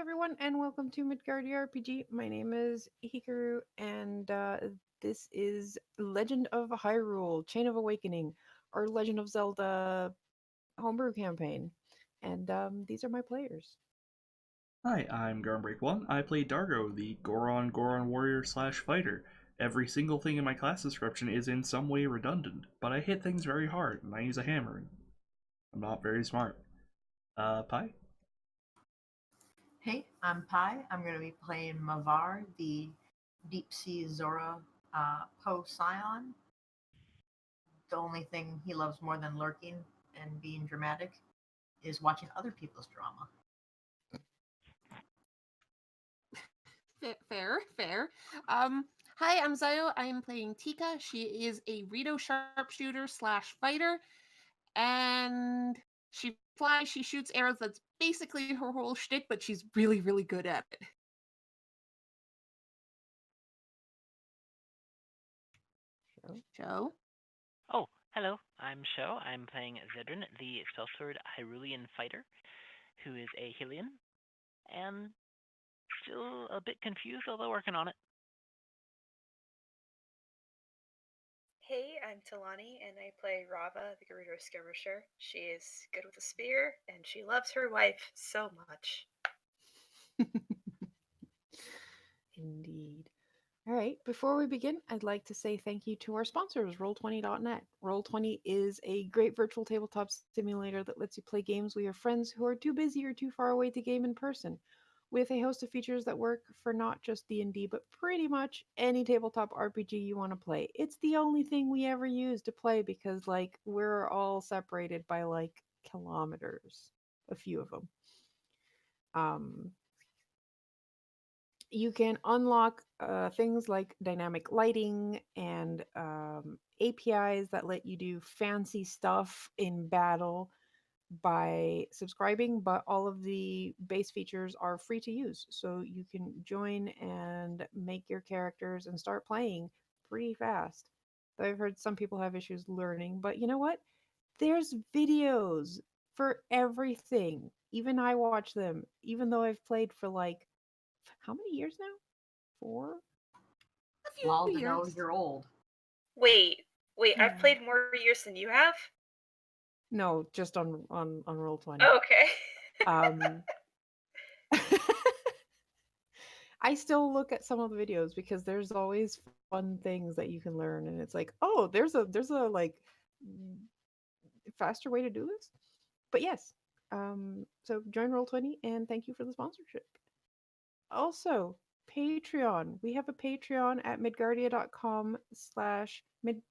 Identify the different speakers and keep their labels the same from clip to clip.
Speaker 1: everyone, and welcome to Midgardia RPG. My name is Hikaru, and this is Legend of Hyrule: Chain of Awakening, our Legend of Zelda homebrew campaign. And these are my players.
Speaker 2: Hi, I'm Groundbreak1. I play Dargo, the Goron warrior slash fighter. Every single thing in my class description is in some way redundant, but I hit things very hard and I use a hammer. And I'm not very smart. Pi?
Speaker 3: Hey, I'm Pi. I'm going to be playing Mavar, the deep sea Zora Poe Scion. The only thing he loves more than lurking and being dramatic is watching other people's drama.
Speaker 4: Fair. Hi, I'm Zayo. I'm playing Tika. She is a Rito sharpshooter slash fighter, and she flies. She shoots arrows. That's basically her whole shtick, but she's really good at it. Show.
Speaker 5: Oh, hello. I'm Sho. I'm playing Zedrin, the sellsword Hyrulean fighter, who is a Hylian, and still a bit confused, although working on it.
Speaker 6: Hey, I'm Talani, and I play Rava, the Gerudo Skirmisher. She is good with a spear, and she loves her wife so much.
Speaker 1: Indeed. All right, before we begin, I'd like to say thank you to our sponsors, Roll20.net. Roll20 is a great virtual tabletop simulator that lets you play games with your friends who are too busy or too far away to game in person, with a host of features that work for not just D&D, but pretty much any tabletop RPG you want to play. It's the only thing we ever use to play because, like, we're all separated by, like, kilometers, a few of them. You can unlock things like dynamic lighting and APIs that let you do fancy stuff in battle by subscribing, but all of the base features are free to use. So you can join and make your characters and start playing pretty fast. Though I've heard some people have issues learning, but you know what? There's videos for everything. Even I watch them, even though I've played for like how many years now? 4?
Speaker 4: A few
Speaker 3: Lol to
Speaker 4: years.
Speaker 3: know you're old.
Speaker 6: Wait, I've
Speaker 1: Yeah.
Speaker 6: played more years than you have?
Speaker 1: No, just on Roll20.
Speaker 6: Oh, okay.
Speaker 1: I still look at some of the videos because there's always fun things that you can learn, and it's like, oh, there's a like faster way to do this. But yes, so join Roll20, and thank you for the sponsorship. Also, Patreon. We have a Patreon at midgardia.com/mid.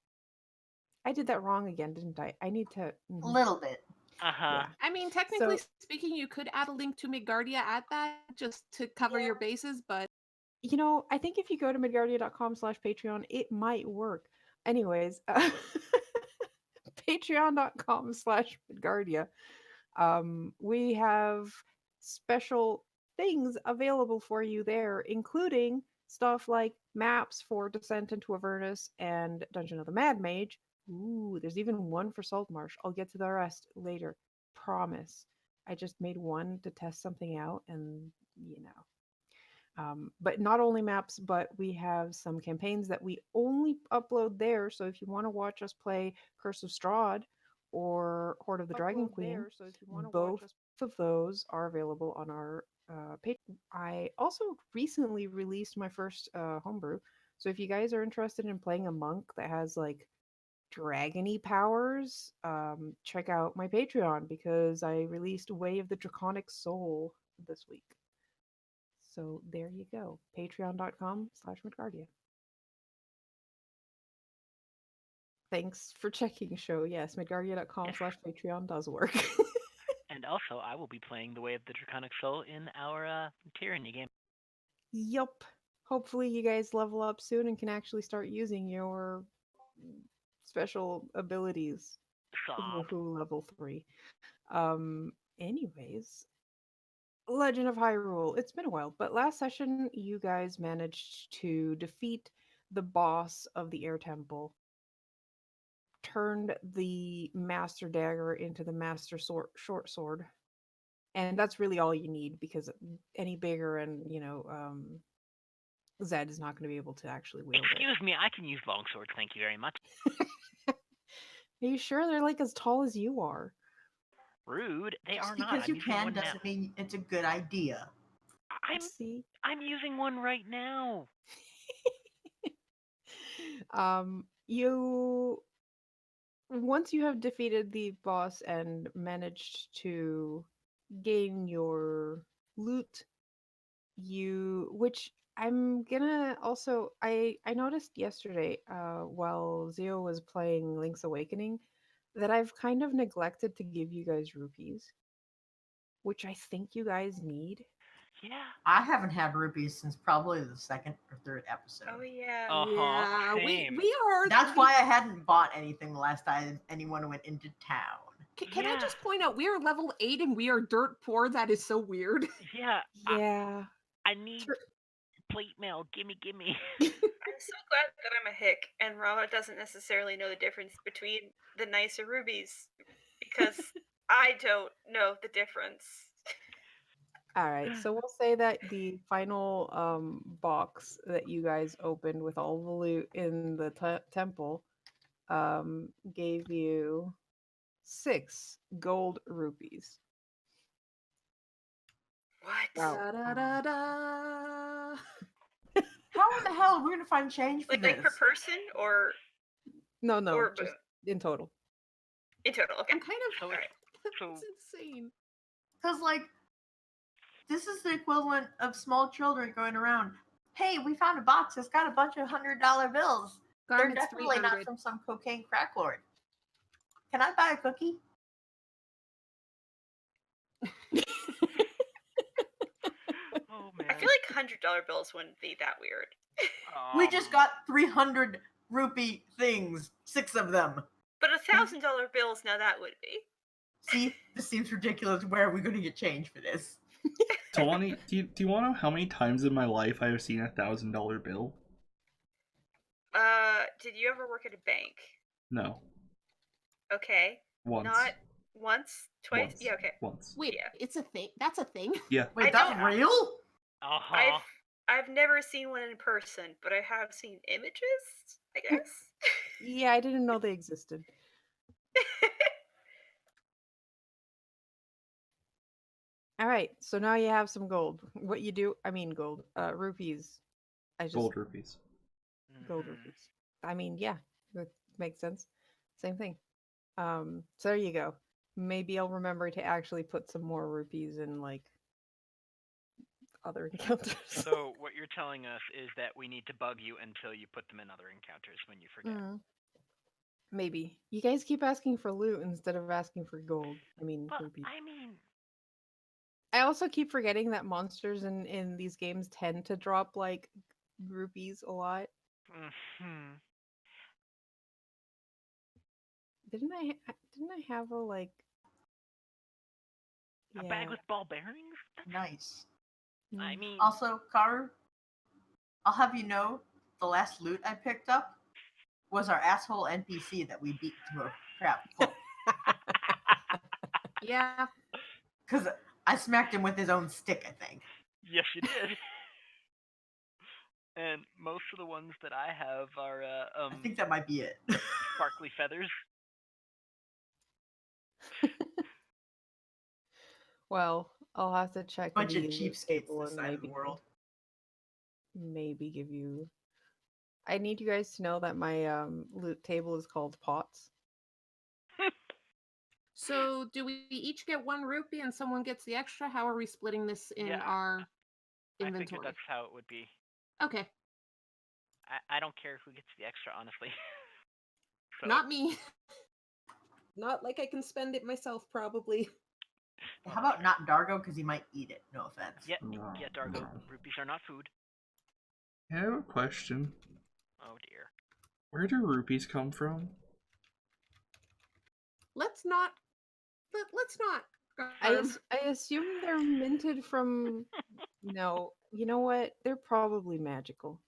Speaker 1: I did that wrong again, didn't I? I need to.
Speaker 3: A little bit.
Speaker 5: Uh-huh.
Speaker 1: Yeah.
Speaker 4: I mean, technically speaking, you could add a link to Midgardia at that just to cover your bases, but
Speaker 1: You know, I think if you go to midgardia.com/Patreon, it might work. Anyways, patreon.com/Midgardia. We have special things available for you there, including stuff like maps for Descent into Avernus and Dungeon of the Mad Mage. Ooh, there's even one for Saltmarsh. I'll get to the rest later. Promise. I just made one to test something out, and you know. But not only maps, but we have some campaigns that we only upload there. So if you want to watch us play Curse of Strahd or Horde of the Dragon Queen, both of those are available on our page. I also recently released my first homebrew. So if you guys are interested in playing a monk that has like dragony powers, check out my Patreon because I released Way of the Draconic Soul this week. So there you go. Patreon.com/Midgardia. Thanks for checking, show. Yes, midgardia.com/Patreon does work.
Speaker 5: And also, I will be playing The Way of the Draconic Soul in our Tyranny game.
Speaker 1: Yup. Hopefully you guys level up soon and can actually start using your special abilities.
Speaker 5: Sob.
Speaker 1: Woohoo, level 3. Anyways, Legend of Hyrule. It's been a while, but last session you guys managed to defeat the boss of the Air Temple, turned the Master Dagger into the Master Short Sword, and that's really all you need because any bigger and Zed is not going to be able to actually wield it.
Speaker 5: Excuse me, I can use longswords. Thank you very much.
Speaker 1: Are you sure they're like as tall as you are?
Speaker 5: Rude. They
Speaker 3: Just
Speaker 5: are not.
Speaker 3: because
Speaker 5: I'm
Speaker 3: you
Speaker 5: using
Speaker 3: can
Speaker 5: one now.
Speaker 3: doesn't mean it's a good idea.
Speaker 1: See,
Speaker 5: I'm using one right now.
Speaker 1: you once you have defeated the boss and managed to gain your loot, which I'm gonna also I noticed yesterday while Zio was playing Link's Awakening that I've kind of neglected to give you guys rupees, which I think you guys need.
Speaker 5: Yeah.
Speaker 3: I haven't had rupees since probably the second or third episode.
Speaker 6: Oh yeah.
Speaker 4: Yeah,
Speaker 5: Same.
Speaker 4: we are.
Speaker 3: That's why I hadn't bought anything the last time anyone went into town.
Speaker 4: Can I
Speaker 5: Yeah.
Speaker 4: just point out we are level 8 and we are dirt poor? That is so weird.
Speaker 5: Yeah.
Speaker 1: Yeah.
Speaker 5: I need plate mail. Gimme, gimme.
Speaker 6: I'm so glad that I'm a hick and Rama doesn't necessarily know the difference between the nicer rubies because I don't know the difference.
Speaker 1: All right, so we'll say that the final box that you guys opened with all the loot in the temple gave you 6 gold rupees.
Speaker 6: What?
Speaker 1: Wow.
Speaker 4: Da, da, da, da.
Speaker 3: How in the hell are we gonna find change for
Speaker 6: Like per
Speaker 3: this?
Speaker 6: person or
Speaker 1: No,
Speaker 6: or
Speaker 1: just in total.
Speaker 6: in total? Okay.
Speaker 4: I'm kind of.
Speaker 5: So it's so
Speaker 4: It's insane.
Speaker 3: Because like this is the equivalent of small children going around. Hey, we found a box that's got a bunch of $100 bills. They're
Speaker 4: Garnet's
Speaker 3: definitely
Speaker 4: 300.
Speaker 3: not from some cocaine crack lord. Can I buy a cookie?
Speaker 5: oh man.
Speaker 6: I feel like $100 bills wouldn't be that weird.
Speaker 3: We just got 300 rupee things, 6 of them.
Speaker 6: But $1,000 bills, now that would be.
Speaker 3: See, this seems ridiculous. Where are we going to get change for this?
Speaker 2: Tawani, do you want to know how many times in my life I have seen $1,000 bill?
Speaker 6: Did you ever work at a bank?
Speaker 2: No.
Speaker 6: Okay.
Speaker 2: Once.
Speaker 6: Not once, twice.
Speaker 2: Once.
Speaker 6: Yeah, okay.
Speaker 2: Once.
Speaker 4: Wait,
Speaker 6: Yeah.
Speaker 4: it's a thing. That's a thing.
Speaker 2: Yeah.
Speaker 3: Wait,
Speaker 6: I
Speaker 3: that's
Speaker 6: don't-
Speaker 3: real?
Speaker 5: Uh-huh.
Speaker 6: I've never seen one in person, but I have seen images, I guess.
Speaker 1: Yeah, I didn't know they existed. All right, so now you have some gold. What you do? I mean, gold. Rupees.
Speaker 2: Gold rupees.
Speaker 1: Gold
Speaker 5: Mhm.
Speaker 1: rupees. I mean, yeah, that makes sense. Same thing. So there you go. Maybe I'll remember to actually put some more rupees in like other encounters.
Speaker 5: So what you're telling us is that we need to bug you until you put them in other encounters when you forget.
Speaker 1: Mm. Maybe. You guys keep asking for loot instead of asking for gold. I mean,
Speaker 5: But
Speaker 1: rupees.
Speaker 5: I mean,
Speaker 1: I also keep forgetting that monsters in these games tend to drop like rupees a lot.
Speaker 5: mhm.
Speaker 1: Didn't I have a like
Speaker 5: A bag with ball bearings?
Speaker 3: Nice.
Speaker 5: I
Speaker 1: Mm.
Speaker 5: mean,
Speaker 3: Also, Karu, I'll have you know, the last loot I picked up was our asshole NPC that we beat to a crap pulp.
Speaker 4: Yeah.
Speaker 3: Because I smacked him with his own stick, I think.
Speaker 5: yes, you did. And most of the ones that I have are
Speaker 3: I think that might be it.
Speaker 5: sparkly feathers.
Speaker 1: Well, I'll have to check
Speaker 3: Bunch of
Speaker 1: the loot
Speaker 3: cheapskates
Speaker 1: table
Speaker 3: this
Speaker 1: and
Speaker 3: side of the world.
Speaker 1: maybe give you. I need you guys to know that my loot table is called pots.
Speaker 4: So do we each get 1 rupee and someone gets the extra? How are we splitting this in
Speaker 5: Yeah,
Speaker 4: our
Speaker 5: I
Speaker 4: inventory?
Speaker 5: figured that's how it would be.
Speaker 4: Okay.
Speaker 5: I don't care who gets the extra, honestly. So,
Speaker 4: Not me. Not like I can spend it myself, probably.
Speaker 3: How about not Dargo, because he might eat it. No offense.
Speaker 5: yeah,
Speaker 2: No,
Speaker 5: yeah, Dargo.
Speaker 2: no.
Speaker 5: Rupees are not food.
Speaker 2: I have a question.
Speaker 5: Oh dear.
Speaker 2: Where do rupees come from?
Speaker 4: Let's not. Let's not.
Speaker 1: I assume they're minted from. No, you know what? They're probably magical.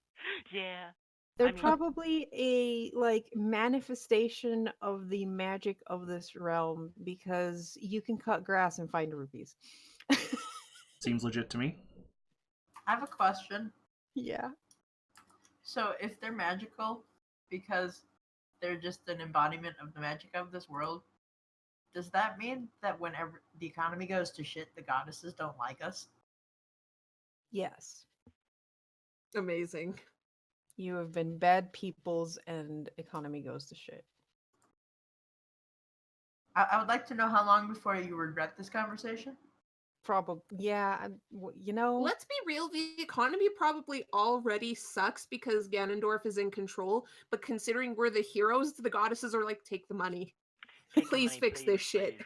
Speaker 5: Yeah.
Speaker 1: They're
Speaker 5: I mean-
Speaker 1: probably a like manifestation of the magic of this realm because you can cut grass and find rupees.
Speaker 2: Seems legit to me.
Speaker 3: I have a question.
Speaker 1: Yeah.
Speaker 3: So, if they're magical because they're just an embodiment of the magic of this world, does that mean that whenever the economy goes to shit, the goddesses don't like us?
Speaker 1: Yes.
Speaker 4: Amazing.
Speaker 1: You have been bad peoples and economy goes to shit.
Speaker 3: I would like to know how long before you regret this conversation.
Speaker 1: Probably. Yeah. You know.
Speaker 4: Let's be real, the economy probably already sucks because Ganondorf is in control, but considering we're the heroes, the goddesses are like, take the money.
Speaker 5: Take the
Speaker 4: Please
Speaker 5: money,
Speaker 4: fix this shit.
Speaker 5: please.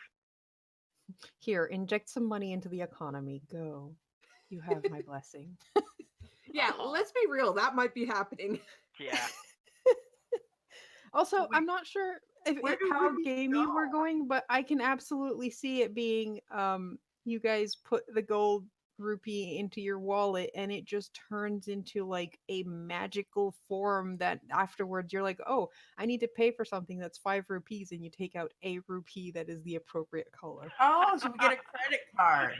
Speaker 1: Here, inject some money into the economy. Go. You have my blessing.
Speaker 4: Yeah,
Speaker 5: Aw.
Speaker 4: let's be real, that might be happening.
Speaker 5: Yeah.
Speaker 1: Also,
Speaker 3: Wait,
Speaker 1: I'm not sure
Speaker 3: where do
Speaker 1: how
Speaker 3: rupees
Speaker 1: gamey we're
Speaker 3: go?
Speaker 1: going, but I can absolutely see it being you guys put the gold rupee into your wallet and it just turns into like a magical form that afterwards you're like, "Oh, I need to pay for something that's 5 rupees," and you take out a rupee that is the appropriate color.
Speaker 3: Oh, so we get a credit card.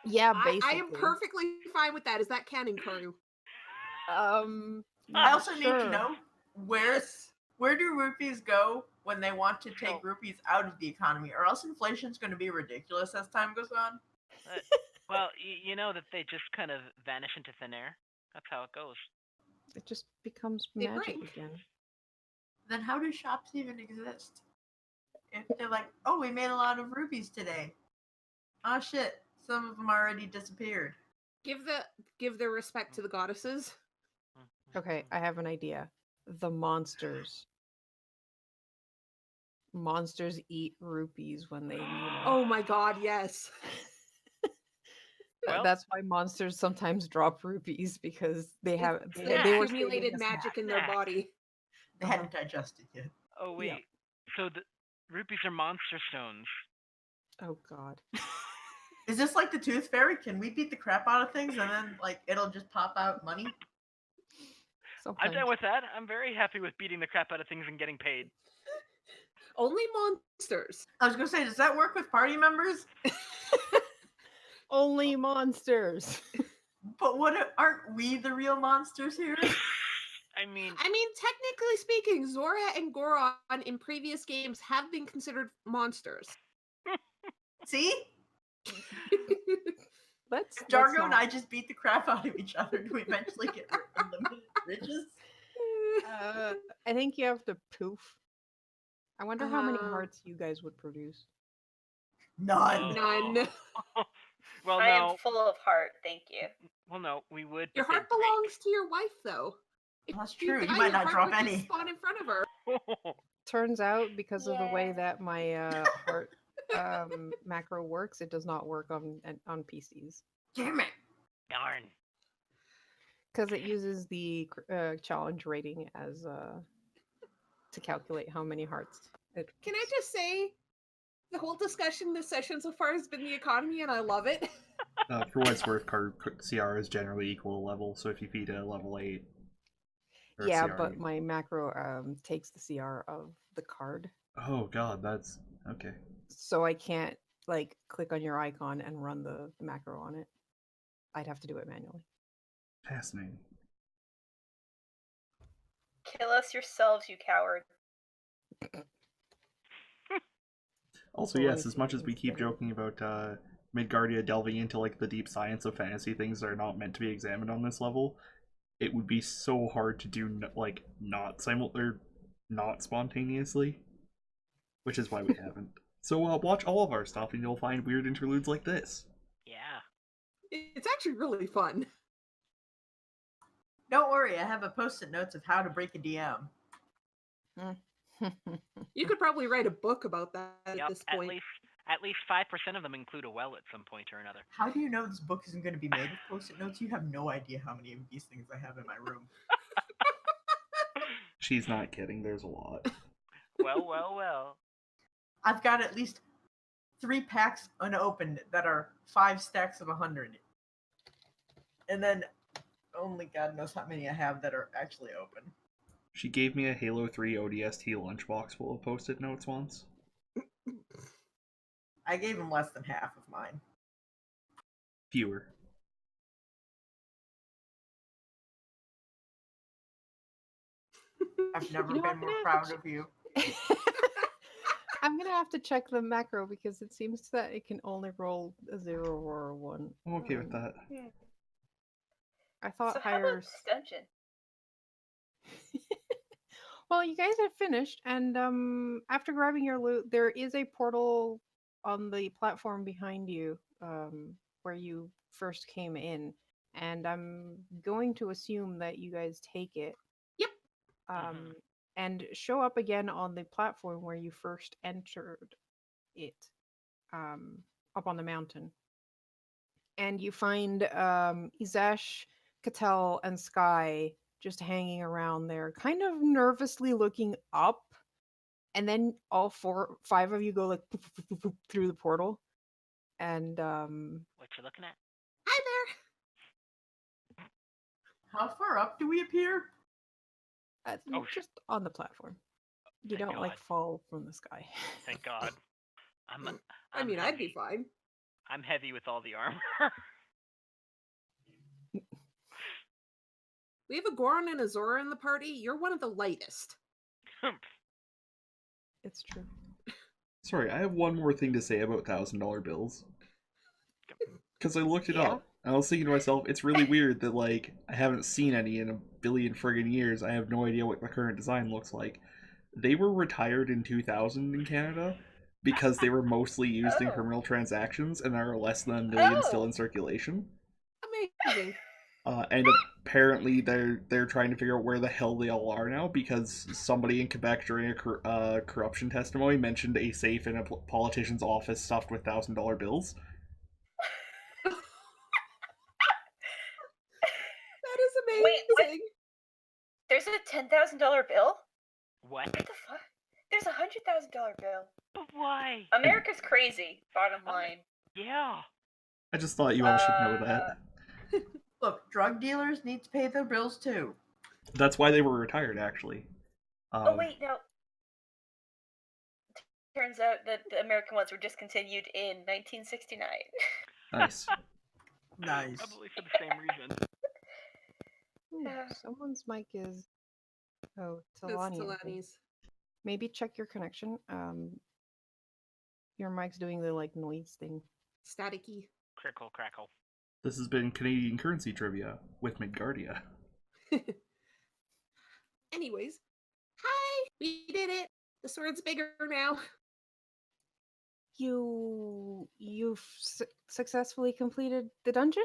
Speaker 1: Yeah,
Speaker 4: I
Speaker 1: basically.
Speaker 4: am perfectly fine with that. Is that canon, Karu?
Speaker 3: I also need to
Speaker 1: sure.
Speaker 3: know where do rupees go when they want to take
Speaker 5: So-
Speaker 3: rupees out of the economy, or else inflation's going to be ridiculous as time goes on.
Speaker 5: Well, you know that they just kind of vanish into thin air. That's how it goes.
Speaker 1: It just becomes
Speaker 4: They
Speaker 1: magic
Speaker 4: break.
Speaker 1: again.
Speaker 3: Then how do shops even exist? If they're like, oh, we made a lot of rupees today. Oh shit, some of them already disappeared.
Speaker 4: Give their respect to the goddesses.
Speaker 1: Okay, I have an idea. The monsters. Monsters eat rupees when they need them.
Speaker 4: Oh my god, yes.
Speaker 5: Well-
Speaker 1: That's why monsters sometimes drop rupees because they have
Speaker 4: It's
Speaker 1: they,
Speaker 4: the
Speaker 1: they were
Speaker 4: accumulated
Speaker 1: saving a
Speaker 4: magic
Speaker 1: snack.
Speaker 4: in their
Speaker 5: Snack.
Speaker 4: body.
Speaker 3: They hadn't digested yet.
Speaker 5: Oh wait.
Speaker 1: Yeah.
Speaker 5: So the rupees are monster stones.
Speaker 1: Oh god.
Speaker 3: Is this like the Tooth Fairy? Can we beat the crap out of things and then like it'll just pop out money?
Speaker 5: I'm
Speaker 1: Sometimes.
Speaker 5: done with that. I'm very happy with beating the crap out of things and getting paid.
Speaker 4: Only monsters.
Speaker 3: I was gonna say, does that work with party members?
Speaker 1: Only monsters.
Speaker 3: But aren't we the real monsters here?
Speaker 5: I mean,
Speaker 4: Technically speaking, Zora and Goron in previous games have been considered monsters.
Speaker 3: See?
Speaker 1: Let's
Speaker 3: Dargo and I
Speaker 1: not.
Speaker 3: just beat the crap out of each other. Do we eventually get unlimited riches?
Speaker 1: I think you have to poof. I wonder how many
Speaker 4: Um,
Speaker 1: hearts you guys would produce.
Speaker 3: None.
Speaker 4: None.
Speaker 5: well,
Speaker 6: I am
Speaker 5: no.
Speaker 6: full of heart, thank you.
Speaker 5: Well, no. We would.
Speaker 4: Your
Speaker 5: but
Speaker 4: heart
Speaker 5: they'd break.
Speaker 4: belongs to your wife, though. If
Speaker 3: That's
Speaker 4: you
Speaker 3: true. You
Speaker 4: die,
Speaker 3: might
Speaker 4: your
Speaker 3: not
Speaker 4: heart
Speaker 3: drop
Speaker 4: would just
Speaker 3: any.
Speaker 4: spawn in front of her.
Speaker 1: Turns out, because of the way
Speaker 6: Yeah.
Speaker 1: that my heart macro works, it does not work on PCs.
Speaker 3: Damn it.
Speaker 5: Darn.
Speaker 1: Because it uses the challenge rating as to calculate how many hearts.
Speaker 4: Can I just say, the whole discussion this session so far has been the economy, and I love it.
Speaker 2: For what it's worth, CR is generally equal level, so if you feed a level 8... or
Speaker 1: Yeah,
Speaker 2: CR,
Speaker 1: but my macro takes the CR of the card,
Speaker 2: Oh god, that's... okay.
Speaker 1: so I can't like click on your icon and run the macro on it. I'd have to do it manually.
Speaker 2: Fascinating.
Speaker 6: Kill us yourselves, you coward.
Speaker 2: Also,
Speaker 1: Well, let
Speaker 2: yes,
Speaker 1: me
Speaker 2: as
Speaker 1: see
Speaker 2: much
Speaker 1: if
Speaker 2: as we
Speaker 1: it's
Speaker 2: keep
Speaker 1: getting-
Speaker 2: joking about Midgardia delving into like the deep science of fantasy things that are not meant to be examined on this level, it would be so hard to do not spontaneously, which is why we haven't. So watch all of our stuff and you'll find weird interludes like this.
Speaker 5: Yeah.
Speaker 4: It's actually really fun.
Speaker 3: Don't worry, I have a post-it notes of how to break a DM.
Speaker 4: You could probably write a book about that at
Speaker 5: Yep.
Speaker 4: this
Speaker 5: At
Speaker 4: point.
Speaker 5: least 5% of them include a well at some point or another.
Speaker 3: How do you know this book isn't going to be made of post-it notes? You have no idea how many of these things I have in my room.
Speaker 2: She's not kidding, there's a lot.
Speaker 5: Well.
Speaker 3: I've got at least 3 packs unopened that are 5 stacks of 100. And then only God knows how many I have that are actually open.
Speaker 2: She gave me a Halo 3 ODST lunchbox full of post-it notes once.
Speaker 3: I gave him less than half of mine.
Speaker 2: Fewer.
Speaker 3: I've never
Speaker 1: You know,
Speaker 3: been more proud of you.
Speaker 1: I'm gonna have to check the macro because it seems that it can only roll a 0 or a 1.
Speaker 2: I'm okay with that.
Speaker 1: I thought
Speaker 6: So how about
Speaker 1: higher.
Speaker 6: this dungeon?
Speaker 1: Well, you guys have finished, and after grabbing your loot, there is a portal on the platform behind you, where you first came in, and I'm going to assume that you guys take it.
Speaker 4: Yep.
Speaker 1: Um, and show up again on the platform where you first entered it, up on the mountain, and you find Izesh, Cattell, and Sky just hanging around there, kind of nervously looking up, and then all 5 of you go like poof, poof, poof, poof, through the portal, and
Speaker 5: What you looking at?
Speaker 4: Hi there.
Speaker 3: How far up do we appear?
Speaker 5: Oh,
Speaker 1: just on the platform. You
Speaker 5: Thank
Speaker 1: don't like
Speaker 5: God.
Speaker 1: fall from the sky.
Speaker 5: Thank God. I'm
Speaker 4: I mean, I'd be
Speaker 5: heavy.
Speaker 4: fine.
Speaker 5: I'm heavy with all the armor.
Speaker 4: We have a Goron and a Zora in the party. You're one of the lightest.
Speaker 1: It's true.
Speaker 2: Sorry, I have one more thing to say about $1,000 bills. Because I looked it
Speaker 1: Yeah.
Speaker 2: up. And I was thinking to myself, it's really weird that, like, I haven't seen any in a billion friggin' years. I have no idea what the current design looks like. They were retired in 2000 in Canada because they were mostly used in
Speaker 6: Oh.
Speaker 2: criminal transactions and there are less than a million still
Speaker 6: Oh.
Speaker 2: in circulation.
Speaker 4: Amazing.
Speaker 2: And apparently they're trying to figure out where the hell they all are now because somebody in Quebec during a corruption testimony mentioned a safe in a politician's office stuffed with $1,000 bills.
Speaker 4: That is amazing.
Speaker 6: Wait, what? There's a $10,000 bill?
Speaker 5: What?
Speaker 6: What the fuck? There's a $100,000 bill.
Speaker 5: But why?
Speaker 6: America's crazy, bottom line.
Speaker 5: Yeah.
Speaker 2: I just thought you all should know that.
Speaker 3: Look, drug dealers need to pay their bills too.
Speaker 2: That's why they were retired, actually.
Speaker 6: Oh, wait, no. Turns out that the American ones were discontinued in 1969.
Speaker 2: Nice.
Speaker 3: Nice.
Speaker 5: Probably for the same reason.
Speaker 1: Someone's mic is. Oh,
Speaker 4: That's
Speaker 1: Talani. I think.
Speaker 4: Talani's.
Speaker 1: Maybe check your connection. Your mic's doing the like noise thing.
Speaker 4: Staticky.
Speaker 5: Crickle crackle.
Speaker 2: This has been Canadian Currency Trivia with Midgardia.
Speaker 4: Anyways. Hi! We did it! The sword's bigger now.
Speaker 1: You've successfully completed the dungeon?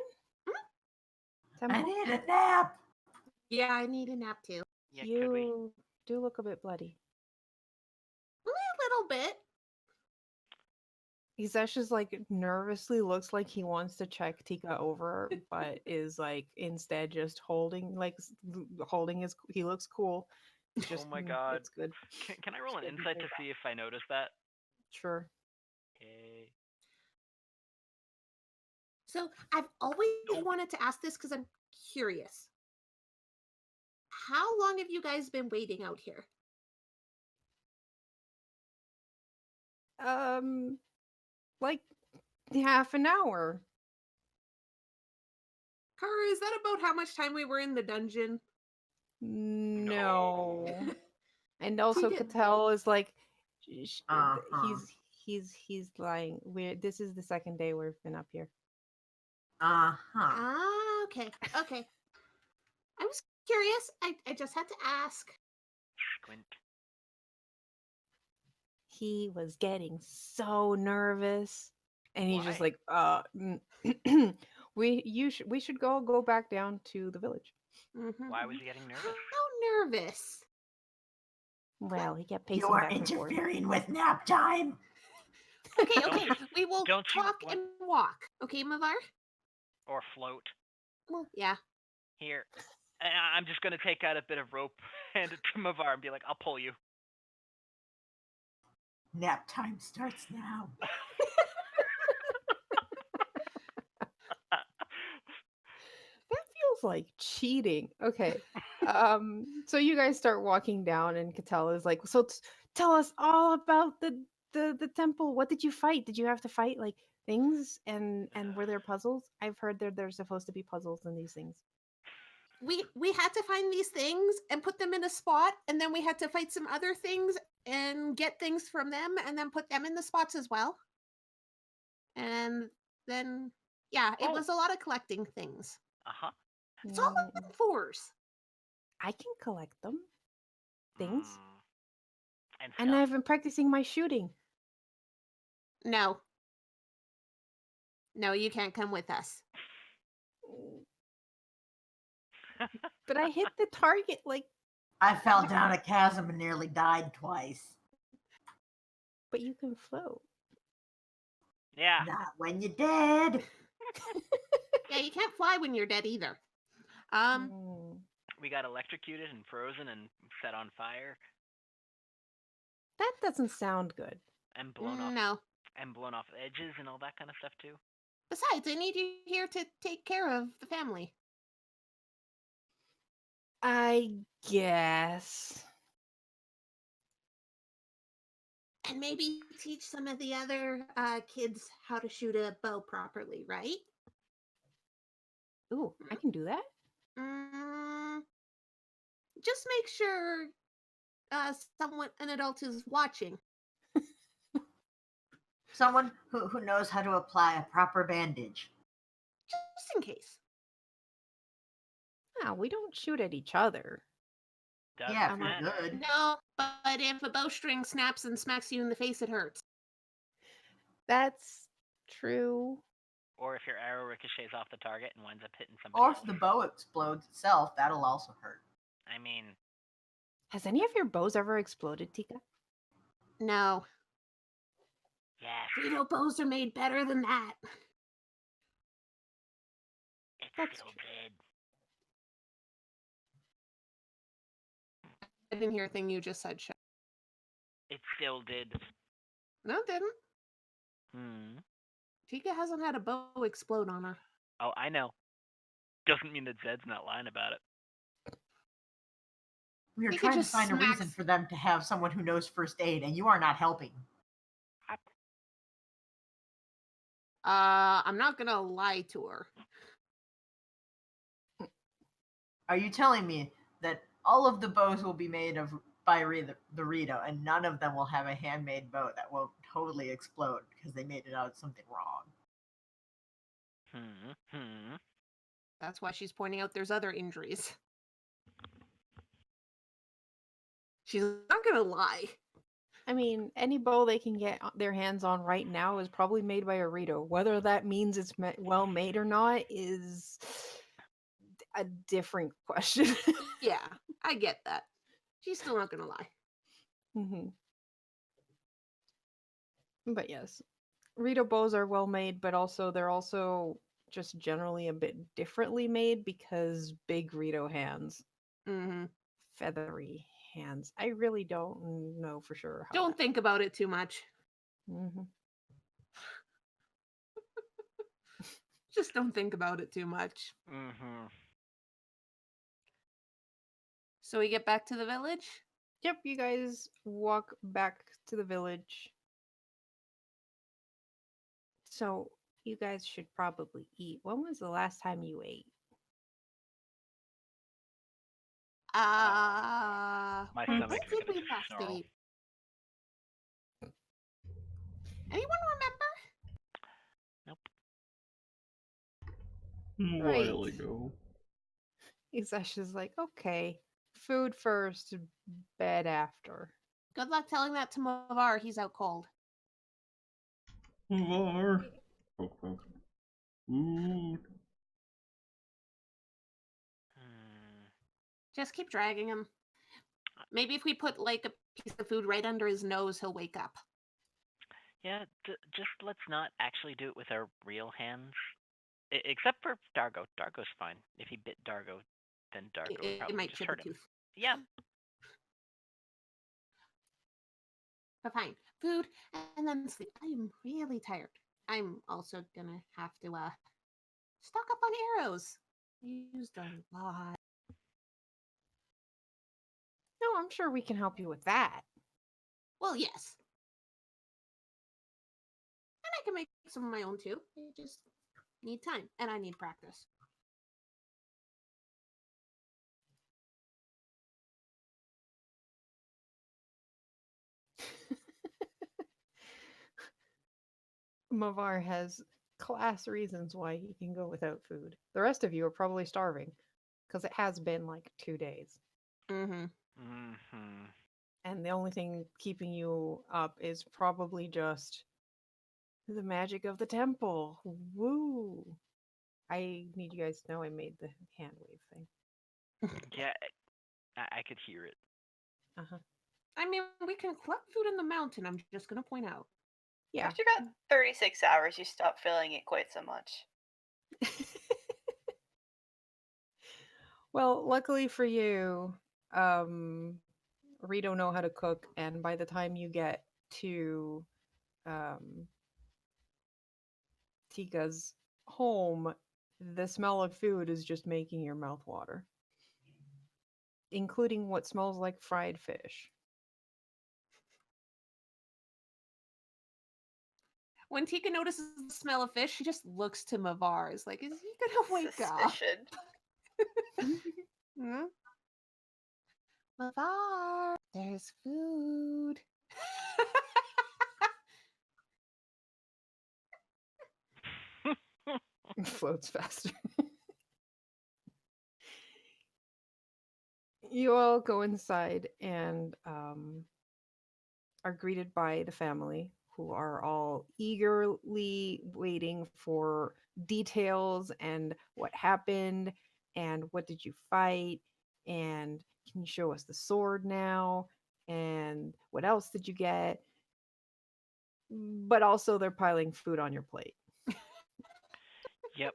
Speaker 3: I
Speaker 1: Temple?
Speaker 3: need a nap.
Speaker 4: Yeah, I need a nap too.
Speaker 5: Yeah, could we?
Speaker 1: You do look a bit bloody.
Speaker 4: A little bit.
Speaker 1: Izesh is like nervously looks like he wants to check Tika over, but is like instead just holding his. He looks cool. Just,
Speaker 5: Oh my God.
Speaker 1: it's good.
Speaker 5: Can I roll an
Speaker 1: Should be
Speaker 5: insight
Speaker 1: good.
Speaker 5: to see if I notice that?
Speaker 1: Sure.
Speaker 5: Okay.
Speaker 4: So I've always wanted to ask this because I'm curious. How long have you guys been waiting out here?
Speaker 1: Like half an hour.
Speaker 4: Kara, is that about how much time we were in the dungeon?
Speaker 1: No. And also,
Speaker 4: did-
Speaker 1: Cattell is like,
Speaker 3: Uh-huh.
Speaker 1: he's lying. This is the second day we've been up here.
Speaker 3: Uh-huh.
Speaker 4: Ah, okay. Okay. I was curious. I just had to ask.
Speaker 5: Squint.
Speaker 1: He was getting so nervous, and he's just
Speaker 5: Why?
Speaker 1: like, we should go back down to the village.
Speaker 4: Mm-hmm.
Speaker 5: Why was he getting nervous?
Speaker 4: How nervous?
Speaker 1: Well, he kept pacing
Speaker 3: You are
Speaker 1: back and forth.
Speaker 3: interfering with nap time.
Speaker 4: Okay,
Speaker 5: Don't
Speaker 4: okay.
Speaker 5: you-
Speaker 4: We will
Speaker 5: don't you
Speaker 4: talk
Speaker 5: want-
Speaker 4: and walk. Okay, Mavar?
Speaker 5: Or float?
Speaker 4: Well, yeah.
Speaker 5: Here. I'm just gonna take out a bit of rope, hand it to Mavar, and be like, I'll pull you.
Speaker 3: Nap time starts now.
Speaker 1: That feels like cheating. Okay. So you guys start walking down, and Cattell is like, so tell us all about the temple. What did you fight? Did you have to fight like things and were there puzzles? I've heard there's supposed to be puzzles in these things.
Speaker 4: We had to find these things and put them in a spot, and then we had to fight some other things and get things from them and then put them in the spots as well. And then yeah, it was a lot of collecting things.
Speaker 5: Uh-huh.
Speaker 4: It's all
Speaker 1: Mm,
Speaker 4: in fours.
Speaker 1: I can collect them. Things.
Speaker 5: And
Speaker 1: And
Speaker 5: stuff.
Speaker 1: I've been practicing my shooting.
Speaker 4: No. No, you can't come with us.
Speaker 1: But I hit the target like.
Speaker 3: I fell down a chasm and nearly died twice.
Speaker 1: But you can float.
Speaker 5: Yeah.
Speaker 3: Not when you're dead.
Speaker 4: Yeah, you can't fly when you're dead either.
Speaker 1: Mm.
Speaker 5: We got electrocuted and frozen and set on fire
Speaker 1: That doesn't sound good.
Speaker 5: and blown off
Speaker 4: No.
Speaker 5: edges and all that kind of stuff too.
Speaker 4: Besides, I need you here to take care of the family.
Speaker 1: I guess.
Speaker 4: And maybe teach some of the other kids how to shoot a bow properly, right?
Speaker 1: Ooh, I can do that.
Speaker 4: Just make sure an adult is watching.
Speaker 3: Someone who knows how to apply a proper bandage.
Speaker 4: Just in case.
Speaker 1: Ah, we don't shoot at each other.
Speaker 5: Doesn't
Speaker 3: Yeah, if
Speaker 5: matter.
Speaker 3: you're good.
Speaker 4: No, but if a bowstring snaps and smacks you in the face, it hurts.
Speaker 1: That's true.
Speaker 5: Or if your arrow ricochets off the target and winds up hitting somebody
Speaker 3: Or
Speaker 5: else.
Speaker 3: if the bow explodes itself, that'll also hurt.
Speaker 5: I mean,
Speaker 1: Has any of your bows ever exploded, Tika?
Speaker 4: No.
Speaker 5: yes.
Speaker 4: Rito bows are made better than that.
Speaker 5: It
Speaker 1: That's
Speaker 5: still
Speaker 1: true.
Speaker 5: did.
Speaker 4: I didn't hear a thing you just said, Sha.
Speaker 5: It still did.
Speaker 4: No, it didn't. Tika hasn't had a bow explode on her.
Speaker 5: Oh, I know. Doesn't mean that Zed's not lying about it.
Speaker 3: We are
Speaker 4: You could
Speaker 3: trying to
Speaker 4: just
Speaker 3: find a
Speaker 4: smack-
Speaker 3: reason for them to have someone who knows first aid, and you are not helping.
Speaker 4: I'm not gonna lie to her.
Speaker 3: Are you telling me that all of the bows will be made by the Rito, and none of them will have a handmade bow that will totally explode because they made it out of something wrong?
Speaker 4: That's why she's pointing out there's other injuries. She's not gonna lie.
Speaker 1: I mean, any bow they can get their hands on right now is probably made by a Rito. Whether that means it's well made or not is a different question.
Speaker 4: Yeah, I get that. She's still not gonna lie.
Speaker 1: But yes, Rito bows are well made, but also they're also just generally a bit differently made because big Rito hands, feathery hands. I really don't know for sure how.
Speaker 4: Don't think about it too much. Just don't think about it too much. So we get back to the village?
Speaker 1: Yep, you guys walk back to the village. So you guys should probably eat. When was the last time you ate?
Speaker 5: My
Speaker 4: When
Speaker 5: stomach is
Speaker 4: did
Speaker 5: gonna
Speaker 4: we last
Speaker 5: snarl.
Speaker 4: eat? Anyone remember?
Speaker 2: A
Speaker 1: Right.
Speaker 2: while ago.
Speaker 1: Isasha's like, okay, food first, bed after.
Speaker 4: Good luck telling that to Mavar. He's out cold.
Speaker 2: Var. Poke, poke. Ooh.
Speaker 4: Just keep dragging him. Maybe if we put like a piece of food right under his nose, he'll wake up.
Speaker 5: Yeah, just let's not actually do it with our real hands. Except for Dargo. Dargo's fine. If he bit Dargo, then Dargo would
Speaker 4: It
Speaker 5: probably
Speaker 4: might
Speaker 5: just
Speaker 4: chip a
Speaker 5: hurt him.
Speaker 4: tooth.
Speaker 5: Yeah.
Speaker 4: But fine. Food and then sleep. I am really tired. I'm also gonna have to stock up on arrows. I used a lot.
Speaker 1: No, I'm sure we can help you with that.
Speaker 4: Well, yes. And I can make some of my own too. I just need time and I need practice.
Speaker 1: Mavar has class reasons why he can go without food. The rest of you are probably starving because it has been like 2 days.
Speaker 4: Mm-hmm.
Speaker 5: Mm-hmm.
Speaker 1: And the only thing keeping you up is probably just the magic of the temple. Woo! I need you guys to know I made the hand wave thing.
Speaker 5: Yeah, I could hear it.
Speaker 1: Uh-huh.
Speaker 4: I mean, we can collect food in the mountain. I'm just gonna point out.
Speaker 1: Yeah.
Speaker 6: After about 36 hours, you stop feeling it quite so much.
Speaker 1: Well, luckily for you, Rito know how to cook, and by the time you get to Tika's home, the smell of food is just making your mouth water, including what smells like fried fish.
Speaker 4: When Tika notices the smell of fish, she just looks to Mavar. Is like, is he gonna wake up?
Speaker 6: Suspicion.
Speaker 4: Hmm? Mavar, there's food.
Speaker 1: Floats faster. You all go inside and are greeted by the family, who are all eagerly waiting for details and what happened and what did you fight and can you show us the sword now and what else did you get? But also they're piling food on your plate.
Speaker 5: Yep.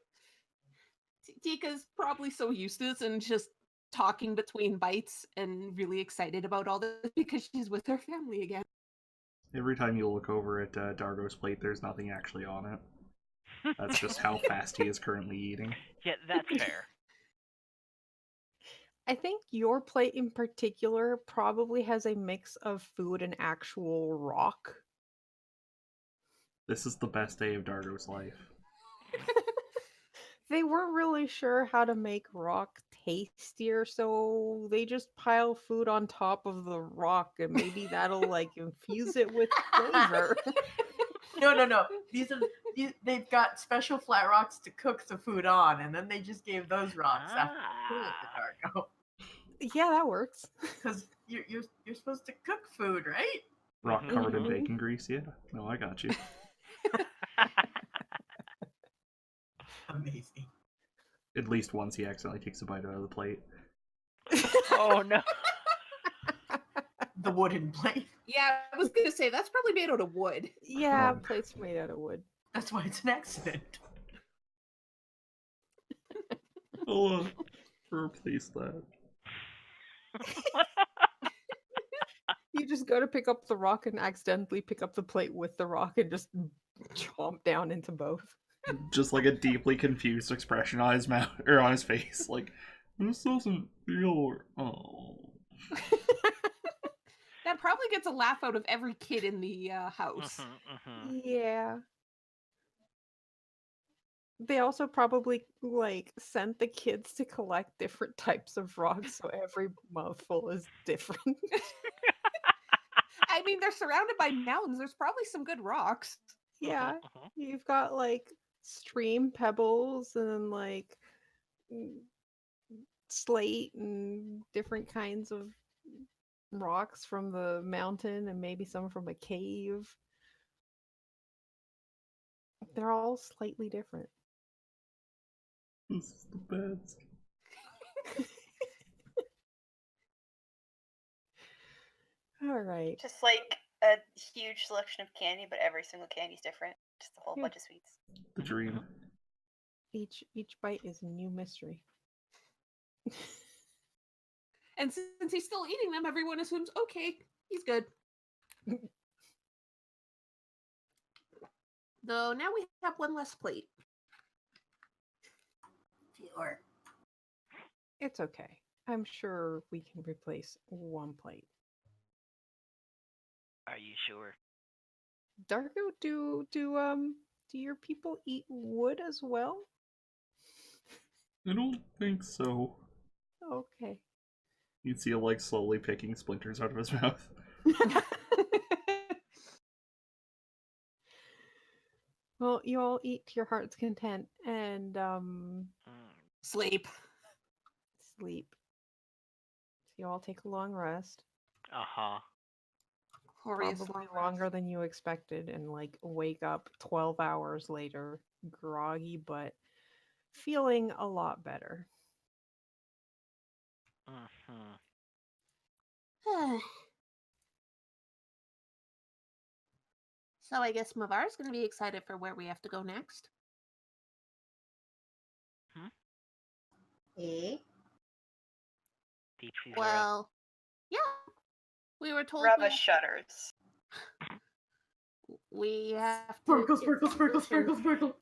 Speaker 4: Tika's probably so used to this and just talking between bites and really excited about all this because she's with her family again.
Speaker 2: Every time you look over at Dargo's plate, there's nothing actually on it. That's just how fast he is currently eating.
Speaker 5: Yeah, that's fair.
Speaker 1: I think your plate in particular probably has a mix of food and actual rock.
Speaker 2: This is the best day of Dargo's life.
Speaker 1: They weren't really sure how to make rock tastier, so they just pile food on top of the rock and maybe that'll like infuse it with flavor.
Speaker 3: No. They've got special flat rocks to cook the food on, and then they just gave those rocks after they cooled the Dargo.
Speaker 1: Yeah, that works.
Speaker 3: Because you're supposed to cook food, right?
Speaker 2: Rock covered in
Speaker 1: Mhm.
Speaker 2: bacon grease, yeah. No, I got you.
Speaker 3: Amazing.
Speaker 2: At least once he accidentally takes a bite out of the plate.
Speaker 5: Oh no.
Speaker 3: The wooden plate.
Speaker 4: Yeah, I was gonna say that's probably made out of wood.
Speaker 1: Yeah,
Speaker 2: Oh.
Speaker 1: plates made out of wood.
Speaker 3: That's why it's an accident.
Speaker 2: I'll replace that.
Speaker 1: You just go to pick up the rock and accidentally pick up the plate with the rock and just chomp down into both.
Speaker 2: Just like a deeply confused expression on his mouth or on his face, like this doesn't feel. Oh.
Speaker 4: That probably gets a laugh out of every kid in the house.
Speaker 1: Yeah. They also probably like sent the kids to collect different types of rocks, so every mouthful is different.
Speaker 4: I mean, they're surrounded by mountains. There's probably some good rocks.
Speaker 1: Yeah, you've got like stream pebbles and like slate and different kinds of rocks from the mountain and maybe some from a cave. They're all slightly different.
Speaker 2: This is the best.
Speaker 1: All right.
Speaker 6: Just like a huge selection of candy, but every single candy's different. Just a whole
Speaker 1: Yeah.
Speaker 6: bunch of sweets.
Speaker 2: The dream.
Speaker 1: Each bite is a new mystery.
Speaker 4: And since he's still eating them, everyone assumes, okay, he's good. Though now we have one less plate.
Speaker 3: Or
Speaker 1: It's okay. I'm sure we can replace one plate.
Speaker 5: Are you sure?
Speaker 1: Darko, do Do your people eat wood as well?
Speaker 2: I don't think so.
Speaker 1: Okay.
Speaker 2: You'd see him like slowly picking splinters out of his mouth.
Speaker 1: Well, you all eat to your heart's content and
Speaker 4: Sleep.
Speaker 1: sleep. So you all take a long rest.
Speaker 5: Uh-huh.
Speaker 4: Glorious
Speaker 1: Probably
Speaker 4: long
Speaker 1: longer
Speaker 4: rest.
Speaker 1: than you expected, and like wake up 12 hours later, groggy but feeling a lot better.
Speaker 5: Mm-hmm.
Speaker 4: So I guess Mavar's going to be excited for where we have to go next.
Speaker 3: Eh?
Speaker 5: Deep sea Zora.
Speaker 4: Well, yeah. We were told
Speaker 6: Rava shudders.
Speaker 4: we have to
Speaker 3: Sparkle,
Speaker 4: get
Speaker 3: sparkle, sparkle,
Speaker 4: solution.
Speaker 3: sparkle, sparkle.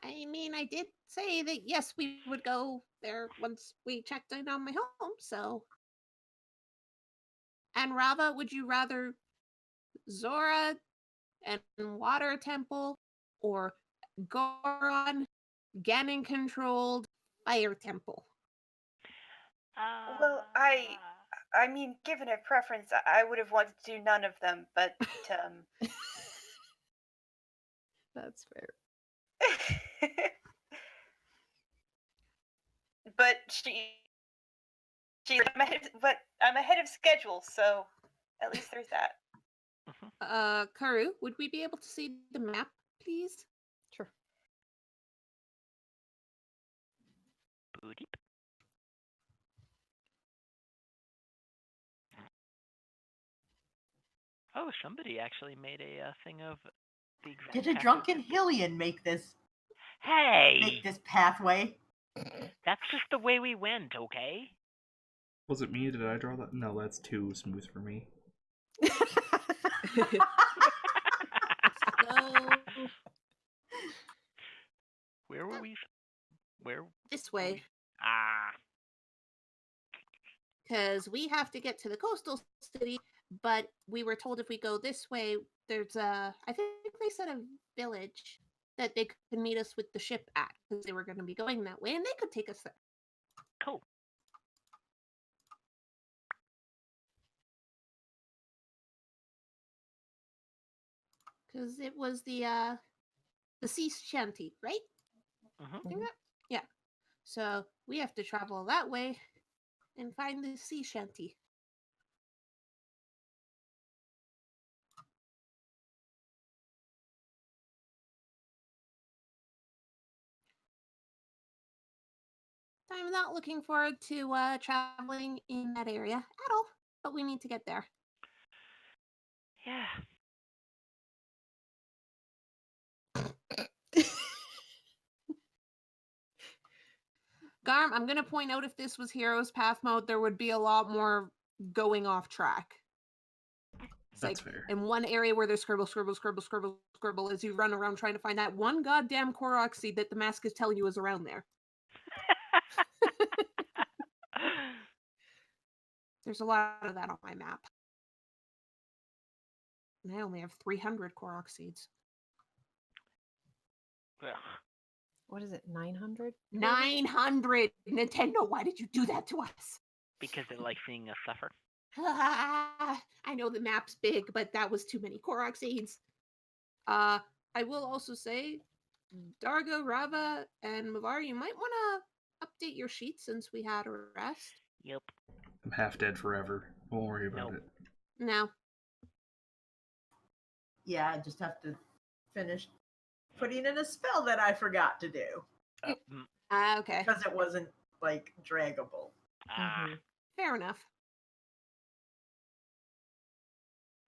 Speaker 4: I mean, I did say that yes, we would go there once we checked in on my home. So, and Rava, would you rather Zora and Water Temple or Goron Ganon controlled Fire Temple?
Speaker 6: Well, I mean, given a preference, I would have wanted to do none of them, but
Speaker 1: That's fair.
Speaker 6: but I'm ahead of schedule, so at least there's that.
Speaker 4: Karu, would we be able to see the map, please?
Speaker 1: Sure.
Speaker 5: Booty. Oh, somebody actually made a thing of the exact.
Speaker 3: Did a
Speaker 5: path
Speaker 3: drunken
Speaker 5: we-
Speaker 3: Hylian make this
Speaker 5: Hey,
Speaker 3: pathway?
Speaker 5: that's just the way we went, okay?
Speaker 2: Was it me? Did I draw that? No, that's too smooth for me.
Speaker 4: So
Speaker 5: Where were we? Where?
Speaker 4: this way,
Speaker 5: Ah,
Speaker 4: because we have to get to the coastal city. But we were told if we go this way, there's I think they said a village that they could meet us with the ship at, because they were going to be going that way, and they could take us there.
Speaker 5: cool.
Speaker 4: Because it was the sea shanty, right?
Speaker 5: Mm-hmm.
Speaker 4: Think that? Yeah. So we have to travel that way and find the sea shanty. I'm not looking forward to traveling in that area at all, but we need to get there.
Speaker 5: Yeah.
Speaker 4: Garm, I'm going to point out if this was Heroes Path mode, there would be a lot more going off track. It's
Speaker 2: That's
Speaker 4: like
Speaker 2: fair.
Speaker 4: in one area where there's scribble, scribble, scribble, scribble, scribble as you run around trying to find that one goddamn Korok seed that the mask is telling you is around there. There's a lot of that on my map. And I only have 300 Korok seeds.
Speaker 5: Ugh.
Speaker 1: What is it, 900?
Speaker 4: 900! Nintendo, why did you do that to us?
Speaker 5: Because they like seeing us suffer.
Speaker 4: I know the map's big, but that was too many Korok seeds. I will also say, Dargo, Rava, and Mavar, you might want to update your sheet since we had a rest.
Speaker 5: Yep.
Speaker 2: I'm half dead forever. Won't worry about
Speaker 5: Nope.
Speaker 2: it.
Speaker 4: No.
Speaker 3: Yeah, I just have to finish putting in a spell that I forgot to do
Speaker 4: Okay.
Speaker 3: because it wasn't like draggable.
Speaker 1: Mm-hmm.
Speaker 4: Fair enough.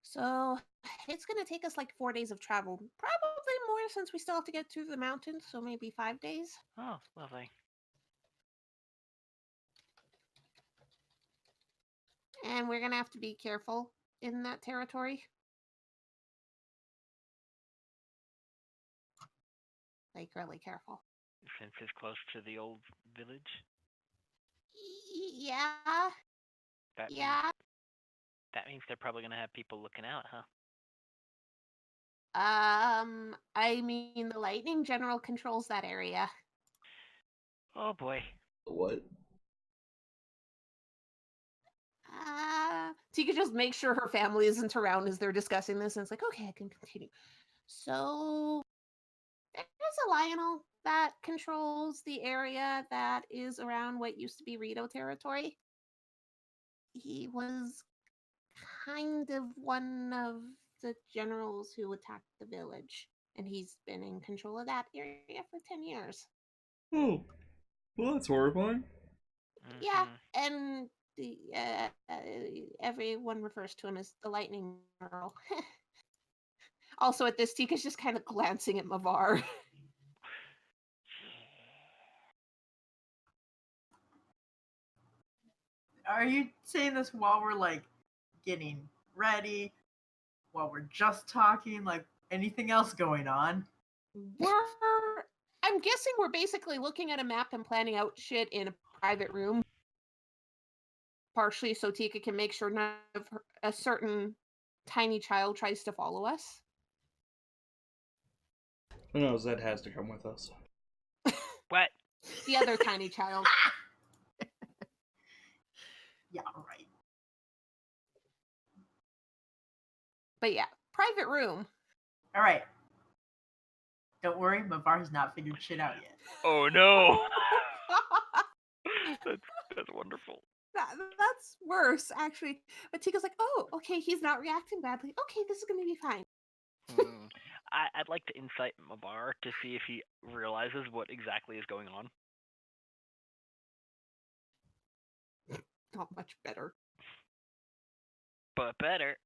Speaker 4: So it's going to take us like 4 days of travel. Probably more since we still have to get through the mountains, so maybe 5 days.
Speaker 5: Oh, lovely.
Speaker 4: And we're going to have to be careful in that territory. Like, really careful.
Speaker 5: Since it's close to the old village.
Speaker 4: Yeah.
Speaker 5: That
Speaker 4: Yeah.
Speaker 5: Means, that means they're probably gonna have people looking out, huh?
Speaker 4: I mean, the lightning general controls that area.
Speaker 5: Oh boy.
Speaker 2: What?
Speaker 4: Tika just makes sure her family isn't around as they're discussing this, and it's like, okay, I can continue. So there's a Lionel that controls the area that is around what used to be Rito territory. He was kind of one of the generals who attacked the village, and he's been in control of that area for 10 years.
Speaker 2: Oh, well, that's horrifying.
Speaker 4: Yeah,
Speaker 5: Mhm.
Speaker 4: and the everyone refers to him as the Lightning Girl. Also, at this, Tika's just kind of glancing at Mavar.
Speaker 3: Are you saying this while we're like getting ready? While we're just talking? Like anything else going on?
Speaker 4: I'm guessing we're basically looking at a map and planning out shit in a private room. Partially so Tika can make sure none of a certain tiny child tries to follow us.
Speaker 2: No, Zed has to come with us.
Speaker 5: What?
Speaker 4: The other tiny child.
Speaker 3: Yeah, right.
Speaker 4: But yeah, private room.
Speaker 3: All right. Don't worry, Mavar has not figured shit out yet.
Speaker 5: Oh no. that's wonderful.
Speaker 4: That's worse, actually. But Tika's like, oh, okay, he's not reacting badly. Okay, this is going to be fine.
Speaker 5: I'd like to incite Mabar to see if he realizes what exactly is going on.
Speaker 4: Not much better.
Speaker 5: But better.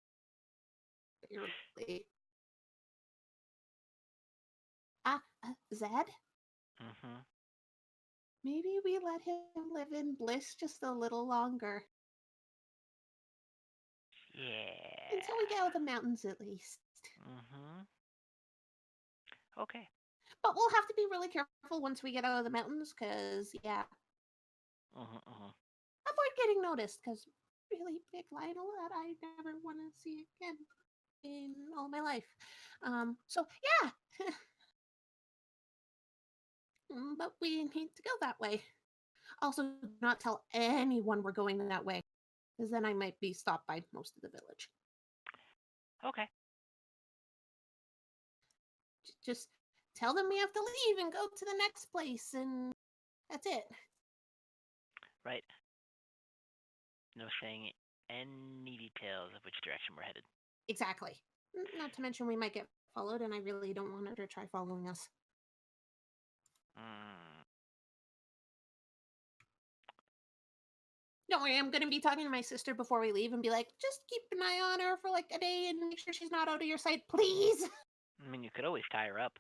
Speaker 4: Barely. Zed?
Speaker 5: Mm-hmm.
Speaker 4: Maybe we let him live in bliss just a little longer.
Speaker 5: Yeah.
Speaker 4: Until we get out of the mountains, at least.
Speaker 5: Mm-hmm. Okay.
Speaker 4: But we'll have to be really careful once we get out of the mountains, because, yeah. Avoid getting noticed, because really big Lionel that I never want to see again in all my life. So, yeah. But we need to go that way. Also, do not tell anyone we're going that way, because then I might be stopped by most of the village.
Speaker 5: Okay.
Speaker 4: Just tell them we have to leave and go to the next place, and that's it.
Speaker 5: Right. No saying any details of which direction we're headed.
Speaker 4: Exactly. Not to mention we might get followed, and I really don't want her to try following us. Don't worry, I'm going to be talking to my sister before we leave and be like, just keep an eye on her for like a day and make sure she's not out of your sight, please.
Speaker 5: I mean, you could always tie her up.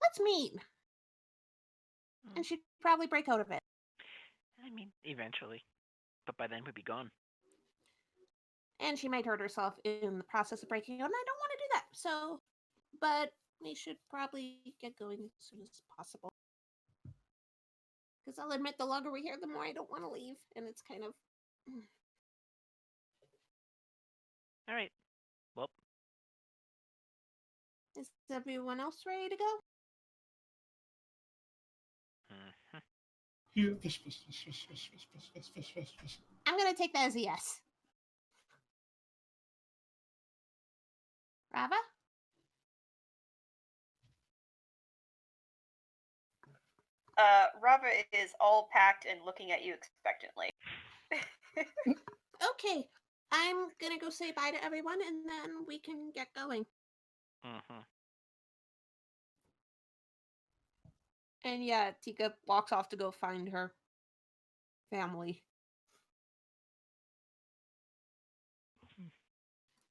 Speaker 4: That's mean. And she'd probably break out of it.
Speaker 5: I mean, eventually. But by then we'd be gone.
Speaker 4: And she might hurt herself in the process of breaking out, and I don't want to do that. So, but we should probably get going as soon as possible. Because I'll admit, the longer we're here, the more I don't want to leave. And it's kind of...
Speaker 5: All right. Well.
Speaker 4: Is everyone else ready to go?
Speaker 3: Fish, fish, fish, fish, fish, fish, fish, fish, fish, fish, fish.
Speaker 4: I'm going to take that as a yes. Rava?
Speaker 6: Rava is all packed and looking at you expectantly.
Speaker 4: Okay, I'm gonna go say bye to everyone, and then we can get going. And yeah, Tika walks off to go find her family.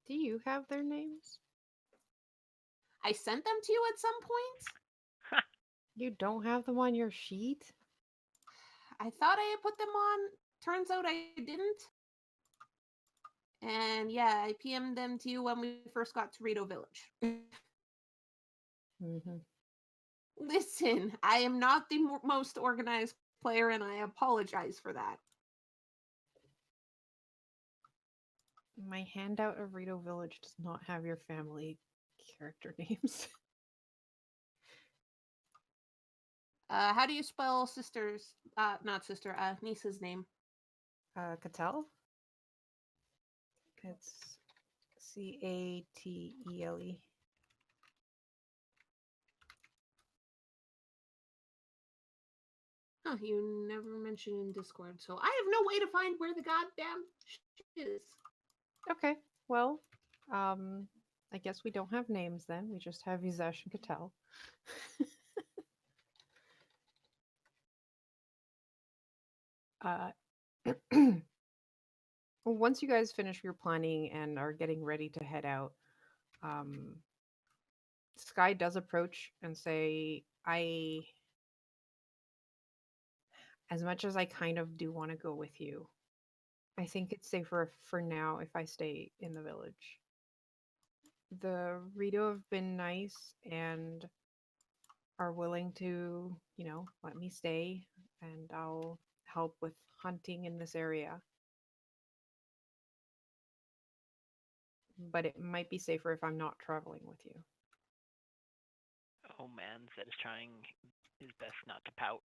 Speaker 1: Do you have their names?
Speaker 4: I sent them to you at some point.
Speaker 1: You don't have them on your sheet?
Speaker 4: I thought I had put them on. Turns out I didn't. And yeah, I PM'd them to you when we first got to Rito Village. Listen, I am not the most organized player, and I apologize for that.
Speaker 1: My handout of Rito Village does not have your family character names.
Speaker 4: How do you spell sister's? Not sister. Niece's name.
Speaker 1: Cattell. It's Catle.
Speaker 4: Oh, you never mentioned in Discord, so I have no way to find where the goddamn shit is.
Speaker 1: Okay. Well, I guess we don't have names then. We just have Vizesh and Cattell. Once you guys finish your planning and are getting ready to head out, Sky does approach and say, as much as I kind of do want to go with you, I think it's safer for now if I stay in the village. The Rito have been nice and are willing to, let me stay, and I'll help with hunting in this area. But it might be safer if I'm not traveling with you.
Speaker 5: Oh man, Zed is trying his best not to pout.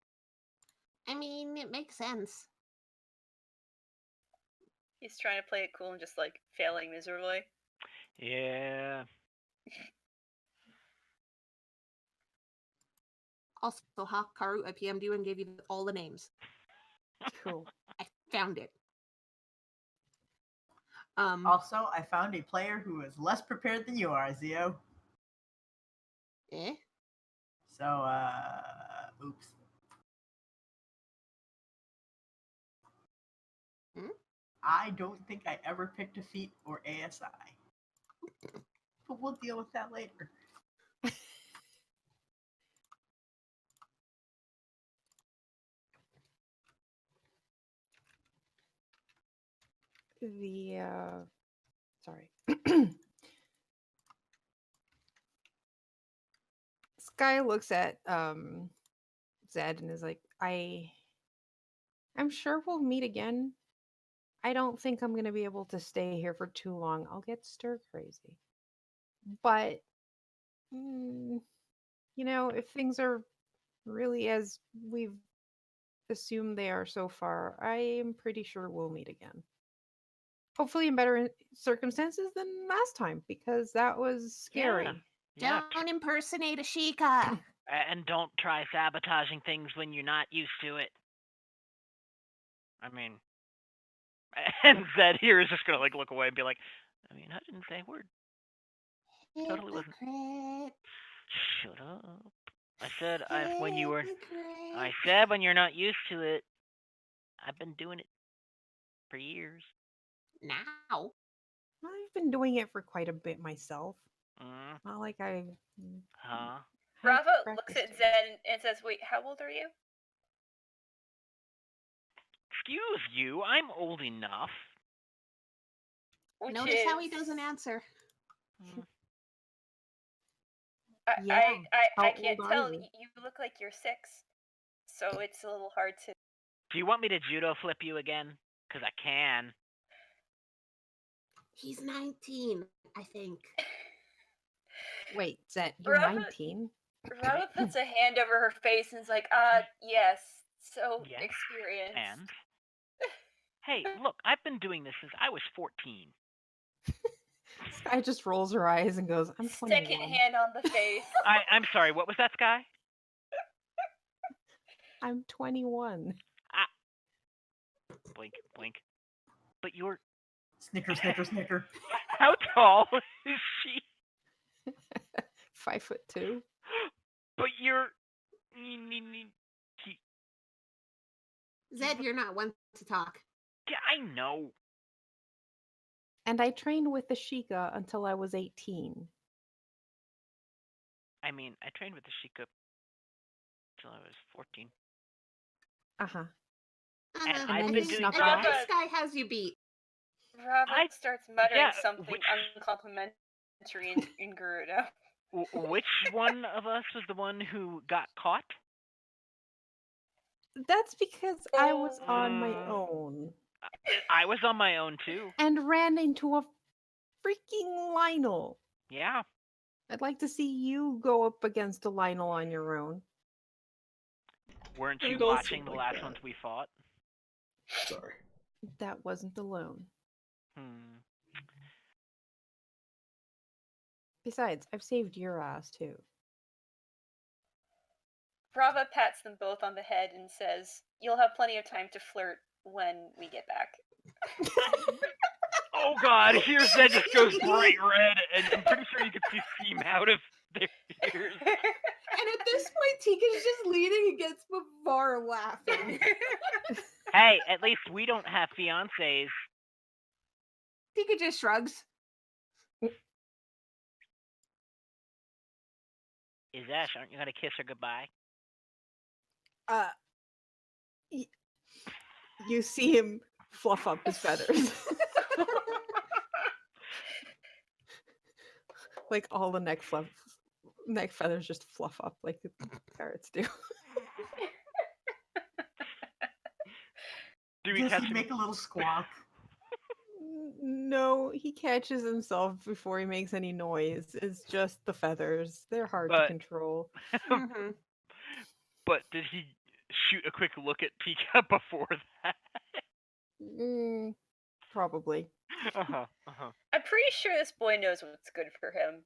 Speaker 4: I mean, it makes sense.
Speaker 6: He's trying to play it cool and just like failing miserably.
Speaker 5: Yeah.
Speaker 4: Also, Karu, I PM'd you and gave you all the names.
Speaker 1: Cool.
Speaker 4: I found it.
Speaker 3: Also, I found a player who is less prepared than you are, Zio.
Speaker 4: Eh?
Speaker 3: So, oops.
Speaker 4: Hmm?
Speaker 3: I don't think I ever picked a feat or ASI. But we'll deal with that later.
Speaker 1: Sorry. Sky looks at Zed and is like, I'm sure we'll meet again. I don't think I'm going to be able to stay here for too long. I'll get stir crazy. But, if things are really as we've assumed they are so far, I am pretty sure we'll meet again. Hopefully in better circumstances than last time, because that was scary.
Speaker 5: Yeah.
Speaker 4: Don't impersonate Ashika.
Speaker 5: And don't try sabotaging things when you're not used to it. I mean, and Zed here is just gonna like look away and be like, I didn't say a word. Totally wasn't.
Speaker 4: Hypocrite.
Speaker 5: Shut up. I said when you're not used to it. I've been doing it for years.
Speaker 4: Now.
Speaker 1: I've been doing it for quite a bit myself. Not like I.
Speaker 5: Huh?
Speaker 6: Rava looks at Zed and says, "Wait, how old are you?"
Speaker 5: Excuse you, I'm old enough.
Speaker 4: Notice how he doesn't answer.
Speaker 6: I can't tell. You look like you're 6, so it's a little hard to.
Speaker 5: Do you want me to judo flip you again? Because I can.
Speaker 4: He's 19, I think.
Speaker 1: Wait, Zed, you're 19?
Speaker 6: Rava puts a hand over her face and is like, yes. So
Speaker 5: yes.
Speaker 6: Experience.
Speaker 5: And? Hey, look, I've been doing this since I was 14.
Speaker 1: Sky just rolls her eyes and goes, I'm 21.
Speaker 6: Second hand on the face.
Speaker 5: I'm sorry, what was that, Sky?
Speaker 1: I'm 21.
Speaker 5: Blink, blink. But you're...
Speaker 3: Snicker, snicker, snicker.
Speaker 5: How tall is she?
Speaker 1: 5'2".
Speaker 5: But you're...
Speaker 4: Zed, you're not one to talk.
Speaker 5: Yeah, I know.
Speaker 1: And I trained with the Sheikah until I was 18.
Speaker 5: I trained with the Sheikah until I was 14.
Speaker 1: Uh-huh.
Speaker 5: And
Speaker 1: I've been doing
Speaker 4: this guy has you beat.
Speaker 6: Rava starts muttering something uncomplimentary in Garuda.
Speaker 5: Which one of us was the one who got caught?
Speaker 1: That's because I was on my own.
Speaker 5: I was on my own too.
Speaker 1: And ran into a freaking Lionel.
Speaker 5: Yeah.
Speaker 1: I'd like to see you go up against a Lionel on your own.
Speaker 5: Weren't
Speaker 2: I'd
Speaker 5: you
Speaker 2: also
Speaker 5: watching the
Speaker 2: like
Speaker 5: last
Speaker 2: that.
Speaker 5: ones we fought?
Speaker 2: Sorry.
Speaker 1: That wasn't alone.
Speaker 5: Hmm.
Speaker 1: Besides, I've saved your ass too.
Speaker 6: Rava pats them both on the head and says, "You'll have plenty of time to flirt when we get back."
Speaker 5: Oh god, here's that just goes bright red, and I'm pretty sure you can see steam out of their ears.
Speaker 4: And at this point, Tika's just leaning against Mavar laughing.
Speaker 5: Hey, at least we don't have fiancés.
Speaker 4: Tika just shrugs.
Speaker 5: Is Ash, aren't you gonna kiss her goodbye?
Speaker 1: You see him fluff up his feathers. Like all the neck feathers just fluff up like the parrots do.
Speaker 5: Do we
Speaker 3: Does
Speaker 5: catch
Speaker 3: he
Speaker 5: him?
Speaker 3: make a little squawk?
Speaker 1: No, he catches himself before he makes any noise. It's just the feathers. They're hard to
Speaker 5: But-
Speaker 1: control.
Speaker 4: Mm-hmm.
Speaker 5: But did he shoot a quick look at Pika before that?
Speaker 1: Probably.
Speaker 5: Uh-huh, uh-huh.
Speaker 6: I'm pretty sure this boy knows what's good for him,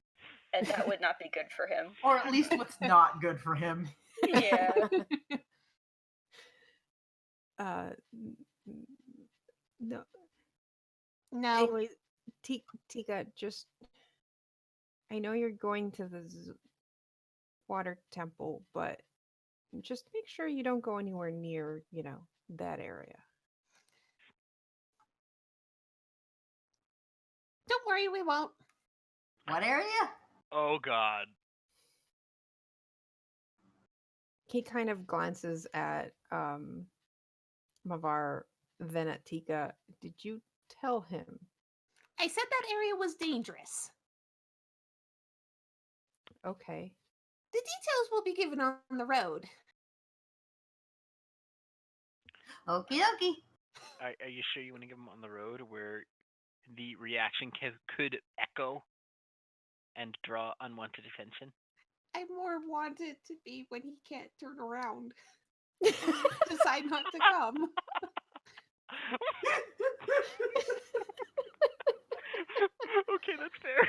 Speaker 6: and that would not be good for him.
Speaker 3: Or at least what's not good for him.
Speaker 6: Yeah.
Speaker 1: No.
Speaker 4: No.
Speaker 1: Anyways, Tika, just I know you're going to the water temple, but just make sure you don't go anywhere near, that area.
Speaker 4: Don't worry, we won't.
Speaker 3: What area?
Speaker 5: Oh god.
Speaker 1: He kind of glances at Mavar, then at Tika. Did you tell him?
Speaker 4: I said that area was dangerous.
Speaker 1: Okay.
Speaker 4: The details will be given on the road.
Speaker 3: Okie dokie.
Speaker 5: Are you sure you want to give him on the road where the reaction could echo and draw unwanted attention?
Speaker 4: I more want it to be when he can't turn around. Decide not to come.
Speaker 5: Okay, that's fair.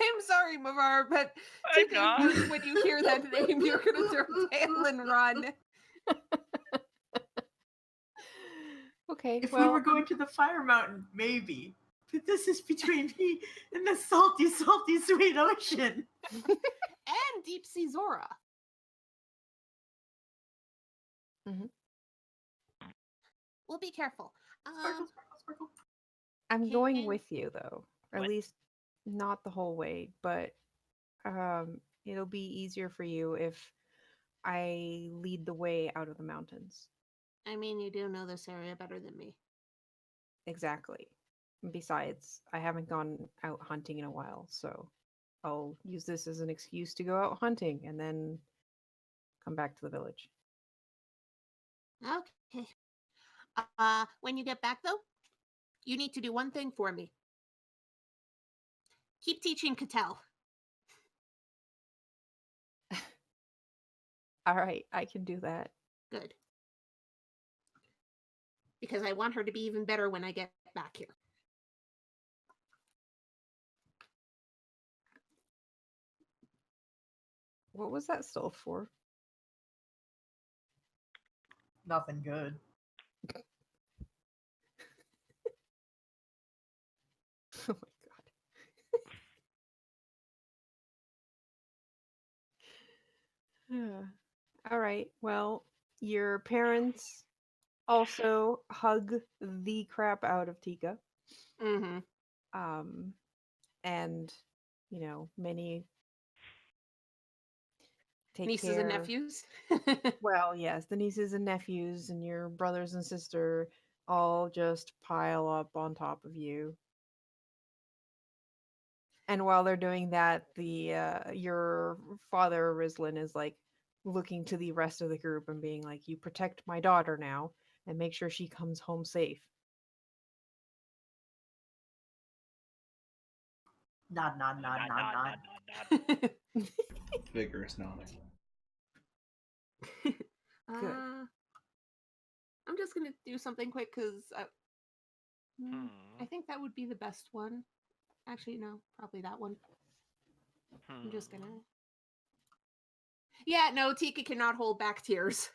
Speaker 4: I'm sorry, Mavar, but
Speaker 5: I
Speaker 4: Tika
Speaker 5: know.
Speaker 4: knows when you hear that name, you're gonna turn tail and run.
Speaker 1: Okay.
Speaker 3: If
Speaker 1: well,
Speaker 3: we were going to the fire mountain, maybe. But this is between me and the salty, salty, sweet ocean.
Speaker 4: And Deep Sea Zora.
Speaker 1: Mhm.
Speaker 4: We'll be careful.
Speaker 3: Sparkle, sparkle, sparkle.
Speaker 1: I'm going
Speaker 4: can-
Speaker 1: with you though. At
Speaker 5: What?
Speaker 1: least not the whole way, but it'll be easier for you if I lead the way out of the mountains.
Speaker 4: I mean, you do know this area better than me.
Speaker 1: Exactly. Besides, I haven't gone out hunting in a while, so I'll use this as an excuse to go out hunting and then come back to the village.
Speaker 4: Okay. When you get back, though, you need to do one thing for me. Keep teaching Cattell.
Speaker 1: All right, I can do that.
Speaker 4: Good. Because I want her to be even better when I get back here.
Speaker 1: What was that still for?
Speaker 3: Nothing good.
Speaker 1: Oh my god. All right. Well, your parents also hug the crap out of Tika.
Speaker 4: Mm-hmm.
Speaker 1: And many take
Speaker 4: Nieces
Speaker 1: care.
Speaker 4: and nephews.
Speaker 1: Well, yes, the nieces and nephews and your brothers and sister all just pile up on top of you. And while they're doing that, the your father Rislin is like looking to the rest of the group and being like, "You protect my daughter now and make sure she comes home safe."
Speaker 3: Nod, nod, nod,
Speaker 5: Nod,
Speaker 3: nod,
Speaker 5: nod,
Speaker 3: nod.
Speaker 5: nod, nod, nod.
Speaker 2: Vigorous nodding.
Speaker 1: Good.
Speaker 4: I'm just gonna do something quick because I
Speaker 5: Hmm.
Speaker 4: think that would be the best one. Actually, no, probably that one. I'm just gonna. Yeah, no, Tika cannot hold back tears.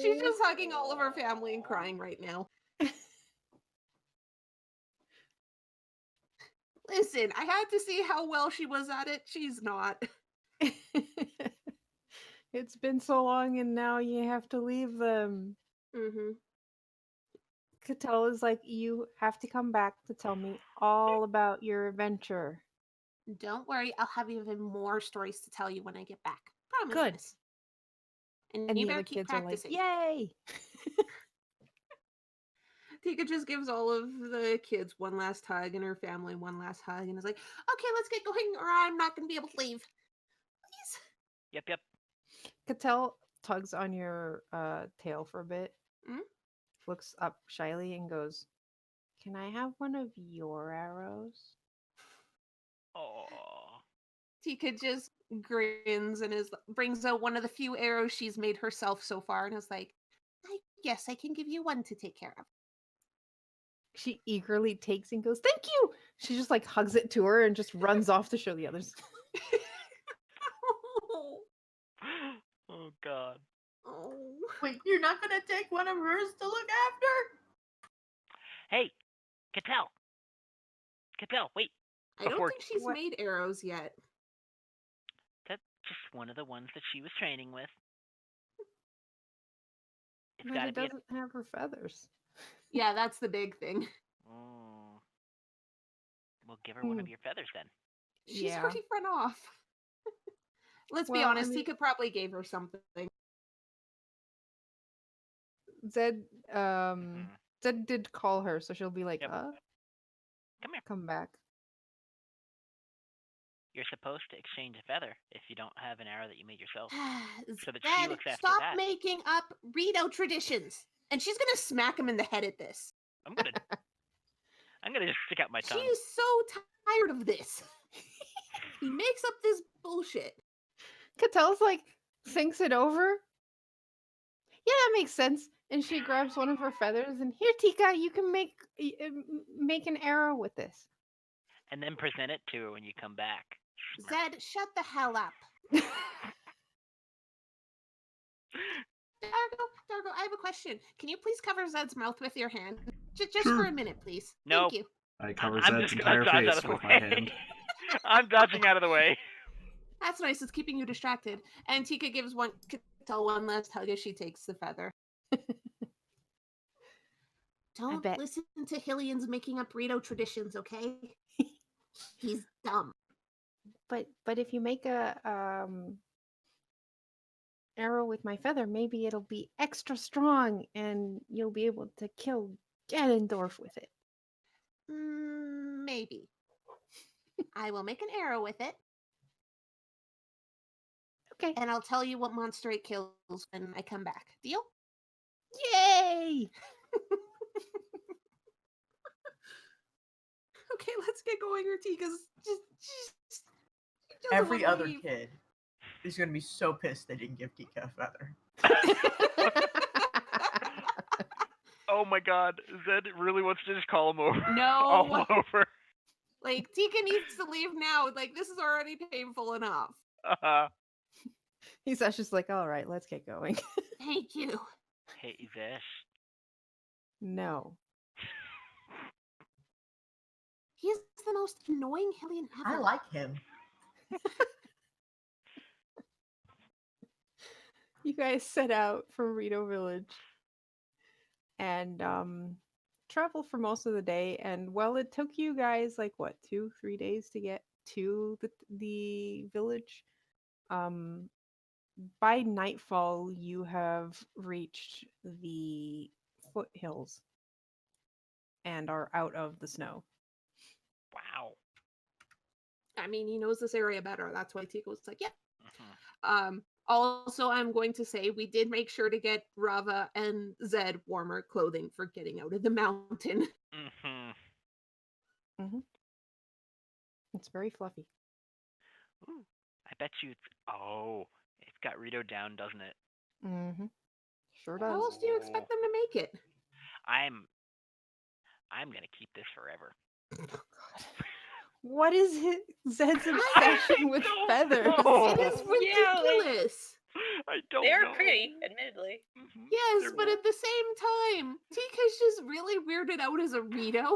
Speaker 4: She's just hugging all of her family and crying right now. Listen, I had to see how well she was at it. She's not.
Speaker 1: It's been so long and now you have to leave them.
Speaker 4: Mm-hmm.
Speaker 1: Cattell is like, you have to come back to tell me all about your adventure.
Speaker 4: Don't worry, I'll have even more stories to tell you when I get back. Promise.
Speaker 1: Good.
Speaker 4: And
Speaker 1: And
Speaker 4: you
Speaker 1: the
Speaker 4: better
Speaker 1: other
Speaker 4: keep
Speaker 1: kids
Speaker 4: practicing.
Speaker 1: are like, yay!
Speaker 4: Tika just gives all of the kids one last hug and her family one last hug and is like, okay, let's get going or I'm not going to be able to leave. Please.
Speaker 5: Yep.
Speaker 1: Cattell tugs on your tail for a bit,
Speaker 4: Mm?
Speaker 1: looks up shyly and goes, can I have one of your arrows?
Speaker 5: Oh.
Speaker 4: Tika just grins and brings out one of the few arrows she's made herself so far and is like, I guess I can give you one to take care of.
Speaker 1: She eagerly takes and goes, thank you! She just like hugs it to her and just runs off to show the others.
Speaker 5: Oh God.
Speaker 4: Oh.
Speaker 3: Wait, you're not gonna take one of hers to look after?
Speaker 5: Hey, Cattell, wait.
Speaker 4: I don't
Speaker 5: Before
Speaker 4: think she's
Speaker 1: What?
Speaker 4: made arrows yet.
Speaker 5: That's just one of the ones that she was training with. It's
Speaker 1: But
Speaker 5: got to
Speaker 1: it
Speaker 5: be.
Speaker 1: doesn't have her feathers.
Speaker 4: Yeah, that's the big thing.
Speaker 5: Oh. We'll give her one of your feathers then.
Speaker 4: She's
Speaker 1: Yeah.
Speaker 4: already run off. Let's be
Speaker 1: Well, I
Speaker 4: honest,
Speaker 1: mean-
Speaker 4: Tika probably gave her something.
Speaker 1: Zed
Speaker 5: Mhm.
Speaker 1: Zed did call her, so she'll be like,
Speaker 5: Yep. Come here.
Speaker 1: come back.
Speaker 5: You're supposed to exchange a feather if you don't have an arrow that you made yourself. So that she
Speaker 4: Dad,
Speaker 5: looks after
Speaker 4: stop
Speaker 5: that.
Speaker 4: making up Rito traditions. And she's gonna smack him in the head at this.
Speaker 5: I'm gonna just stick out my
Speaker 4: She
Speaker 5: tongue.
Speaker 4: is so tired of this. He makes up this bullshit.
Speaker 1: Cattell's like, thinks it over. Yeah, that makes sense. And she grabs one of her feathers and here, Tika, you can make an arrow with this.
Speaker 5: And then present it to her when you come back.
Speaker 4: Zed, shut the hell up. Dargo, I have a question. Can you please cover Zed's mouth with your hand? Just
Speaker 2: Sure.
Speaker 4: for a minute, please.
Speaker 5: No.
Speaker 4: Thank you.
Speaker 2: I cover
Speaker 5: I'm
Speaker 2: Zed's
Speaker 5: just gonna
Speaker 2: entire
Speaker 5: dodge out
Speaker 2: face
Speaker 5: of the
Speaker 2: with
Speaker 5: way.
Speaker 2: my hand.
Speaker 5: I'm dodging out of the way.
Speaker 4: That's nice. It's keeping you distracted. And Tika gives Cattell one last hug as she takes the feather. Don't
Speaker 1: bet.
Speaker 4: listen to Hillian's making up Rito traditions, okay? He's dumb.
Speaker 1: But if you make a arrow with my feather, maybe it'll be extra strong and you'll be able to kill Ganondorf with it.
Speaker 4: Maybe. I will make an arrow with it.
Speaker 1: Okay.
Speaker 4: And I'll tell you what monster it kills when I come back. Deal?
Speaker 1: Yay!
Speaker 4: Okay, let's get going. Or Tika's just
Speaker 3: Every other kid is gonna be so pissed they didn't give Tika a feather.
Speaker 5: Oh my God, Zed really wants to just call him over.
Speaker 4: No.
Speaker 5: All over.
Speaker 4: Like, Tika needs to leave now. Like, this is already painful enough.
Speaker 1: He's just like, all right, let's get going.
Speaker 4: Thank you.
Speaker 5: Hey, Zesh.
Speaker 1: No.
Speaker 4: He's the most annoying Hillian ever.
Speaker 3: I like him.
Speaker 1: You guys set out from Rito Village and travel for most of the day. And well, it took you guys like what, 2-3 days to get to the village. By nightfall, you have reached the foothills and are out of the snow.
Speaker 5: Wow.
Speaker 4: I mean, he knows this area better. That's why Tika was like, yeah.
Speaker 5: Mm-hmm.
Speaker 4: Also, I'm going to say we did make sure to get Rava and Zed warmer clothing for getting out of the mountain.
Speaker 5: Mm-hmm.
Speaker 1: Mm-hmm. It's very fluffy.
Speaker 5: Ooh, I bet you it's. Oh, it's got Rito down, doesn't it?
Speaker 1: Mm-hmm. Sure
Speaker 4: How
Speaker 1: does.
Speaker 4: else do you expect them to make it?
Speaker 5: I'm gonna keep this forever.
Speaker 1: What is Zed's obsession with
Speaker 5: don't
Speaker 1: feathers?
Speaker 5: know.
Speaker 4: It is
Speaker 6: Yeah, like-
Speaker 4: ridiculous.
Speaker 5: I don't
Speaker 6: They are
Speaker 5: know.
Speaker 6: pretty, admittedly.
Speaker 5: Mhm.
Speaker 4: Yes,
Speaker 5: They're-
Speaker 4: but at the same time, Tika's just really weirded out as a Rito.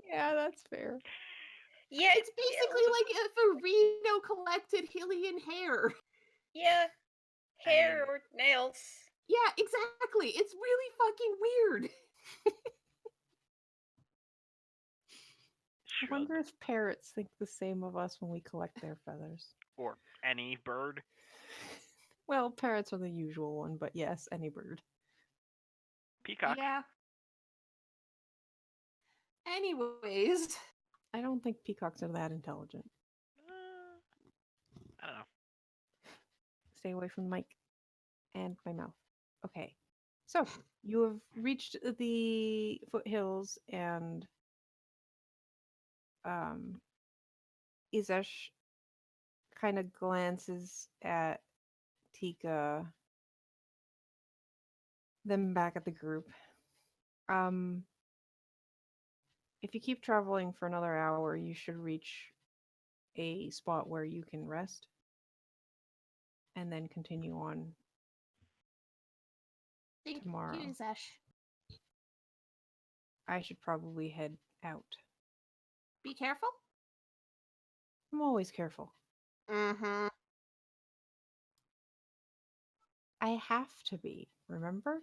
Speaker 1: Yeah, that's fair.
Speaker 6: Yeah,
Speaker 4: It's basically like if a Rito collected Hylian hair.
Speaker 6: yeah, hair
Speaker 5: mean-
Speaker 6: or nails.
Speaker 4: Yeah, exactly. It's really fucking weird.
Speaker 1: I
Speaker 5: Shrug.
Speaker 1: wonder if parrots think the same of us when we collect their feathers.
Speaker 5: Or any bird.
Speaker 1: Well, parrots are the usual one, but yes, any bird.
Speaker 5: Peacock.
Speaker 4: Yeah. Anyways,
Speaker 1: I don't think peacocks are that intelligent.
Speaker 5: I don't know.
Speaker 1: Stay away from the mic and my mouth. Okay. So, you have reached the foothills and Izesh kind of glances at Tika, then back at the group. If you keep traveling for another hour, you should reach a spot where you can rest and then continue on
Speaker 4: thank
Speaker 1: tomorrow.
Speaker 4: you, Zesh.
Speaker 1: I should probably head out.
Speaker 4: Be careful.
Speaker 1: I'm always careful.
Speaker 4: Mm-hmm.
Speaker 1: I have to be, remember?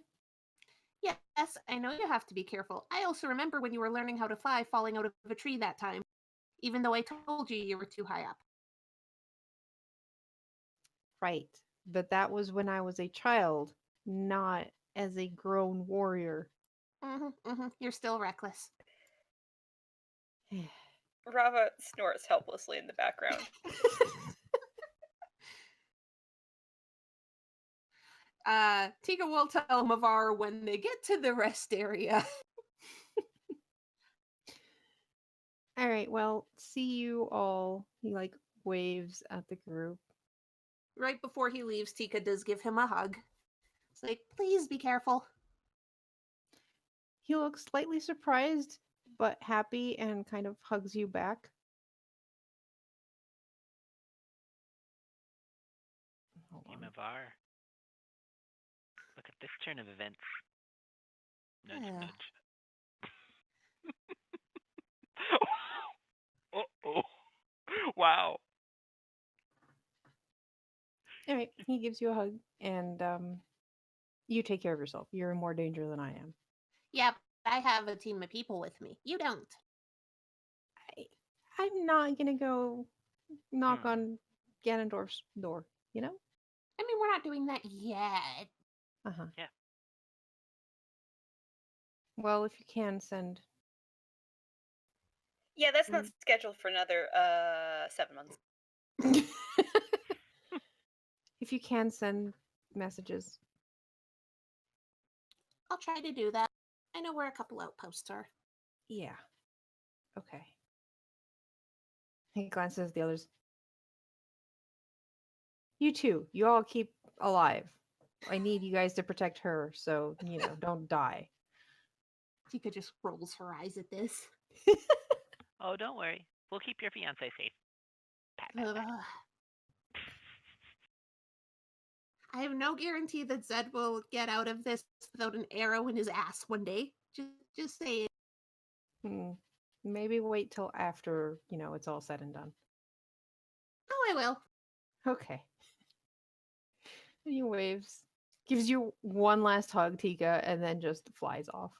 Speaker 4: Yes, I know you have to be careful. I also remember when you were learning how to fly falling out of a tree that time, even though I told you were too high up.
Speaker 1: Right. But that was when I was a child, not as a grown warrior.
Speaker 4: You're still reckless.
Speaker 6: Rava snorts helplessly in the background.
Speaker 4: Tika will tell Mavar when they get to the rest area.
Speaker 1: All right, well, see you all. He like waves at the group.
Speaker 4: Right before he leaves, Tika does give him a hug. It's like, please be careful.
Speaker 1: He looks slightly surprised, but happy and kind of hugs you back. Hold
Speaker 5: Hey,
Speaker 1: on.
Speaker 5: Mavar. Look at this turn of events. Nudge,
Speaker 4: Yeah.
Speaker 5: nudge. Uh-oh. Wow.
Speaker 1: All right, he gives you a hug, and you take care of yourself. You're in more danger than I am.
Speaker 4: Yeah, but I have a team of people with me. You don't.
Speaker 1: I'm not gonna go knock
Speaker 5: Hmm.
Speaker 1: on Ganondorf's door, you know?
Speaker 4: I mean, we're not doing that yet.
Speaker 1: Uh-huh.
Speaker 5: Yeah.
Speaker 1: Well, if you can send
Speaker 6: Yeah, that's not scheduled for another 7 months.
Speaker 1: if you can send messages.
Speaker 4: I'll try to do that. I know where a couple outposts are.
Speaker 1: Yeah. Okay. He glances at the others. You too. You all keep alive. I need you guys to protect her, so, don't die.
Speaker 4: Tika just rolls her eyes at this.
Speaker 5: Oh, don't worry. We'll keep your fiance safe. Pat, pat, pat.
Speaker 4: I have no guarantee that Zed will get out of this without an arrow in his ass one day. Just say it.
Speaker 1: Maybe wait till after, it's all said and done.
Speaker 4: Oh, I will.
Speaker 1: Okay. And he waves, gives you one last hug, Tika, and then just flies off.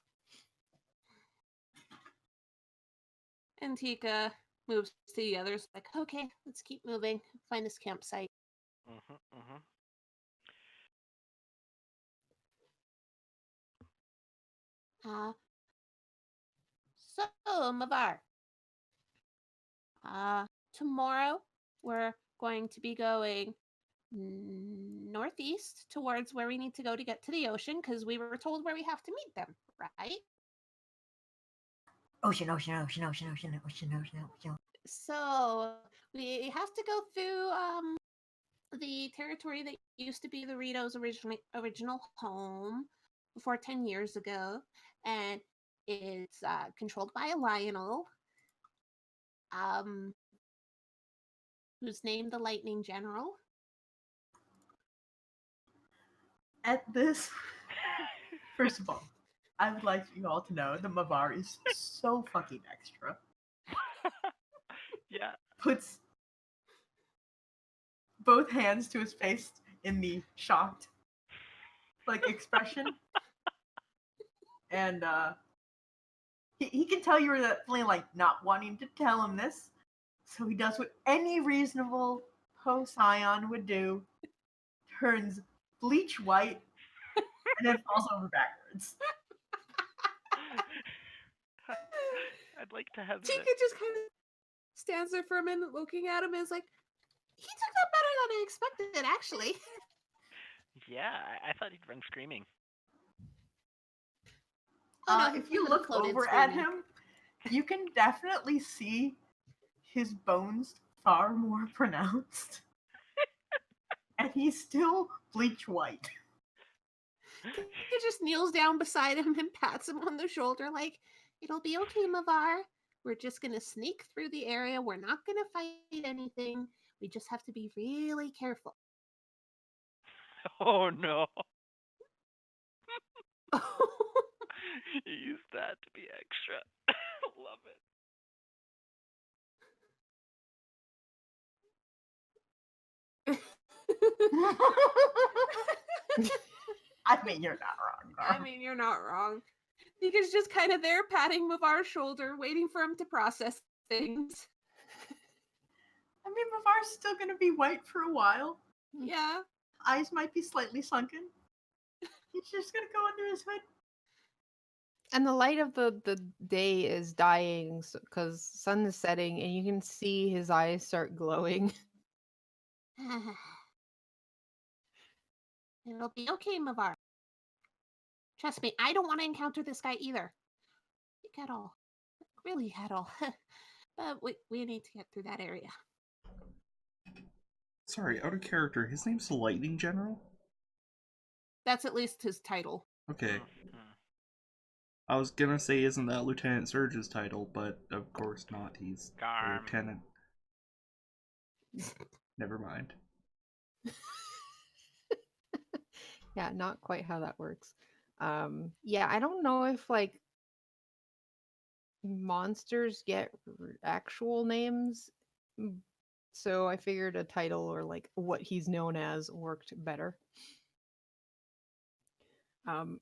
Speaker 4: And Tika moves to the others, like, okay, let's keep moving. Find this campsite. So, Mavar. Tomorrow we're going to be going northeast towards where we need to go to get to the ocean because we were told where we have to meet them, right?
Speaker 3: Ocean.
Speaker 4: So we have to go through the territory that used to be the Rito's original home before 10 years ago, and it's controlled by a Lionel, um, who's named the Lightning General.
Speaker 3: At this, first of all, I would like you all to know that Mavar is so fucking extra.
Speaker 5: Yeah.
Speaker 3: Puts both hands to his face in the shocked expression. And he can tell you're definitely not wanting to tell him this. So he does what any reasonable Poe Scion would do. Turns bleach white and then falls over backwards.
Speaker 5: I'd like to have
Speaker 4: Tika
Speaker 5: that.
Speaker 4: just kind of stands there for a minute looking at him and is like, he took that better than I expected, actually.
Speaker 5: Yeah, I thought he'd run screaming.
Speaker 4: Oh, no,
Speaker 3: If you look over at him, you can definitely see his bones far more pronounced. And he's still bleach white.
Speaker 4: He just kneels down beside him and pats him on the shoulder like, it'll be okay, Mavar. We're just going to sneak through the area. We're not going to fight anything. We just have to be really careful.
Speaker 5: Oh no. You used that to be extra. Love it.
Speaker 3: I mean, you're not wrong.
Speaker 4: I mean, you're not wrong. Nika's just kind of there patting Mavar's shoulder, waiting for him to process things.
Speaker 3: I mean, Mavar's still going to be white for a while.
Speaker 4: Yeah.
Speaker 3: Eyes might be slightly sunken. He's just going to go under his hood.
Speaker 1: And the light of the day is dying because sun is setting, and you can see his eyes start glowing.
Speaker 4: It'll be okay, Mavar. Trust me, I don't want to encounter this guy either. Like, at all. Really at all. But we need to get through that area.
Speaker 2: Sorry, out of character, his name's the Lightning General?
Speaker 4: That's at least his title.
Speaker 2: Okay.
Speaker 5: Mhm.
Speaker 2: I was gonna say, isn't that Lieutenant Surge's title, but of course not. He's a
Speaker 5: Garm.
Speaker 2: lieutenant. Never mind.
Speaker 1: Yeah, not quite how that works. Yeah, I don't know if monsters get actual names, so I figured a title or what he's known as worked better.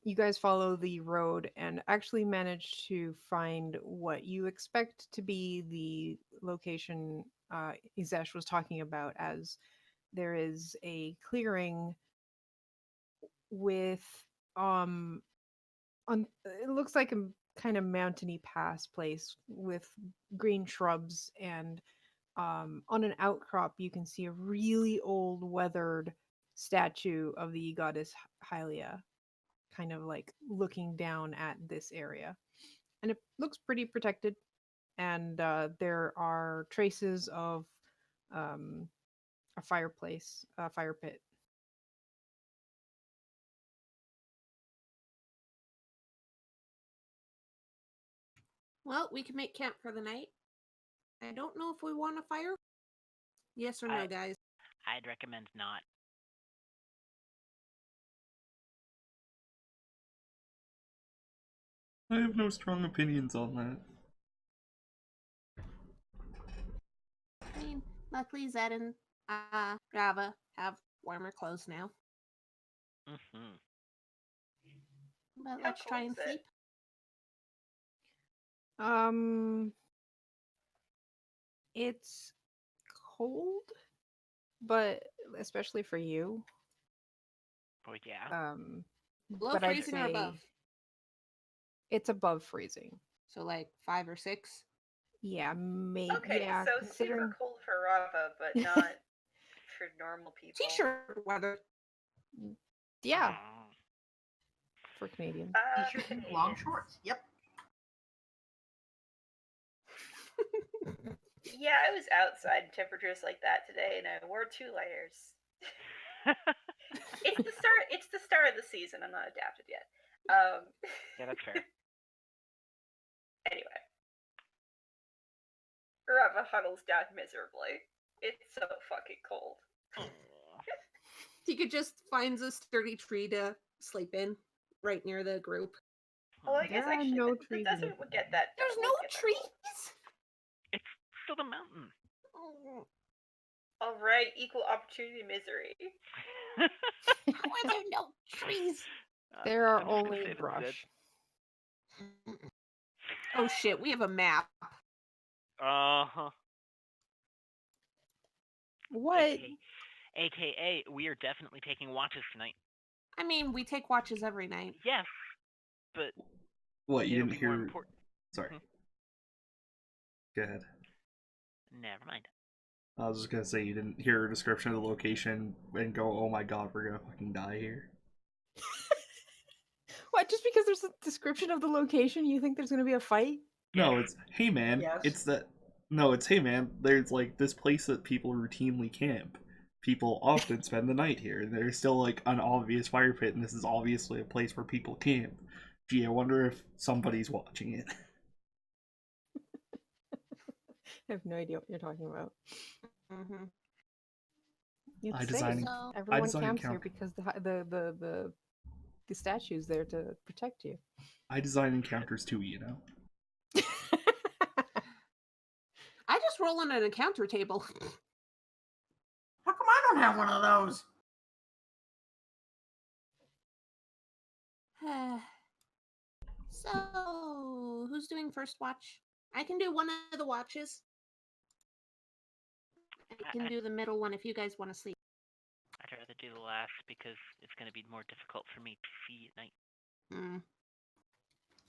Speaker 1: You guys follow the road and actually manage to find what you expect to be the location Izesh was talking about, as there is a clearing with it looks like a kind of mountainy pass place with green shrubs, and on an outcrop you can see a really old weathered statue of the goddess Hylia, kind of looking down at this area, and it looks pretty protected, and there are traces of a fireplace, a fire pit.
Speaker 4: Well, we can make camp for the night. I don't know if we want a fire. Yes or no, guys?
Speaker 5: I'd recommend not.
Speaker 2: I have no strong opinions on that.
Speaker 4: I mean, luckily Zed and Rava have warmer clothes now.
Speaker 5: Mm-hmm.
Speaker 4: But
Speaker 6: How
Speaker 4: let's try
Speaker 6: cold
Speaker 4: and
Speaker 6: is it?
Speaker 4: sleep.
Speaker 1: It's cold, but especially for you.
Speaker 5: Oh yeah.
Speaker 4: Below
Speaker 1: But I'd
Speaker 4: freezing or
Speaker 1: say
Speaker 4: above?
Speaker 1: it's above freezing.
Speaker 4: So 5 or 6?
Speaker 1: Yeah, maybe.
Speaker 6: Okay,
Speaker 1: Yeah,
Speaker 6: so
Speaker 1: considering
Speaker 6: super cold for Rava, but not for normal people.
Speaker 4: T-shirt weather.
Speaker 1: yeah,
Speaker 5: Oh.
Speaker 1: for Canadian.
Speaker 3: T-shirt and long shorts. Yep.
Speaker 6: Yeah, I was outside in temperatures like that today, and I wore 2 layers. It's the start. It's the start of the season. I'm not adapted yet.
Speaker 5: Yeah, that's fair.
Speaker 6: Anyway, Rava huddles down miserably. It's so fucking cold.
Speaker 4: Tika just finds a sturdy tree to sleep in, right near the group.
Speaker 6: Oh, I guess
Speaker 1: There are
Speaker 6: actually
Speaker 1: no
Speaker 6: the
Speaker 1: trees
Speaker 6: desert
Speaker 1: in
Speaker 6: would get that.
Speaker 4: There's
Speaker 6: would
Speaker 4: no
Speaker 6: get that
Speaker 4: trees.
Speaker 6: cold.
Speaker 5: It's still the mountain.
Speaker 4: Oh,
Speaker 6: All right, equal opportunity misery.
Speaker 4: how are there no trees?
Speaker 1: There are
Speaker 5: I'm just gonna
Speaker 1: only
Speaker 5: say that's
Speaker 1: brush.
Speaker 4: Oh shit, we have a map.
Speaker 5: Uh-huh.
Speaker 1: What?
Speaker 5: AKA, we are definitely taking watches tonight.
Speaker 4: I mean, we take watches every night.
Speaker 5: Yes, but
Speaker 2: What, you
Speaker 5: it'll
Speaker 2: didn't
Speaker 5: be more
Speaker 2: hear?
Speaker 5: important.
Speaker 2: Sorry.
Speaker 5: Hmm.
Speaker 2: Go ahead.
Speaker 5: Never mind.
Speaker 2: I was just gonna say you didn't hear a description of the location and go, "Oh my god, we're gonna fucking die here."
Speaker 1: What? Just because there's a description of the location, you think there's going to be a fight?
Speaker 2: No, it's hey man.
Speaker 3: Yes.
Speaker 2: It's that. No, it's hey man. There's like this place that people routinely camp. People often spend the night here. And there's still like an obvious fire pit, and this is obviously a place where people camp. Gee, I wonder if somebody's watching it.
Speaker 1: I have no idea what you're talking about.
Speaker 4: Mm-hmm.
Speaker 1: It's
Speaker 2: I
Speaker 1: safe.
Speaker 2: designed-
Speaker 4: So,
Speaker 1: Everyone
Speaker 2: designed
Speaker 1: camps here
Speaker 2: camp-
Speaker 1: because the statue's there to protect you.
Speaker 2: I design encounters too, you know.
Speaker 4: I just roll on an encounter table.
Speaker 3: How come I don't have one of those?
Speaker 4: So, who's doing first watch? I can do one of the watches. I can do the middle one if you guys want to sleep.
Speaker 5: I'd rather do the last because it's going to be more difficult for me to see at night.
Speaker 4: Mm.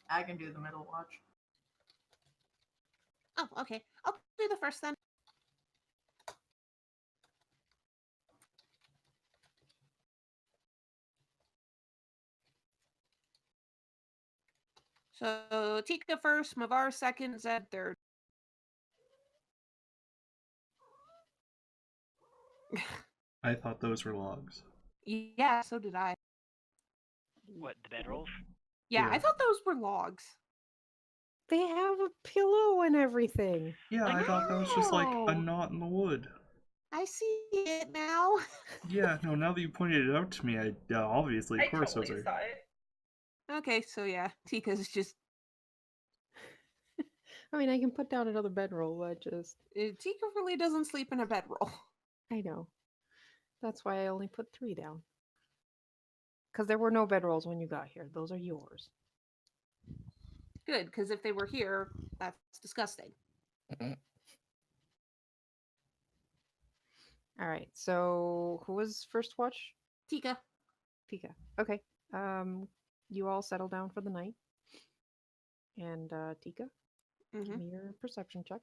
Speaker 3: I can do the middle watch.
Speaker 4: Oh, okay. I'll do the first then. So Tika first, Mavar second, Zed third.
Speaker 2: I thought those were logs.
Speaker 4: Yeah, so did I.
Speaker 5: What, the bedrolls?
Speaker 4: Yeah, I
Speaker 2: Yeah.
Speaker 4: thought those were logs.
Speaker 1: They have a pillow and everything.
Speaker 2: Yeah, I thought that was just like a
Speaker 4: Oh.
Speaker 2: knot in the wood.
Speaker 4: I see it now.
Speaker 2: Yeah, no, now that you pointed it out to me, I obviously, of
Speaker 6: I
Speaker 2: course,
Speaker 6: totally
Speaker 2: those are.
Speaker 6: saw it.
Speaker 4: Okay, so yeah, Tika's just
Speaker 1: I mean, I can put down another bedroll, but just
Speaker 4: Tika really doesn't sleep in a bedroll.
Speaker 1: I know. That's why I only put 3 down. Because there were no bedrolls when you got here. Those are yours.
Speaker 4: Good, because if they were here, that's disgusting.
Speaker 1: All right. So who was first watch?
Speaker 4: Tika.
Speaker 1: Pika. Okay. You all settle down for the night. And Tika,
Speaker 4: Mhm.
Speaker 1: give me your perception check.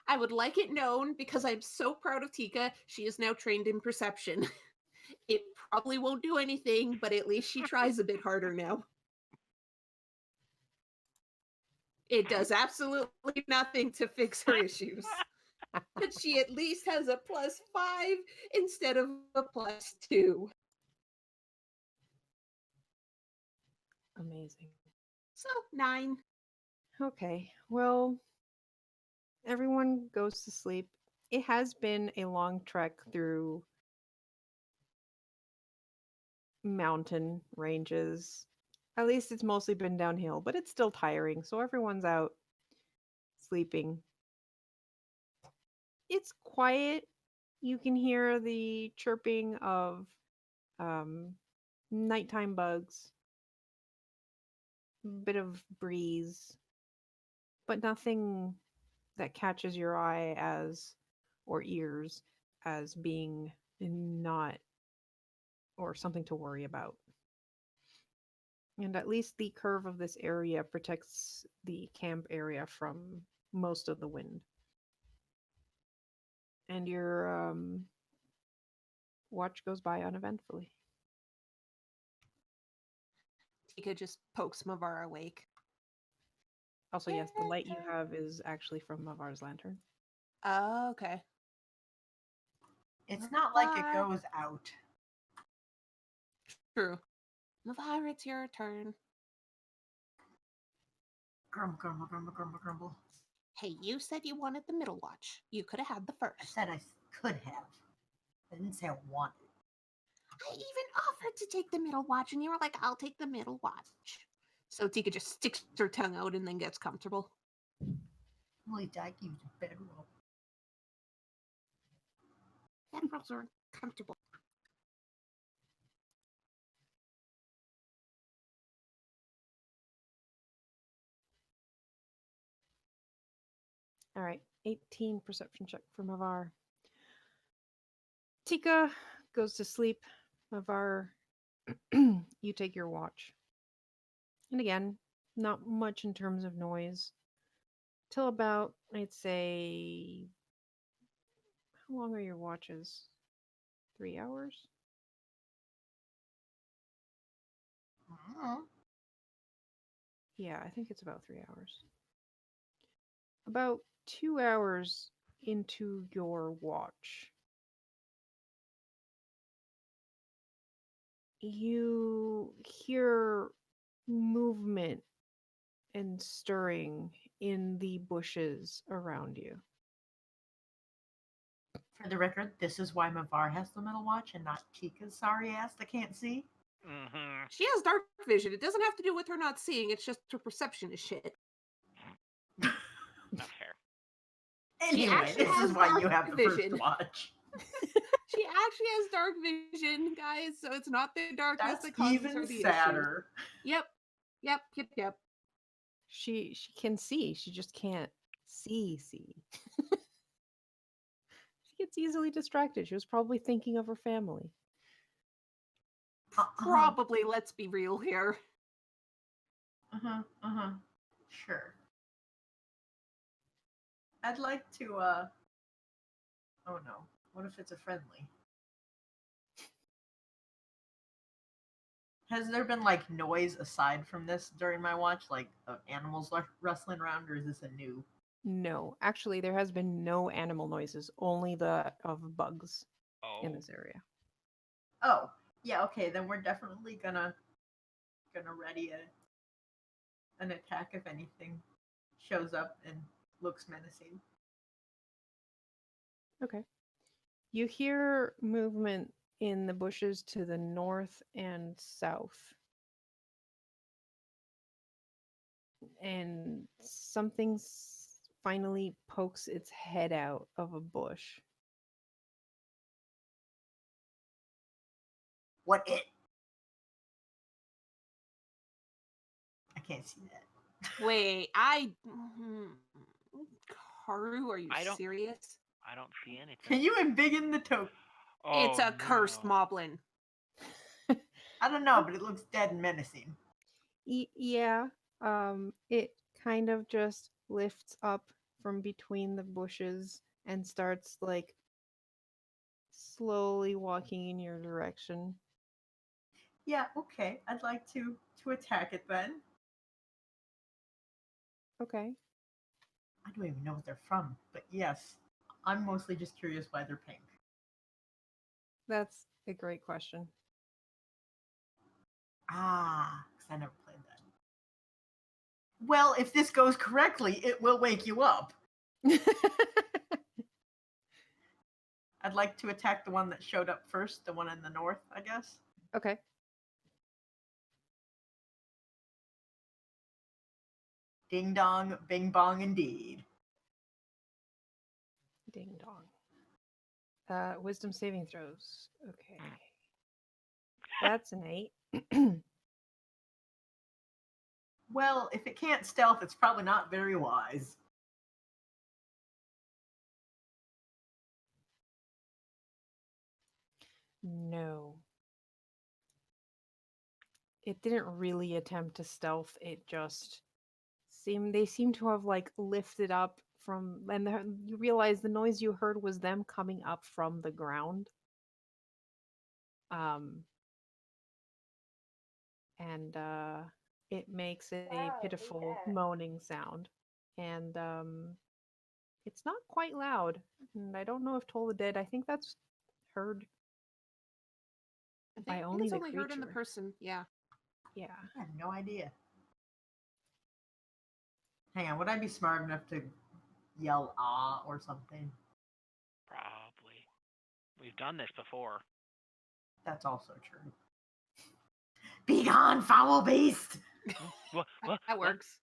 Speaker 4: I would like it known because I'm so proud of Tika. She is now trained in perception. It probably won't do anything, but at least she tries a bit harder now. It does absolutely nothing to fix her issues. But she at least has a +5 instead of a +2.
Speaker 1: Amazing.
Speaker 4: So 9.
Speaker 1: Okay. Well, everyone goes to sleep. It has been a long trek through mountain ranges. At least it's mostly been downhill, but it's still tiring. So everyone's out sleeping. It's quiet. You can hear the chirping of nighttime bugs, bit of breeze, but nothing that catches your eye as or ears as being not or something to worry about. And at least the curve of this area protects the camp area from most of the wind. And your watch goes by uneventfully.
Speaker 4: Tika just pokes Mavar awake.
Speaker 1: Also, yes, the light you have is actually from Mavar's lantern.
Speaker 4: Oh, okay.
Speaker 3: It's not like it
Speaker 4: Mavar.
Speaker 3: goes out.
Speaker 4: True. Mavar, it's your turn.
Speaker 3: Grumble, grumble, grumble, grumble, grumble.
Speaker 4: Hey, you said you wanted the middle watch. You could have had the
Speaker 3: I
Speaker 4: first.
Speaker 3: said I could have. I didn't say I wanted.
Speaker 4: I even offered to take the middle watch, and you were like, I'll take the middle watch. So Tika just sticks her tongue out and then gets comfortable.
Speaker 3: Holy dyke, you was a bedroll.
Speaker 4: Bedrolls are comfortable.
Speaker 1: All right, 18 perception check for Mavar. Tika goes to sleep. Mavar, you take your watch. And again, not much in terms of noise. Till about, I'd say, how long are your watches? 3 hours?
Speaker 3: Mm.
Speaker 1: Yeah, I think it's about 3 hours. About 2 hours into your watch, you hear movement and stirring in the bushes around you.
Speaker 3: For the record, this is why Mavar has the middle watch and not Tika's sorry ass that can't see.
Speaker 5: Mm-hmm.
Speaker 4: She has dark vision. It doesn't have to do with her not seeing, it's just her perception is shit.
Speaker 5: Not fair.
Speaker 3: Anyway,
Speaker 4: actually
Speaker 3: this is
Speaker 4: has
Speaker 3: why
Speaker 4: dark
Speaker 3: you have the
Speaker 4: vision.
Speaker 3: first watch.
Speaker 4: She actually has dark vision, guys, so it's not the darkness
Speaker 3: That's
Speaker 4: that causes
Speaker 3: even
Speaker 4: her the
Speaker 3: sadder.
Speaker 4: issue. Yep.
Speaker 1: She can see, she just can't see. She gets easily distracted. She was probably thinking of her family.
Speaker 4: Probably, let's be real here.
Speaker 3: Sure. I'd like to, oh no. What if it's a friendly? Has there been, like, noise aside from this during my watch? Like, animals rustling around, or is this a new?
Speaker 1: No, actually, there has been no animal noises, only the of bugs in this area.
Speaker 3: Oh, yeah, okay, then we're definitely gonna ready an attack if anything shows up and looks menacing.
Speaker 1: Okay. You hear movement in the bushes to the north and south. And something finally pokes its head out of a bush.
Speaker 3: What it? I can't see that.
Speaker 4: Wait, Karu, are you serious?
Speaker 5: I don't see anything.
Speaker 3: Can you embiggen the token?
Speaker 5: Oh,
Speaker 4: It's a cursed moblin.
Speaker 3: I don't know, but it looks dead and menacing.
Speaker 1: Yeah. It kind of just lifts up from between the bushes and starts like slowly walking in your direction.
Speaker 3: Yeah, okay. I'd like to attack it then.
Speaker 1: Okay.
Speaker 3: I don't even know what they're from, but yes, I'm mostly just curious why they're pink.
Speaker 1: That's a great question.
Speaker 3: Ah, because I never played that. Well, if this goes correctly, it will wake you up. I'd like to attack the one that showed up first, the one in the north, I guess.
Speaker 1: Okay.
Speaker 3: Ding dong, bing bong indeed.
Speaker 1: Ding dong. Wisdom saving throws. Okay. That's an 8.
Speaker 3: Well, if it can't stealth, it's probably not very wise.
Speaker 1: No. It didn't really attempt to stealth. It just they seem to have like lifted up from, and you realize the noise you heard was them coming up from the ground. And it makes a
Speaker 6: Wow, look
Speaker 1: pitiful
Speaker 6: at that.
Speaker 1: moaning sound. And it's not quite loud. And I don't know if Toll the Dead, I think that's heard
Speaker 4: I
Speaker 1: by
Speaker 4: think
Speaker 1: only
Speaker 4: it's
Speaker 1: the
Speaker 4: only heard in the
Speaker 1: creature.
Speaker 4: person. Yeah.
Speaker 1: Yeah.
Speaker 3: I have no idea. Hang on, would I be smart enough to yell "ah" or something?
Speaker 5: Probably. We've done this before.
Speaker 3: That's also true. Be gone, foul beast!
Speaker 5: What?
Speaker 4: That works.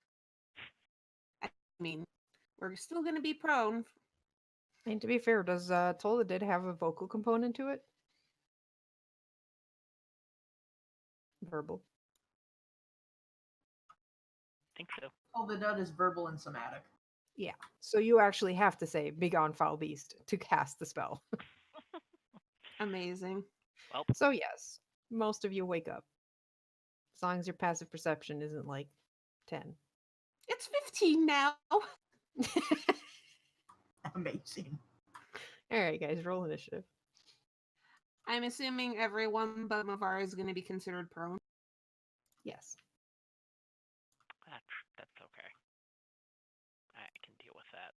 Speaker 4: I mean, we're still going to be prone.
Speaker 1: And to be fair, does Toll the Dead have a vocal component to it? Verbal.
Speaker 5: Think so.
Speaker 3: All the done is verbal and somatic.
Speaker 1: Yeah. So you actually have to say "Begone, foul beast" to cast the spell.
Speaker 4: Amazing.
Speaker 5: Well,
Speaker 1: So yes, most of you wake up. As long as your passive perception isn't like 10.
Speaker 4: It's 15 now.
Speaker 3: Amazing.
Speaker 1: All right, guys, roll initiative.
Speaker 4: I'm assuming everyone but Mavar is going to be considered prone.
Speaker 1: Yes.
Speaker 5: that's okay. I can deal with that.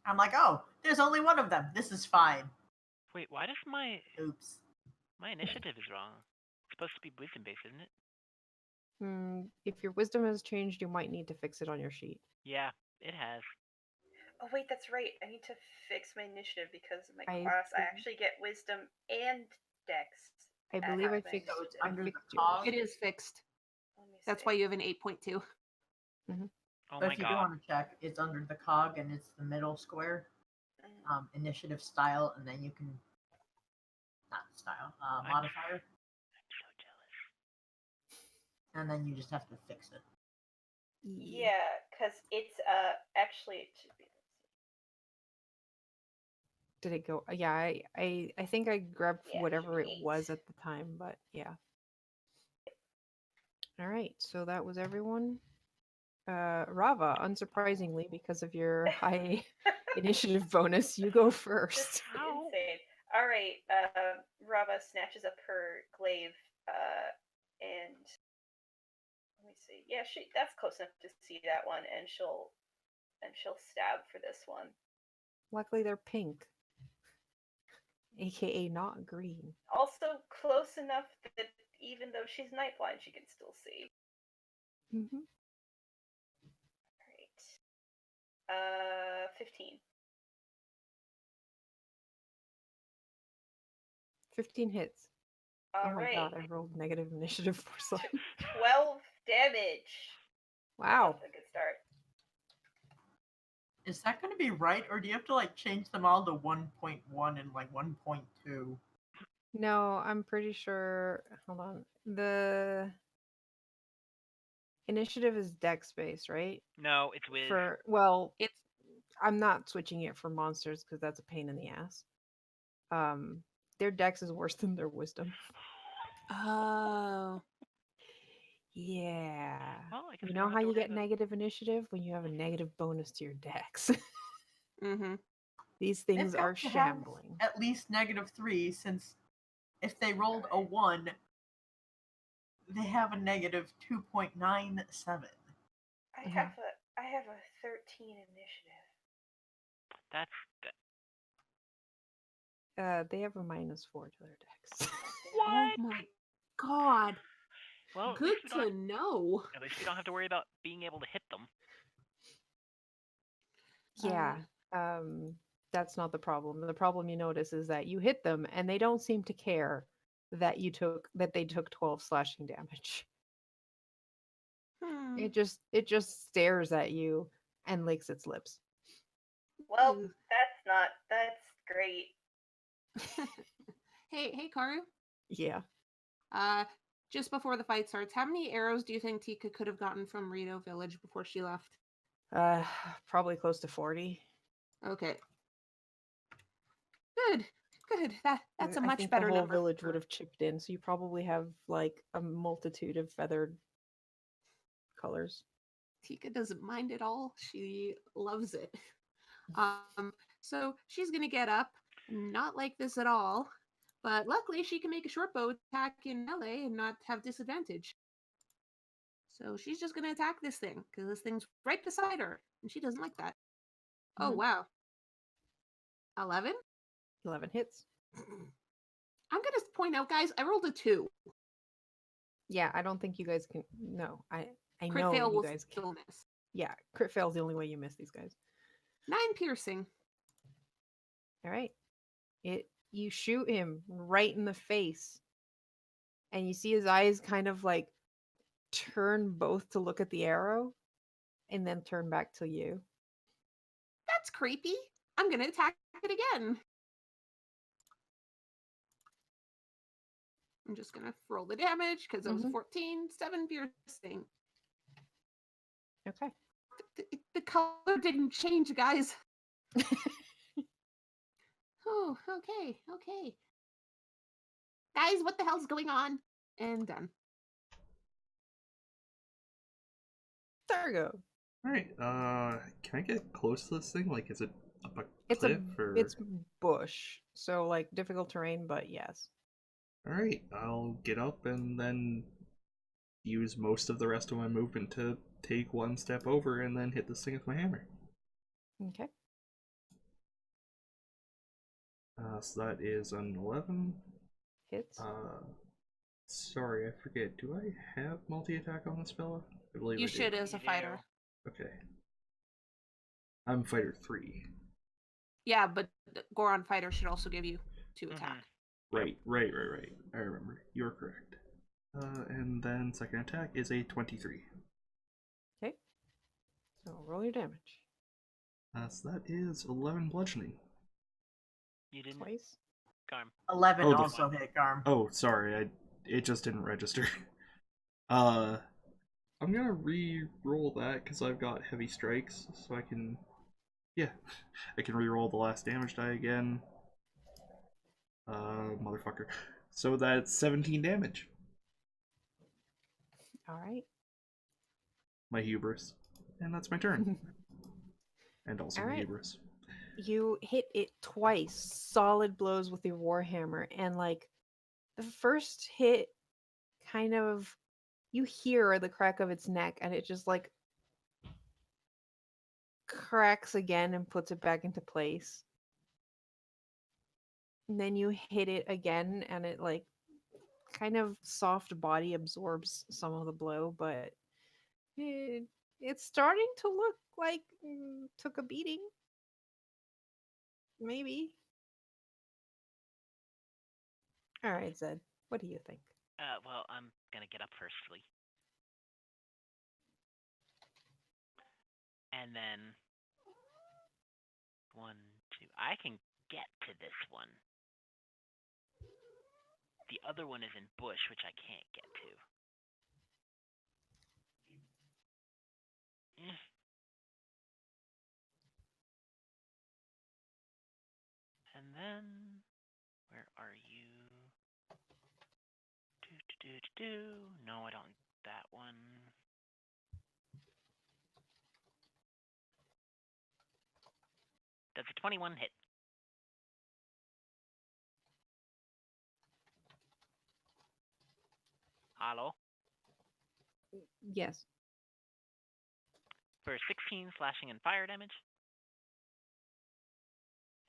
Speaker 3: I'm like, oh, there's only one of them. This is fine.
Speaker 5: Wait, why does my
Speaker 3: Oops.
Speaker 5: initiative is wrong? It's supposed to be wisdom based, isn't it?
Speaker 1: If your wisdom has changed, you might need to fix it on your sheet.
Speaker 5: Yeah, it has.
Speaker 6: Oh wait, that's right. I need to fix my initiative because of my
Speaker 1: I
Speaker 6: class. I
Speaker 1: believe-
Speaker 6: actually get wisdom and dex.
Speaker 1: I
Speaker 6: at
Speaker 1: believe I
Speaker 6: halfway.
Speaker 1: fixed.
Speaker 3: So it's
Speaker 1: I
Speaker 3: under the
Speaker 1: fixed yours.
Speaker 3: cog?
Speaker 4: It is fixed.
Speaker 6: Let me
Speaker 4: That's
Speaker 6: see.
Speaker 4: why you have an 8.2.
Speaker 5: Oh
Speaker 3: But
Speaker 5: my
Speaker 3: if you do
Speaker 5: god.
Speaker 3: want to check, it's under the cog and it's the middle square.
Speaker 6: Mm.
Speaker 3: Initiative style, and then you can not style modifier,
Speaker 5: I'm so jealous.
Speaker 3: and then you just have to fix it.
Speaker 6: Yeah, because it's actually it should be.
Speaker 1: Did it go? Yeah, I think I grabbed
Speaker 6: Yeah, it should
Speaker 1: whatever
Speaker 6: be
Speaker 1: it was
Speaker 6: 8.
Speaker 1: at the time, but yeah. All right, so that was everyone. Rava, unsurprisingly, because of your high initiative bonus, you go
Speaker 6: This
Speaker 1: first.
Speaker 6: is insane. All right, Rava snatches up her glaive, and let me see. Yeah, that's close enough to see that one, and she'll stab for this one.
Speaker 1: Luckily, they're pink, aka not green.
Speaker 6: Also close enough that even though she's night blind, she can still see.
Speaker 1: Mm-hmm.
Speaker 6: Alright. 15.
Speaker 1: 15 hits. Oh my god,
Speaker 6: Alright.
Speaker 1: I rolled negative initiative for some.
Speaker 6: 12 damage.
Speaker 1: Wow.
Speaker 6: That's a good start.
Speaker 3: Is that going to be right, or do you have to like change them all to 1.1 and like 1.2?
Speaker 1: No, I'm pretty sure. Hold on. The initiative is dex based, right?
Speaker 5: No, it's Wiz.
Speaker 4: It's
Speaker 1: I'm not switching it for monsters because that's a pain in the ass. Their dex is worse than their wisdom.
Speaker 4: oh.
Speaker 1: Yeah.
Speaker 5: Well, I guess
Speaker 1: You
Speaker 5: we
Speaker 1: know
Speaker 5: don't
Speaker 1: how
Speaker 5: have to
Speaker 1: you
Speaker 5: worry
Speaker 1: get
Speaker 5: about-
Speaker 1: negative initiative? When you have a negative bonus to your dex.
Speaker 4: Mm-hmm.
Speaker 1: These
Speaker 3: They've
Speaker 1: things
Speaker 3: got
Speaker 1: are
Speaker 3: to have
Speaker 1: shambling.
Speaker 3: at least -3, since if they rolled a 1, they have a negative 2.97.
Speaker 6: I have a 13 initiative.
Speaker 5: That's
Speaker 1: They have a -4 to their dex.
Speaker 5: what?
Speaker 4: Oh my god.
Speaker 5: Well, at
Speaker 4: Good
Speaker 5: least we don't
Speaker 4: to know.
Speaker 5: At least we don't have to worry about being able to hit them.
Speaker 1: Yeah. That's not the problem. The problem you notice is that you hit them and they don't seem to care that they took 12 slashing damage.
Speaker 4: Hmm.
Speaker 1: It just stares at you and licks its lips.
Speaker 6: Well,
Speaker 4: Ooh.
Speaker 6: that's great.
Speaker 4: Hey, Karu.
Speaker 1: Yeah.
Speaker 4: Just before the fight starts, how many arrows do you think Tika could have gotten from Rito Village before she left?
Speaker 1: Probably close to 40.
Speaker 4: Okay. Good. That's a
Speaker 1: I
Speaker 4: much
Speaker 1: think
Speaker 4: better
Speaker 1: the whole
Speaker 4: number.
Speaker 1: village would have chipped in, so you probably have like a multitude of feathered colors.
Speaker 4: Tika doesn't mind at all. She loves it. So she's gonna get up, not like this at all, but luckily she can make a short bow attack in melee and not have disadvantage. So she's just gonna attack this thing because this thing's right beside her, and she doesn't like that. Oh
Speaker 1: Mhm.
Speaker 4: wow, 11.
Speaker 1: 11 hits.
Speaker 4: I'm gonna point out, guys, I rolled a 2.
Speaker 1: Yeah, I don't think you guys can. No, I
Speaker 4: Crit
Speaker 1: know
Speaker 4: fail
Speaker 1: you
Speaker 4: will
Speaker 1: guys can.
Speaker 4: still miss.
Speaker 1: Yeah, crit fail's the only way you miss these guys.
Speaker 4: 9 piercing.
Speaker 1: All right, you shoot him right in the face, and you see his eyes kind of like turn both to look at the arrow, and then turn back to you.
Speaker 4: That's creepy. I'm gonna attack it again. I'm just gonna roll the damage because it was
Speaker 1: Mhm.
Speaker 4: 14, 7 piercing.
Speaker 1: Okay.
Speaker 4: The color didn't change, guys. Oh, okay. Guys, what the hell's going on? And done.
Speaker 1: Dargo.
Speaker 2: All right. Can I get close to this thing? Like, is it up a
Speaker 1: It's
Speaker 2: cliff or?
Speaker 1: it's bush, so like difficult terrain, but yes.
Speaker 2: All right. I'll get up and then use most of the rest of my movement to take one step over and then hit this thing with my hammer.
Speaker 1: Okay.
Speaker 2: So that is an 11.
Speaker 1: Hits.
Speaker 2: Sorry, I forget. Do I have multi-attack on this fella? I believe
Speaker 4: You
Speaker 2: I do.
Speaker 4: should as a
Speaker 5: You
Speaker 4: fighter.
Speaker 2: Okay. I'm fighter 3.
Speaker 4: Yeah, but Goron fighter should also give you 2 attack.
Speaker 2: Right. I remember. You're correct. And then second attack is a 23.
Speaker 1: Okay. So roll your damage.
Speaker 2: So that is 11 bludgeoning.
Speaker 5: You didn't.
Speaker 1: Twice.
Speaker 5: Garm.
Speaker 3: 11
Speaker 2: Oh,
Speaker 3: also hit Garm.
Speaker 2: Oh, sorry. It just didn't register. I'm gonna re-roll that because I've got heavy strikes, so I can. Yeah, I can re-roll the last damage die again. Motherfucker. So that's 17 damage.
Speaker 1: All right.
Speaker 2: My hubris. And that's my turn. And also
Speaker 1: All
Speaker 2: my
Speaker 1: right.
Speaker 2: hubris.
Speaker 1: You hit it twice, solid blows with your warhammer, and like the first hit, kind of, you hear the crack of its neck, and it just like cracks again and puts it back into place. And then you hit it again, and it like kind of soft body absorbs some of the blow, but it's starting to look like took a beating. Maybe. All right, Zed. What do you think?
Speaker 5: Well, I'm gonna get up firstly, and then 1, 2. I can get to this one. The other one is in bush, which I can't get to. And then, where are you? No, I don't. That one. That's a 21 hit. Hello?
Speaker 1: Yes.
Speaker 5: For 16 slashing and fire damage.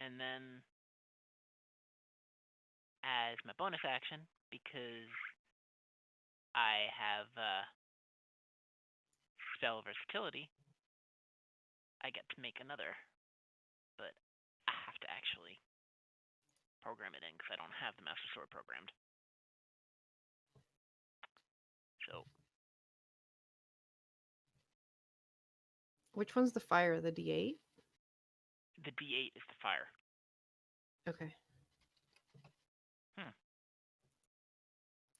Speaker 5: And then, as my bonus action, because I have spell versatility, I get to make another. But I have to actually program it in because I don't have the Master Sword programmed. So,
Speaker 1: Which one's the fire? The D8?
Speaker 5: the D8 is the fire.
Speaker 1: Okay.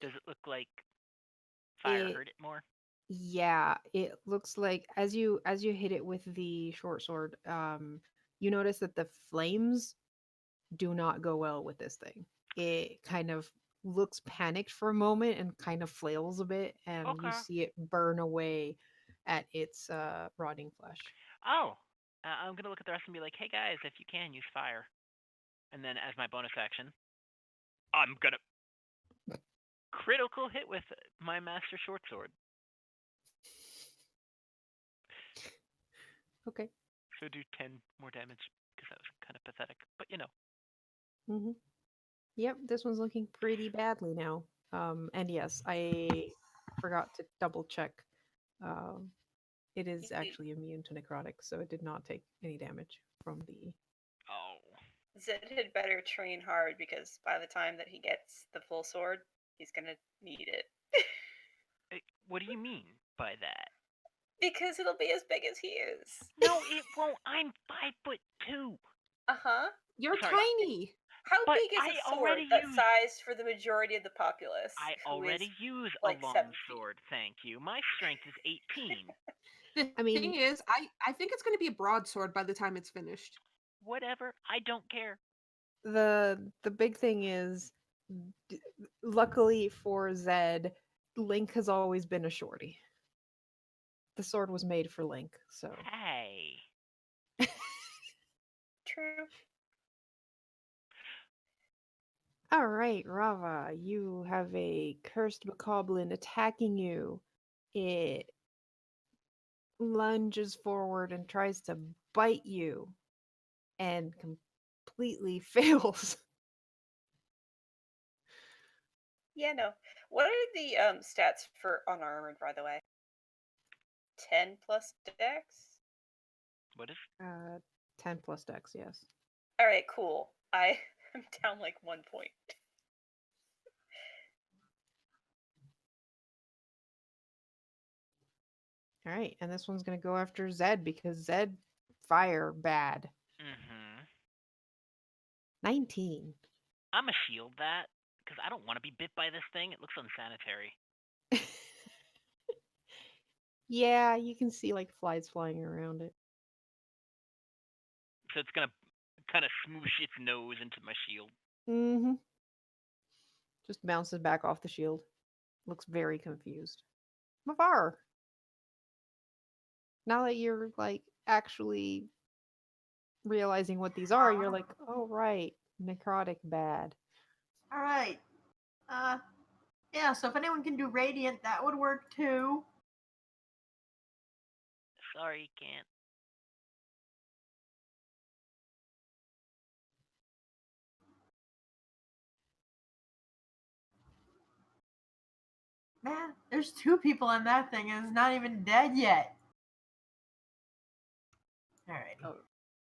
Speaker 5: Does it look like fire
Speaker 1: It-
Speaker 5: hurt it more?
Speaker 1: Yeah, it looks like as you hit it with the short sword, you notice that the flames do not go well with this thing. It kind of looks panicked for a moment and kind of flails a bit, and you
Speaker 5: Okay.
Speaker 1: see it burn away at its rotting flesh.
Speaker 5: Oh, I'm gonna look at the rest and be like, "Hey guys, if you can, use fire." And then as my bonus action, I'm gonna critical hit with my Master Short Sword.
Speaker 1: Okay.
Speaker 5: So do 10 more damage because that was kind of pathetic. But you know.
Speaker 1: Mm-hmm. Yep, this one's looking pretty badly now. And yes, I forgot to double check. Um, it is actually immune to necrotic, so it did not take any damage from the.
Speaker 5: Oh.
Speaker 6: Zed had better train hard because by the time that he gets the full sword, he's gonna need it.
Speaker 5: What do you mean by that?
Speaker 6: Because it'll be as big as he is.
Speaker 5: No, it won't. I'm 5'2".
Speaker 6: Uh-huh.
Speaker 4: You're
Speaker 5: Sorry.
Speaker 4: tiny.
Speaker 6: How
Speaker 5: But
Speaker 6: big is
Speaker 5: I
Speaker 6: a sword
Speaker 5: already
Speaker 6: that's
Speaker 5: used-
Speaker 6: sized for the majority of the populace?
Speaker 5: I
Speaker 6: who is
Speaker 5: already use
Speaker 6: like
Speaker 5: a long
Speaker 6: 7 feet?
Speaker 5: sword, thank you. My strength is 18.
Speaker 4: The
Speaker 1: I mean-
Speaker 4: thing is, I think it's going to be a broadsword by the time it's finished.
Speaker 5: Whatever, I don't care.
Speaker 1: The big thing is, luckily for Zed, Link has always been a shorty. The sword was made for Link, so.
Speaker 5: Hey.
Speaker 6: True.
Speaker 1: All right, Rava, you have a cursed bokoblin attacking you. It lunges forward and tries to bite you and completely fails.
Speaker 6: Yeah, no. What are the stats for unarmored, by the way? 10 plus dex?
Speaker 5: What is
Speaker 1: 10 plus dex, yes.
Speaker 6: Alright, cool. I am down like 1 point.
Speaker 1: All right, and this one's going to go after Zed because Zed fire bad.
Speaker 5: Mm-hmm.
Speaker 1: 19.
Speaker 5: I'ma shield that because I don't want to be bit by this thing. It looks unsanitary.
Speaker 1: Yeah, you can see like flies flying around it.
Speaker 5: So it's gonna kind of smoosh its nose into my shield.
Speaker 1: Mm-hmm. Just bounces back off the shield. Looks very confused. Mavar. Now that you're like actually realizing what these are, you're like, oh right, necrotic bad.
Speaker 3: Alright. Yeah, so if anyone can do Radiant, that would work too.
Speaker 5: Sorry, you can't.
Speaker 3: Man, there's 2 people on that thing and it's not even dead yet. Alrighty.
Speaker 1: Oh,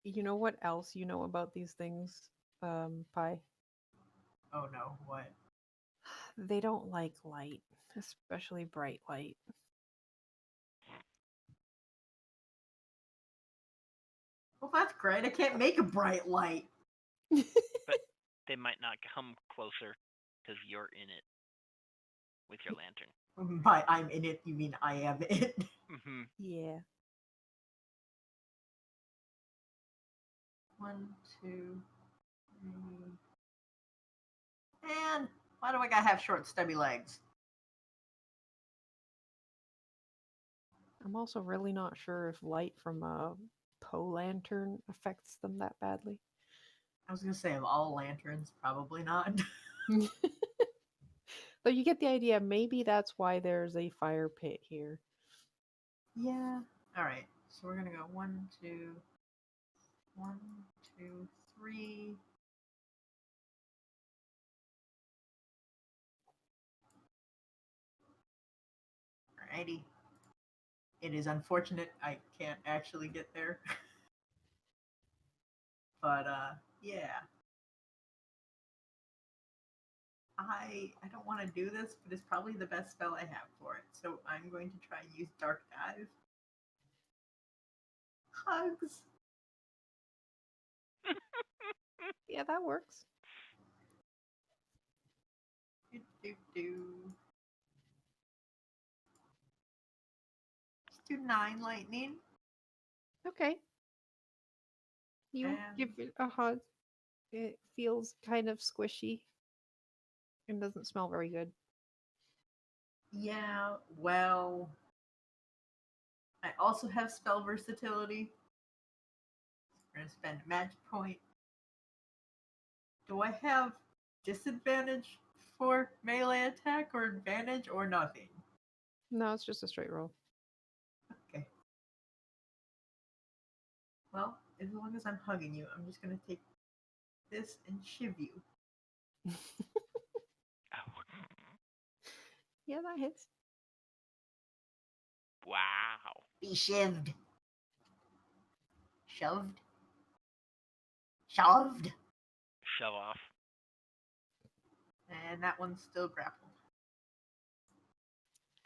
Speaker 1: you know what else you know about these things, Pi?
Speaker 3: Oh no, what?
Speaker 1: They don't like light, especially bright light.
Speaker 3: Well, that's great. I can't make a bright light.
Speaker 5: But they might not come closer because you're in it with your lantern.
Speaker 3: By I'm in it, you mean I am it.
Speaker 5: Mm-hmm.
Speaker 1: Yeah.
Speaker 3: 1, 2, 3. And why do I gotta have short, stubby legs?
Speaker 1: I'm also really not sure if light from a Poe lantern affects them that badly.
Speaker 3: I was gonna say of all lanterns, probably not.
Speaker 1: But you get the idea. Maybe that's why there's a fire pit here.
Speaker 3: Yeah. All right. So we're gonna go 1, 2, 1, 2, 3. Alrighty. It is unfortunate I can't actually get there. But yeah. I don't want to do this, but it's probably the best spell I have for it. So I'm going to try and use Dark Dive. Hugs.
Speaker 1: Yeah, that works.
Speaker 3: Do, do, do. Let's do 9 lightning.
Speaker 1: Okay. You give it a hug. It feels kind of squishy and doesn't smell very good.
Speaker 3: Yeah, well, I also have spell versatility. We're gonna spend a magic point. Do I have disadvantage for melee attack or advantage or nothing?
Speaker 1: No, it's just a straight roll.
Speaker 3: Okay. Well, as long as I'm hugging you, I'm just gonna take this and shiv you.
Speaker 5: Oh.
Speaker 1: Yeah, that hits.
Speaker 5: Wow.
Speaker 3: Be shivved. Shoved. Shoved.
Speaker 5: Shove off.
Speaker 3: And that one's still grappled.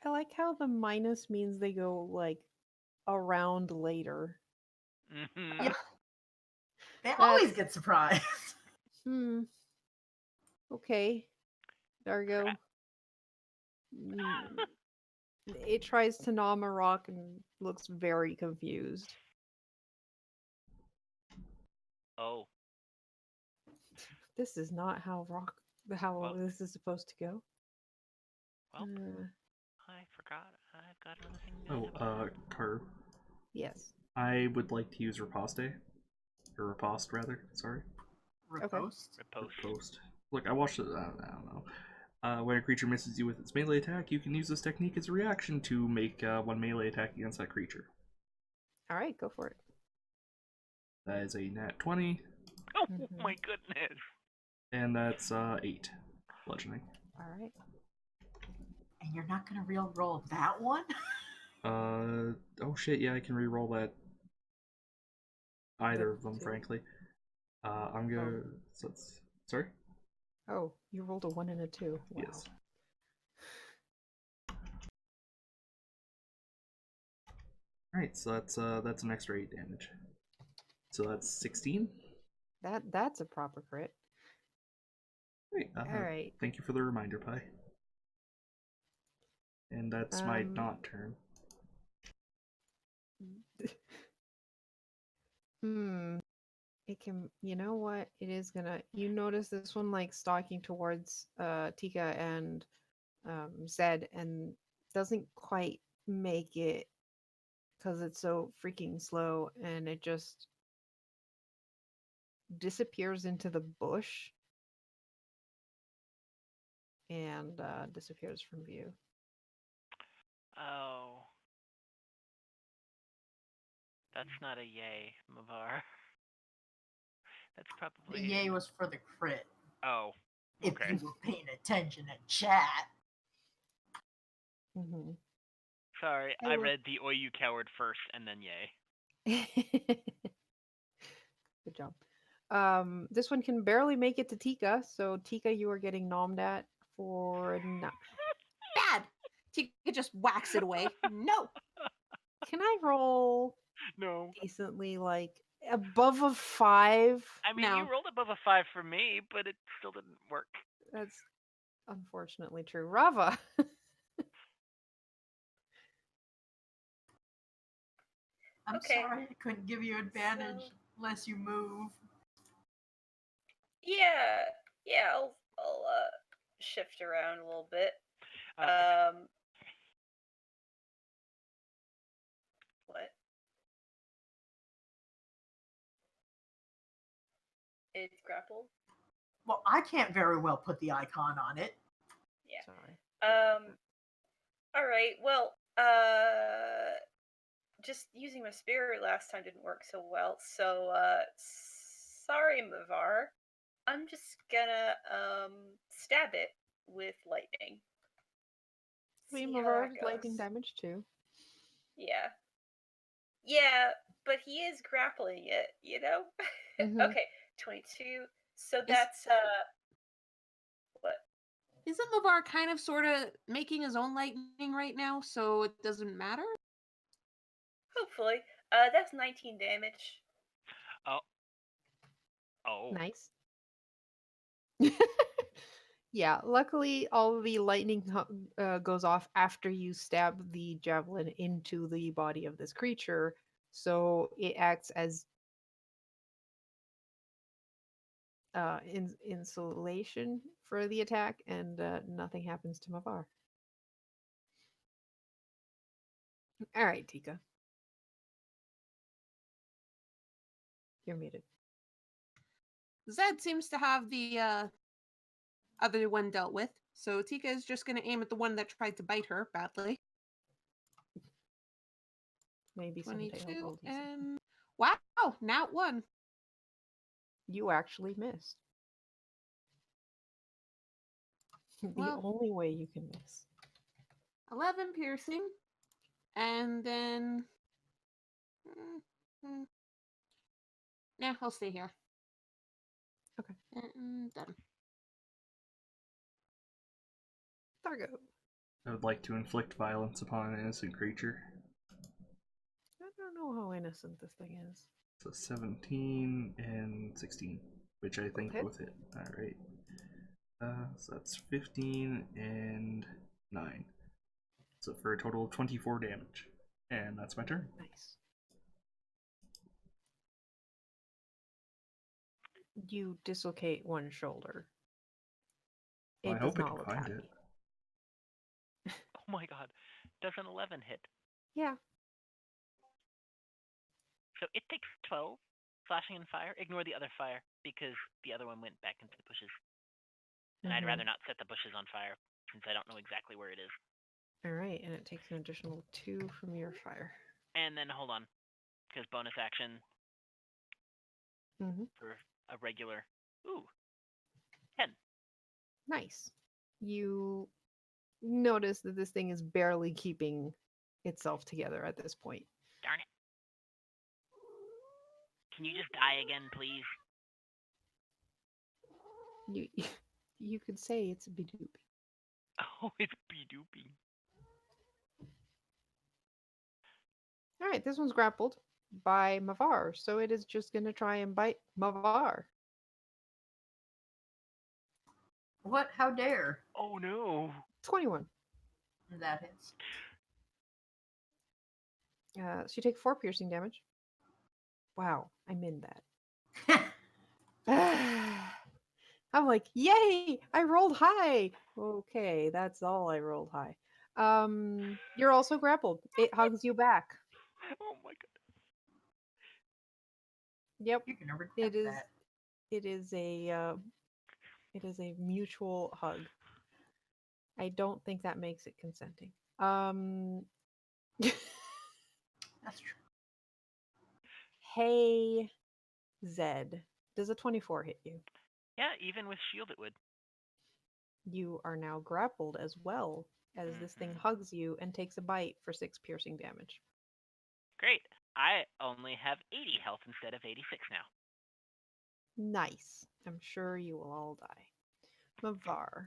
Speaker 1: I like how the minus means they go like around later.
Speaker 5: Mm-hmm.
Speaker 3: Yep. They
Speaker 1: That's-
Speaker 3: always get surprised.
Speaker 1: Okay. Dargo.
Speaker 5: Crap.
Speaker 1: It tries to nom a rock and looks very confused.
Speaker 5: Oh.
Speaker 1: This is not how
Speaker 5: Well-
Speaker 1: this is supposed to go.
Speaker 5: Well, I forgot. I've got another thing.
Speaker 2: Oh, Karu.
Speaker 1: Yes.
Speaker 2: I would like to use Riposte. Or Riposte, rather. Sorry.
Speaker 3: Riposte.
Speaker 2: Riposte. Look, I watched it. I don't know. When a creature misses you with its melee attack, you can use this technique as a reaction to make one melee attack against that creature.
Speaker 1: All right, go for it.
Speaker 2: That is a nat 20,
Speaker 5: Oh
Speaker 1: Mhm.
Speaker 5: my goodness.
Speaker 2: and that's 8 bludgeoning.
Speaker 1: All right.
Speaker 3: And you're not gonna roll that one?
Speaker 2: Oh shit, yeah, I can re-roll that. Either
Speaker 1: The
Speaker 2: of them,
Speaker 1: two.
Speaker 2: frankly. I'm gonna. So it's, sorry?
Speaker 1: Oh, you rolled a 1 and a 2. Wow.
Speaker 2: Yes. Alright, so that's an extra 8 damage. So that's 16?
Speaker 1: That's a proper crit.
Speaker 2: Great.
Speaker 1: All right.
Speaker 2: Thank you for the reminder, Pi. And that's my
Speaker 1: Um,
Speaker 2: not turn.
Speaker 1: It can, you know what? It is gonna, you notice this one like stalking towards Tika and Zed and doesn't quite make it because it's so freaking slow and it just disappears into the bush and disappears from view.
Speaker 5: Oh. That's not a yay, Mavar. That's
Speaker 3: The
Speaker 5: probably.
Speaker 3: yay was for the crit.
Speaker 5: Oh.
Speaker 3: If
Speaker 5: Okay.
Speaker 3: you were paying attention in chat.
Speaker 1: Mm-hmm.
Speaker 5: Sorry, I read the "Oi you coward" first, and then yay.
Speaker 1: Good job. This one can barely make it to Tika, so Tika, you are getting nommed at for
Speaker 4: Bad. Tika just whacks it away. No.
Speaker 1: Can I roll
Speaker 5: No.
Speaker 1: decently, like above a 5?
Speaker 5: I mean,
Speaker 4: No.
Speaker 5: you rolled above a 5 for me, but it still didn't work.
Speaker 1: That's unfortunately true. Rava.
Speaker 3: I'm
Speaker 6: Okay,
Speaker 3: sorry I couldn't give you advantage
Speaker 6: so-
Speaker 3: unless you move.
Speaker 6: Yeah, I'll shift around a little bit.
Speaker 5: Okay.
Speaker 6: What? It's grappled.
Speaker 3: Well, I can't very well put the icon on it.
Speaker 6: Yeah.
Speaker 1: Sorry.
Speaker 6: All right. Well, just using my spirit last time didn't work so well. So, sorry, Mavar. I'm just gonna stab it with lightning.
Speaker 1: We
Speaker 6: See
Speaker 1: move
Speaker 6: how
Speaker 1: our
Speaker 6: that
Speaker 1: lightning
Speaker 6: goes.
Speaker 1: damage too.
Speaker 6: Yeah. Yeah, but he is grappling it, you know?
Speaker 1: Mhm.
Speaker 6: Okay, 22. So that's what?
Speaker 4: Isn't Mavar kind of sort of making his own lightning right now, so it doesn't matter?
Speaker 6: Hopefully. That's 19 damage.
Speaker 5: Oh. Oh.
Speaker 1: Nice. Yeah, luckily all the lightning goes off after you stab the javelin into the body of this creature, so it acts as insulation for the attack, and nothing happens to Mavar. All right, Tika. You're muted.
Speaker 4: Zed seems to have the other one dealt with, so Tika is just going to aim at the one that tried to bite her badly.
Speaker 1: Maybe someday I'll
Speaker 4: 22
Speaker 1: roll decent.
Speaker 4: and Wow, nat 1.
Speaker 1: You actually missed. The
Speaker 4: Well,
Speaker 1: only way you can miss.
Speaker 4: 11 piercing. And then. Mm, Nah, I'll stay here.
Speaker 1: Okay.
Speaker 4: And done.
Speaker 1: Dargo.
Speaker 2: I would like to inflict violence upon an innocent creature.
Speaker 1: I don't know how innocent this thing is.
Speaker 2: So 17 and 16, which I think
Speaker 1: hit.
Speaker 2: both hit. Alright. So that's 15 and 9. So for a total of 24 damage. And that's my turn.
Speaker 1: Nice. You dislocate one shoulder.
Speaker 2: Well,
Speaker 1: It
Speaker 2: I
Speaker 1: does
Speaker 2: hope I
Speaker 1: not
Speaker 2: can
Speaker 1: look
Speaker 2: find
Speaker 1: happy.
Speaker 2: it.
Speaker 5: Oh my god. Does an 11 hit?
Speaker 1: Yeah.
Speaker 5: So it takes 12 slashing and fire. Ignore the other fire because the other one went back into the bushes. And I'd
Speaker 1: Mhm.
Speaker 5: rather not set the bushes on fire since I don't know exactly where it is.
Speaker 1: All right, and it takes an additional 2 from your fire.
Speaker 5: And then hold on, because bonus action
Speaker 1: Mhm.
Speaker 5: for a regular. Ooh, 10.
Speaker 1: Nice. You notice that this thing is barely keeping itself together at this point.
Speaker 5: Darn it. Can you just die again, please?
Speaker 1: You you could say it's a bidoop.
Speaker 5: Oh, it's be-doopy.
Speaker 1: All right, this one's grappled by Mavar, so it is just going to try and bite Mavar.
Speaker 3: What? How dare?
Speaker 5: Oh no.
Speaker 1: 21.
Speaker 3: That hits.
Speaker 1: So you take 4 piercing damage. Wow, I'm in that. I'm like, yay! I rolled high. Okay, that's all I rolled high. You're also grappled. It hugs you back.
Speaker 5: Oh my god.
Speaker 1: Yep,
Speaker 3: You can never
Speaker 1: it
Speaker 3: get
Speaker 1: is.
Speaker 3: that.
Speaker 1: It is a. It is a mutual hug. I don't think that makes it consenting.
Speaker 3: That's true.
Speaker 1: Hey, Zed. Does a 24 hit you?
Speaker 5: Yeah, even with shield it would.
Speaker 1: You are now grappled as well as this thing hugs you and takes a bite for 6 piercing damage.
Speaker 5: Great. I only have 80 health instead of 86 now.
Speaker 1: Nice. I'm sure you will all die. Mavar.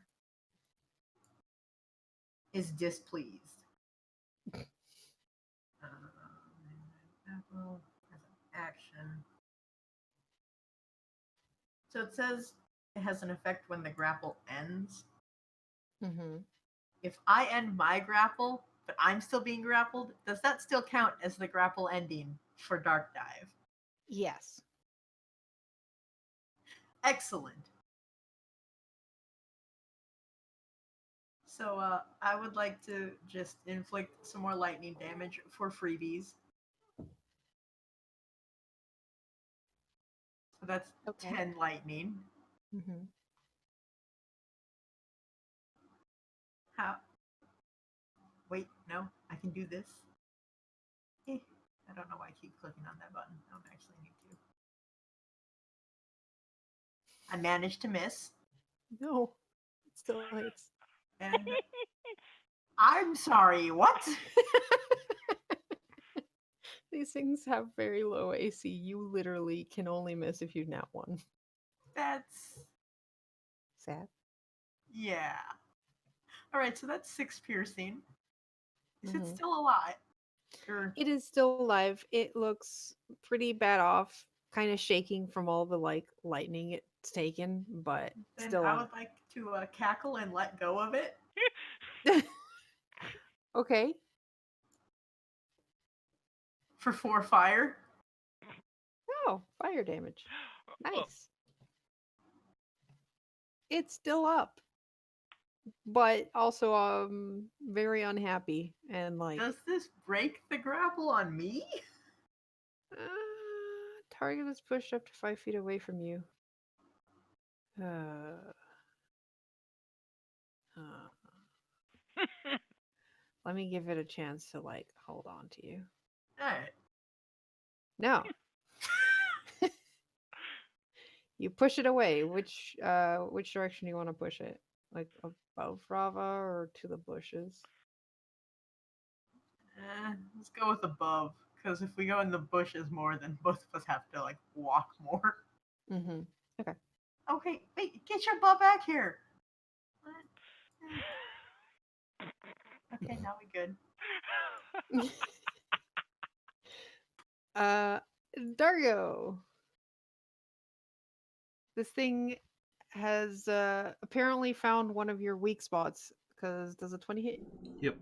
Speaker 3: Is displeased. Grapple as an action. So it says it has an effect when the grapple ends.
Speaker 1: Mm-hmm.
Speaker 3: If I end my grapple, but I'm still being grappled, does that still count as the grapple ending for Dark Dive?
Speaker 1: Yes.
Speaker 3: Excellent. So I would like to just inflict some more lightning damage for freebies. So that's
Speaker 1: Okay.
Speaker 3: 10 lightning.
Speaker 1: Mm-hmm.
Speaker 3: How? Wait, no, I can do this. I don't know why I keep clicking on that button. I don't actually need to. I managed to miss.
Speaker 1: No. It still hits.
Speaker 3: And I'm sorry, what?
Speaker 1: These things have very low AC. You literally can only miss if you nat 1.
Speaker 3: That's.
Speaker 1: Sad.
Speaker 3: Yeah. Alright, so that's 6 piercing. Is it
Speaker 1: Mhm.
Speaker 3: still alive? Or
Speaker 1: It is still alive. It looks pretty bad off, kind of shaking from all the like lightning it's taken, but
Speaker 3: then
Speaker 1: still
Speaker 3: I
Speaker 1: on.
Speaker 3: would like to cackle and let go of it.
Speaker 1: Okay.
Speaker 3: For 4 fire.
Speaker 1: Oh, fire damage.
Speaker 5: Oh,
Speaker 1: Nice. It's still up, but also very unhappy and like
Speaker 3: Does this break the grapple on me?
Speaker 1: target is pushed up to 5 feet away from you. Uh, let me give it a chance to like hold on to you.
Speaker 3: Alright.
Speaker 1: No, You push it away. Which direction do you want to push it? Like above Rava or to the bushes?
Speaker 3: Let's go with above, because if we go in the bushes more, then both of us have to like walk more.
Speaker 1: Mm-hmm. Okay.
Speaker 3: Okay, wait, get your butt back here. Okay, now we good.
Speaker 1: Dario. This thing has apparently found one of your weak spots. Because does a 20 hit?
Speaker 2: Yep.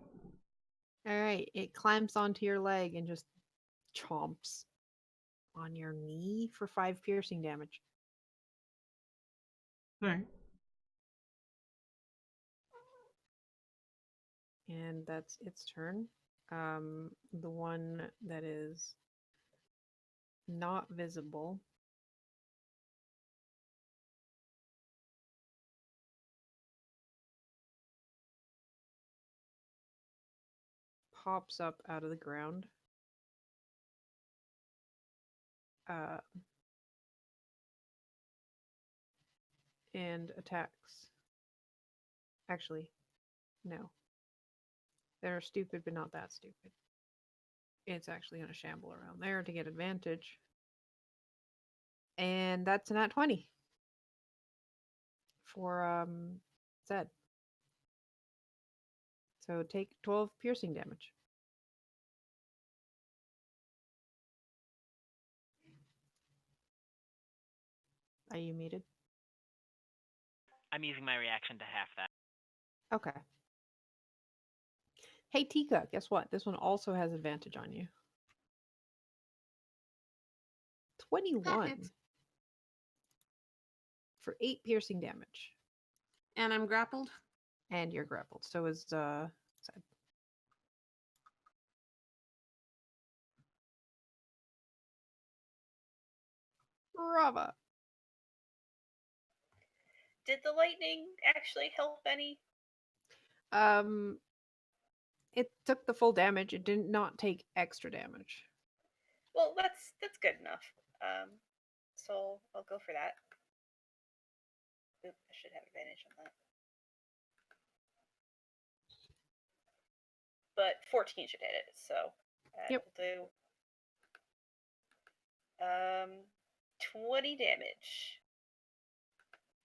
Speaker 1: All right. It climbs onto your leg and just chomps on your knee for 5 piercing damage.
Speaker 2: Alright.
Speaker 1: And that's its turn. The one that is not visible pops up out of the ground. And attacks. Actually, no. They're stupid, but not that stupid. It's actually going to shamble around there to get advantage. And that's an at 20 for Zed. So take 12 piercing damage. Are you muted?
Speaker 5: I'm using my reaction to half that.
Speaker 1: Okay. Hey, Tika, guess what? This one also has advantage on you. 21
Speaker 4: Hits.
Speaker 1: for 8 piercing damage.
Speaker 4: And I'm grappled.
Speaker 1: And you're grappled. So is Zed. Rava.
Speaker 6: Did the lightning actually help any?
Speaker 1: It took the full damage. It did not take extra damage.
Speaker 6: Well, that's good enough. So I'll go for that. Oop, I should have advantage on that. But 14 should hit it, so
Speaker 1: Yep.
Speaker 6: will do 20 damage.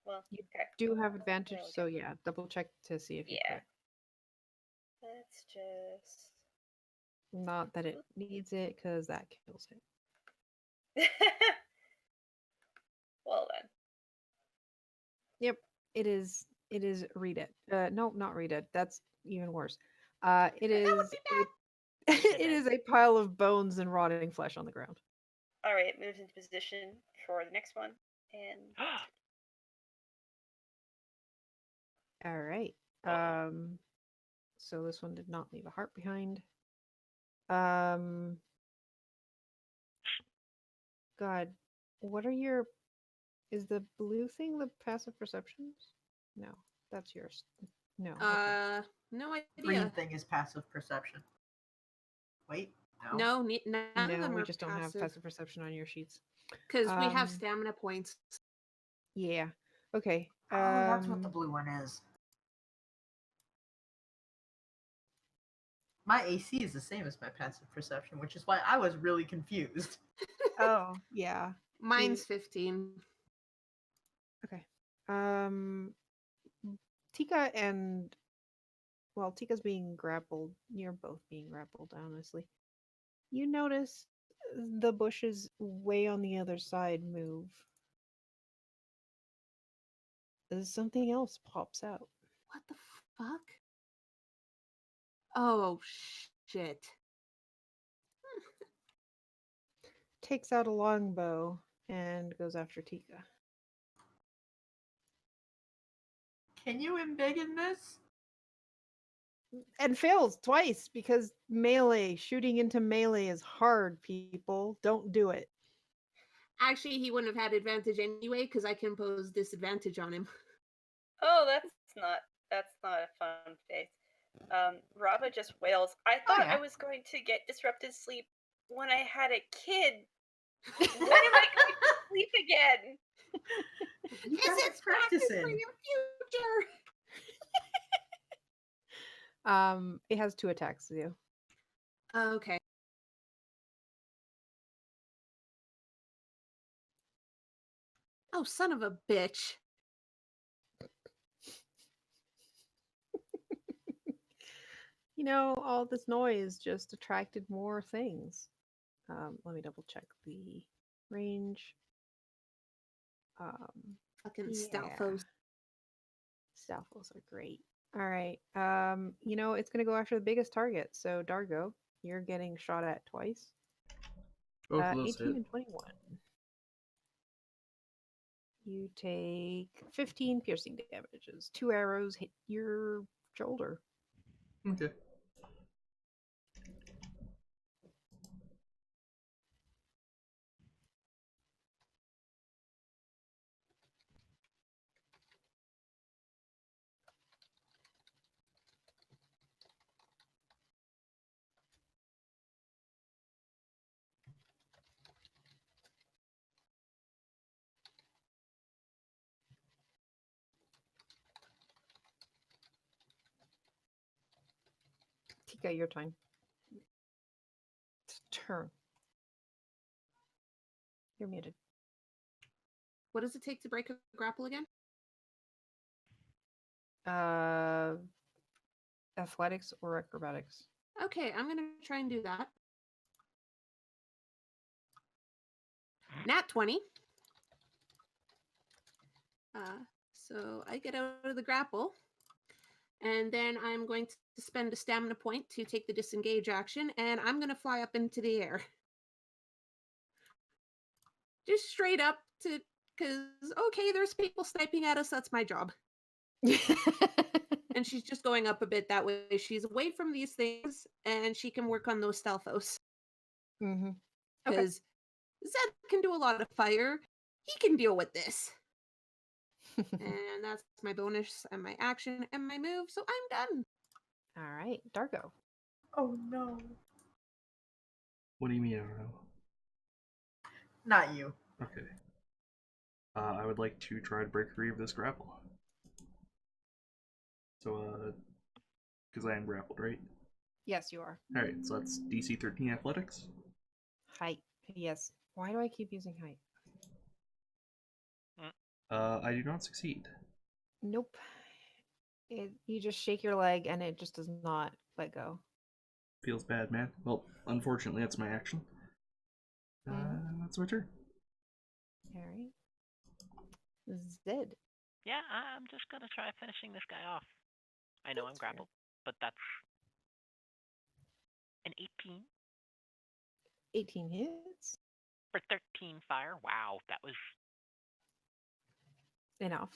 Speaker 6: Well,
Speaker 1: You
Speaker 6: okay.
Speaker 1: do have advantage,
Speaker 6: There we
Speaker 1: so
Speaker 6: go.
Speaker 1: yeah, double check to see if you
Speaker 6: Yeah.
Speaker 1: crit.
Speaker 6: Let's just.
Speaker 1: Not that it needs it, because that kills it.
Speaker 6: Well then.
Speaker 1: Yep, it is. It is read it. No, not read it. That's even worse. It
Speaker 6: That would
Speaker 1: is.
Speaker 6: be bad.
Speaker 1: It is a pile of bones and rotting flesh on the ground.
Speaker 6: All right, it moves into position for the next one, and
Speaker 1: All right. So this one did not leave a heart behind. God, what are your? Is the blue thing the passive perceptions? No, that's yours. No. Okay.
Speaker 4: No
Speaker 3: Green
Speaker 4: idea.
Speaker 3: thing is passive perception. Wait, no.
Speaker 4: No, none of
Speaker 1: No,
Speaker 4: them
Speaker 1: we
Speaker 4: are
Speaker 1: just don't have passive perception on your sheets.
Speaker 4: because we have stamina points.
Speaker 1: Yeah. Okay.
Speaker 3: Oh, that's what the blue one is. My AC is the same as my passive perception, which is why I was really confused.
Speaker 1: Oh, yeah.
Speaker 4: Mine's 15.
Speaker 1: Okay. Tika and Tika's being grappled. You're both being grappled, honestly. You notice the bushes way on the other side move. Something else pops out.
Speaker 4: What the fuck? Oh shit.
Speaker 1: Takes out a longbow and goes after Tika.
Speaker 3: Can you embiggen this?
Speaker 1: And fails twice because melee, shooting into melee is hard, people. Don't do it.
Speaker 4: Actually, he wouldn't have had advantage anyway because I can impose disadvantage on him.
Speaker 6: oh, that's not a fun face. Rava just wails. I thought
Speaker 3: yeah.
Speaker 6: I was going to get disrupted sleep when I had a kid. When am I going to sleep again?
Speaker 3: You
Speaker 4: This
Speaker 3: guys
Speaker 4: is practice for
Speaker 3: practicing.
Speaker 4: your future.
Speaker 1: It has 2 attacks to do.
Speaker 4: Okay. Oh, son of a bitch.
Speaker 1: You know, all this noise just attracted more things. Let me double check the range.
Speaker 4: Fucking
Speaker 1: Yeah.
Speaker 4: Stalfos.
Speaker 1: Stalfos are great. All right. You know, it's gonna go after the biggest target. So Dargo, you're getting shot at twice.
Speaker 2: Both of those
Speaker 1: 18
Speaker 2: hit.
Speaker 1: and 21. You take 15 piercing damages. 2 arrows hit your shoulder.
Speaker 2: Okay.
Speaker 1: Tika, your turn. Turn. You're muted.
Speaker 4: What does it take to break a grapple again?
Speaker 1: Athletics or acrobatics.
Speaker 4: Okay, I'm gonna try and do that. Nat 20. So I get out of the grapple, and then I'm going to spend a stamina point to take the disengage action, and I'm going to fly up into the air. Just straight up to, because, okay, there's people sniping at us, that's my job. And she's just going up a bit that way. She's away from these things, and she can work on those Stalfos.
Speaker 1: Mm-hmm.
Speaker 4: Because Zed can do a lot of fire. He can deal with this. And that's my bonus and my action and my move, so I'm done.
Speaker 1: All right, Dargo.
Speaker 3: Oh no.
Speaker 2: What do you mean? I don't know.
Speaker 3: Not you.
Speaker 2: Okay. I would like to try to break free of this grapple. So, because I am grappled, right?
Speaker 1: Yes, you are.
Speaker 2: All right. So that's DC 13 athletics.
Speaker 1: Height. Yes. Why do I keep using height?
Speaker 2: I do not succeed.
Speaker 1: Nope. You just shake your leg and it just does not let go.
Speaker 2: Feels bad, man. Well, unfortunately, that's my action. That's my turn.
Speaker 1: All right. Zed.
Speaker 5: Yeah, I'm just gonna try finishing this guy off. I know I'm
Speaker 1: That's fair.
Speaker 5: grappled, but that's an 18
Speaker 1: 18 hits.
Speaker 5: for 13 fire. Wow, that was
Speaker 1: Enough.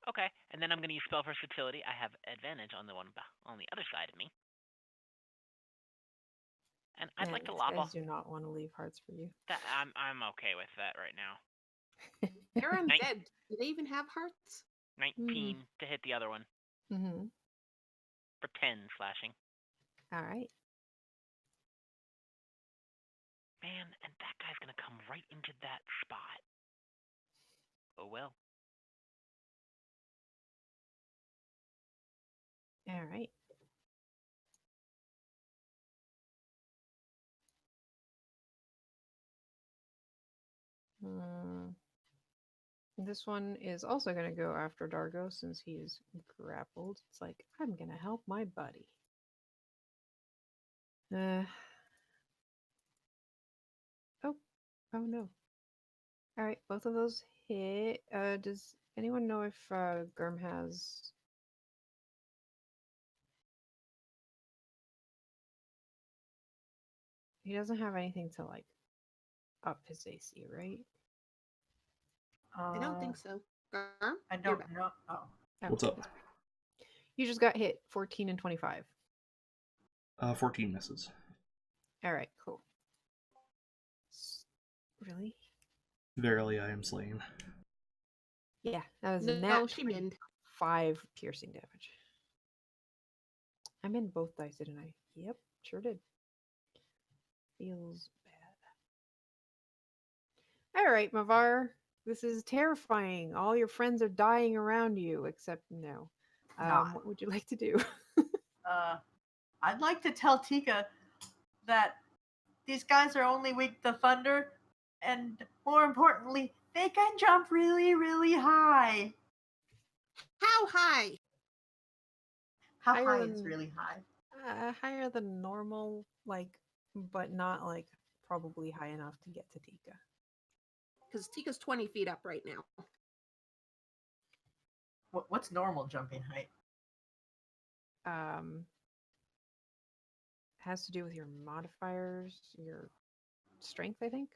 Speaker 5: Okay, and then I'm gonna use spell versatility. I have advantage on the one on the other side of me, and I'd
Speaker 1: Man,
Speaker 5: like to
Speaker 1: these
Speaker 5: lob
Speaker 1: guys
Speaker 5: off.
Speaker 1: do not want to leave hearts for you.
Speaker 5: That I'm okay with that right now.
Speaker 4: They're undead. Do they even have hearts?
Speaker 5: 19 to hit the other one
Speaker 1: Mm-hmm.
Speaker 5: for 10 slashing.
Speaker 1: All right.
Speaker 5: Man, and that guy's gonna come right into that spot. Oh well.
Speaker 1: All right. This one is also going to go after Dargo since he's grappled. It's like, I'm going to help my buddy. Oh no. All right, both of those hit. Does anyone know if Gurm has... He doesn't have anything to, like, up his AC, right?
Speaker 4: I don't think so. Garm?
Speaker 3: I
Speaker 4: You're
Speaker 3: don't
Speaker 4: back.
Speaker 3: know. Oh.
Speaker 2: What's up?
Speaker 1: You just got hit 14 and 25.
Speaker 2: 14 misses.
Speaker 1: All right, cool. Really?
Speaker 2: Verily, I am slain.
Speaker 1: Yeah, that was
Speaker 4: No, she minned.
Speaker 1: 5 piercing damage. I'm in both dice, didn't I? Yep, sure did. Feels All right, Mavar. This is terrifying. All your friends are dying around you, except no.
Speaker 3: Not.
Speaker 1: What would you like to do?
Speaker 3: I'd like to tell Tika that these guys are only weak to thunder, and more importantly, they can jump really, really high.
Speaker 4: How high?
Speaker 3: How
Speaker 1: Higher
Speaker 3: high
Speaker 1: than-
Speaker 3: is really high?
Speaker 1: Higher than normal, like, but not like probably high enough to get to Tika.
Speaker 4: Because Tika's 20 feet up right now.
Speaker 3: What's normal jumping height?
Speaker 1: Has to do with your modifiers, your strength, I think.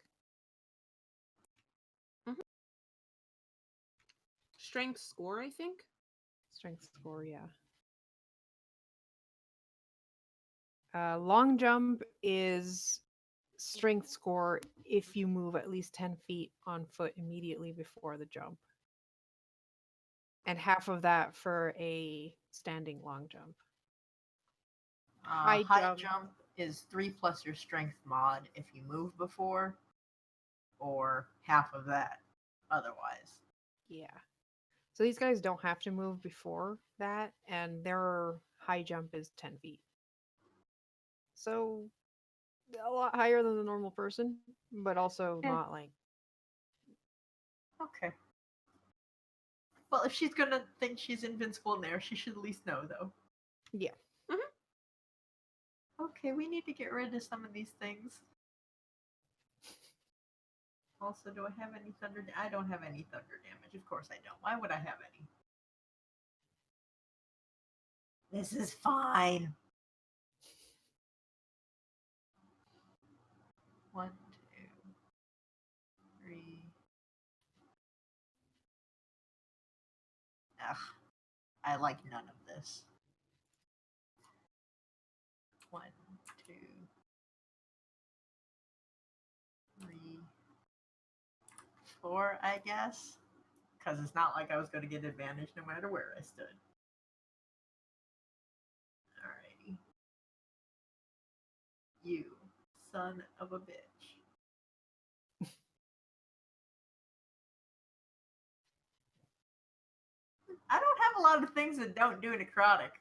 Speaker 4: Strength score, I think.
Speaker 1: Strength score, yeah. Long jump is strength score if you move at least 10 feet on foot immediately before the jump. And half of that for a standing long jump.
Speaker 3: High jump is 3 plus your strength mod if you move before, or half of that otherwise.
Speaker 1: Yeah. So these guys don't have to move before that, and their high jump is 10 feet. So a lot higher than the normal person, but also not like.
Speaker 3: Okay. Well, if she's gonna think she's invincible in there, she should at least know, though.
Speaker 1: Yeah.
Speaker 3: Okay, we need to get rid of some of these things. Also, do I have any thunder? I don't have any thunder damage. Of course I don't. Why would I have any? This is fine. 1, 2, 3. Ugh, I like none of this. 1, 2, 3, 4, I guess. Because it's not like I was going to get advantage no matter where I stood. Alrighty. You, son of a bitch. I don't have a lot of things that don't do necrotic.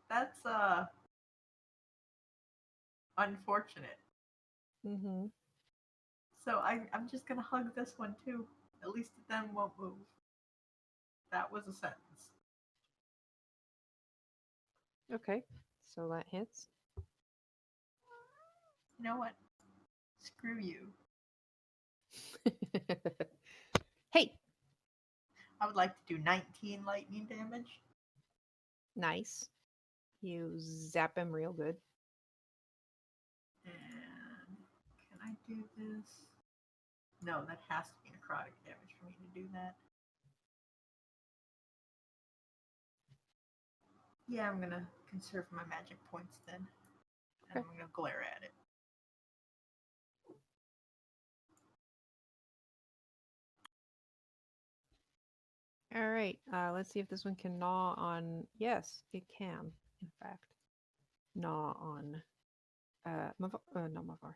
Speaker 3: That's unfortunate.
Speaker 1: Mm-hmm.
Speaker 3: So I'm just gonna hug this one too. At least it then won't move. That was a sentence.
Speaker 1: Okay. So that hits.
Speaker 3: You know what? Screw you.
Speaker 1: Hey.
Speaker 3: I would like to do 19 lightning damage.
Speaker 1: Nice. You zap him real good.
Speaker 3: And can I do this? No, that has to be necrotic damage for me to do that. Yeah, I'm gonna conserve my magic points then. And
Speaker 1: Okay.
Speaker 3: I'm gonna glare at it.
Speaker 1: All right. Let's see if this one can gnaw on. Yes, it can. In fact, gnaw on. Not Mavar.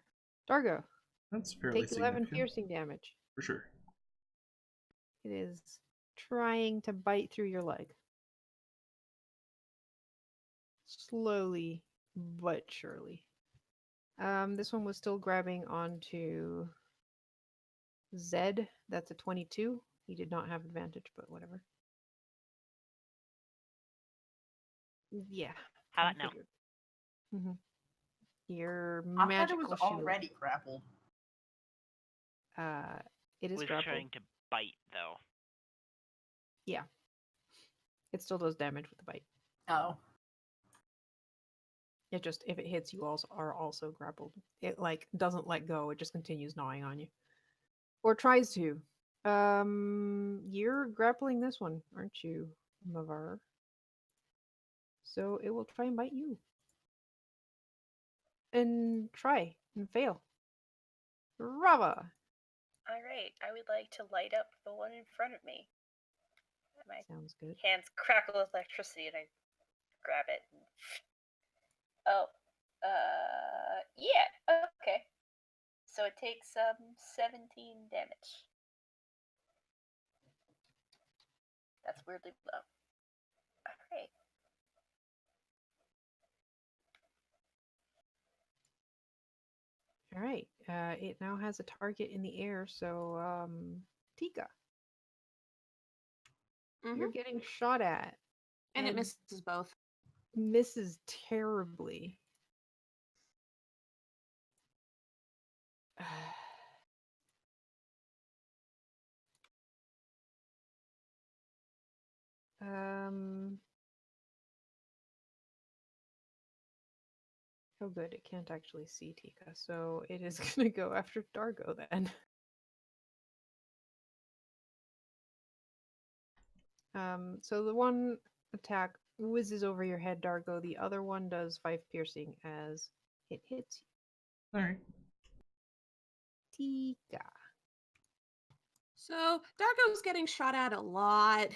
Speaker 1: Dargo.
Speaker 2: That's fairly
Speaker 1: Take 11
Speaker 2: significant.
Speaker 1: piercing damage.
Speaker 2: For sure.
Speaker 1: It is trying to bite through your leg. Slowly but surely. This one was still grabbing onto Zed. That's a 22. He did not have advantage, but whatever. Yeah.
Speaker 5: How about now?
Speaker 1: Mm-hmm. Your
Speaker 3: I
Speaker 1: magical
Speaker 3: thought it was
Speaker 1: shield.
Speaker 3: already grappled.
Speaker 1: It is
Speaker 5: Was
Speaker 1: grappled.
Speaker 5: trying to bite though.
Speaker 1: Yeah. It still does damage with the bite.
Speaker 3: Oh.
Speaker 1: It just, if it hits, you also are also grappled. It like doesn't let go. It just continues gnawing on you, or tries to. You're grappling this one, aren't you, Mavar? So it will try and bite you. And try and fail. Rava.
Speaker 6: All right, I would like to light up the one in front of me. My
Speaker 1: Sounds good.
Speaker 6: hands crackle with electricity, and I grab it. Oh, Yeah, okay. So it takes 17 damage. That's weirdly low. Alright.
Speaker 1: All right. It now has a target in the air, so Tika, you're
Speaker 4: Mhm.
Speaker 1: getting shot at
Speaker 4: And it
Speaker 1: and
Speaker 4: misses both.
Speaker 1: misses terribly. um. Oh, good. It can't actually see Tika, so it is gonna go after Dargo then. So the one attack whizzes over your head, Dargo. The other one does 5 piercing as it hits
Speaker 2: Alright.
Speaker 1: you. Tika.
Speaker 4: So Dargo's getting shot at a lot.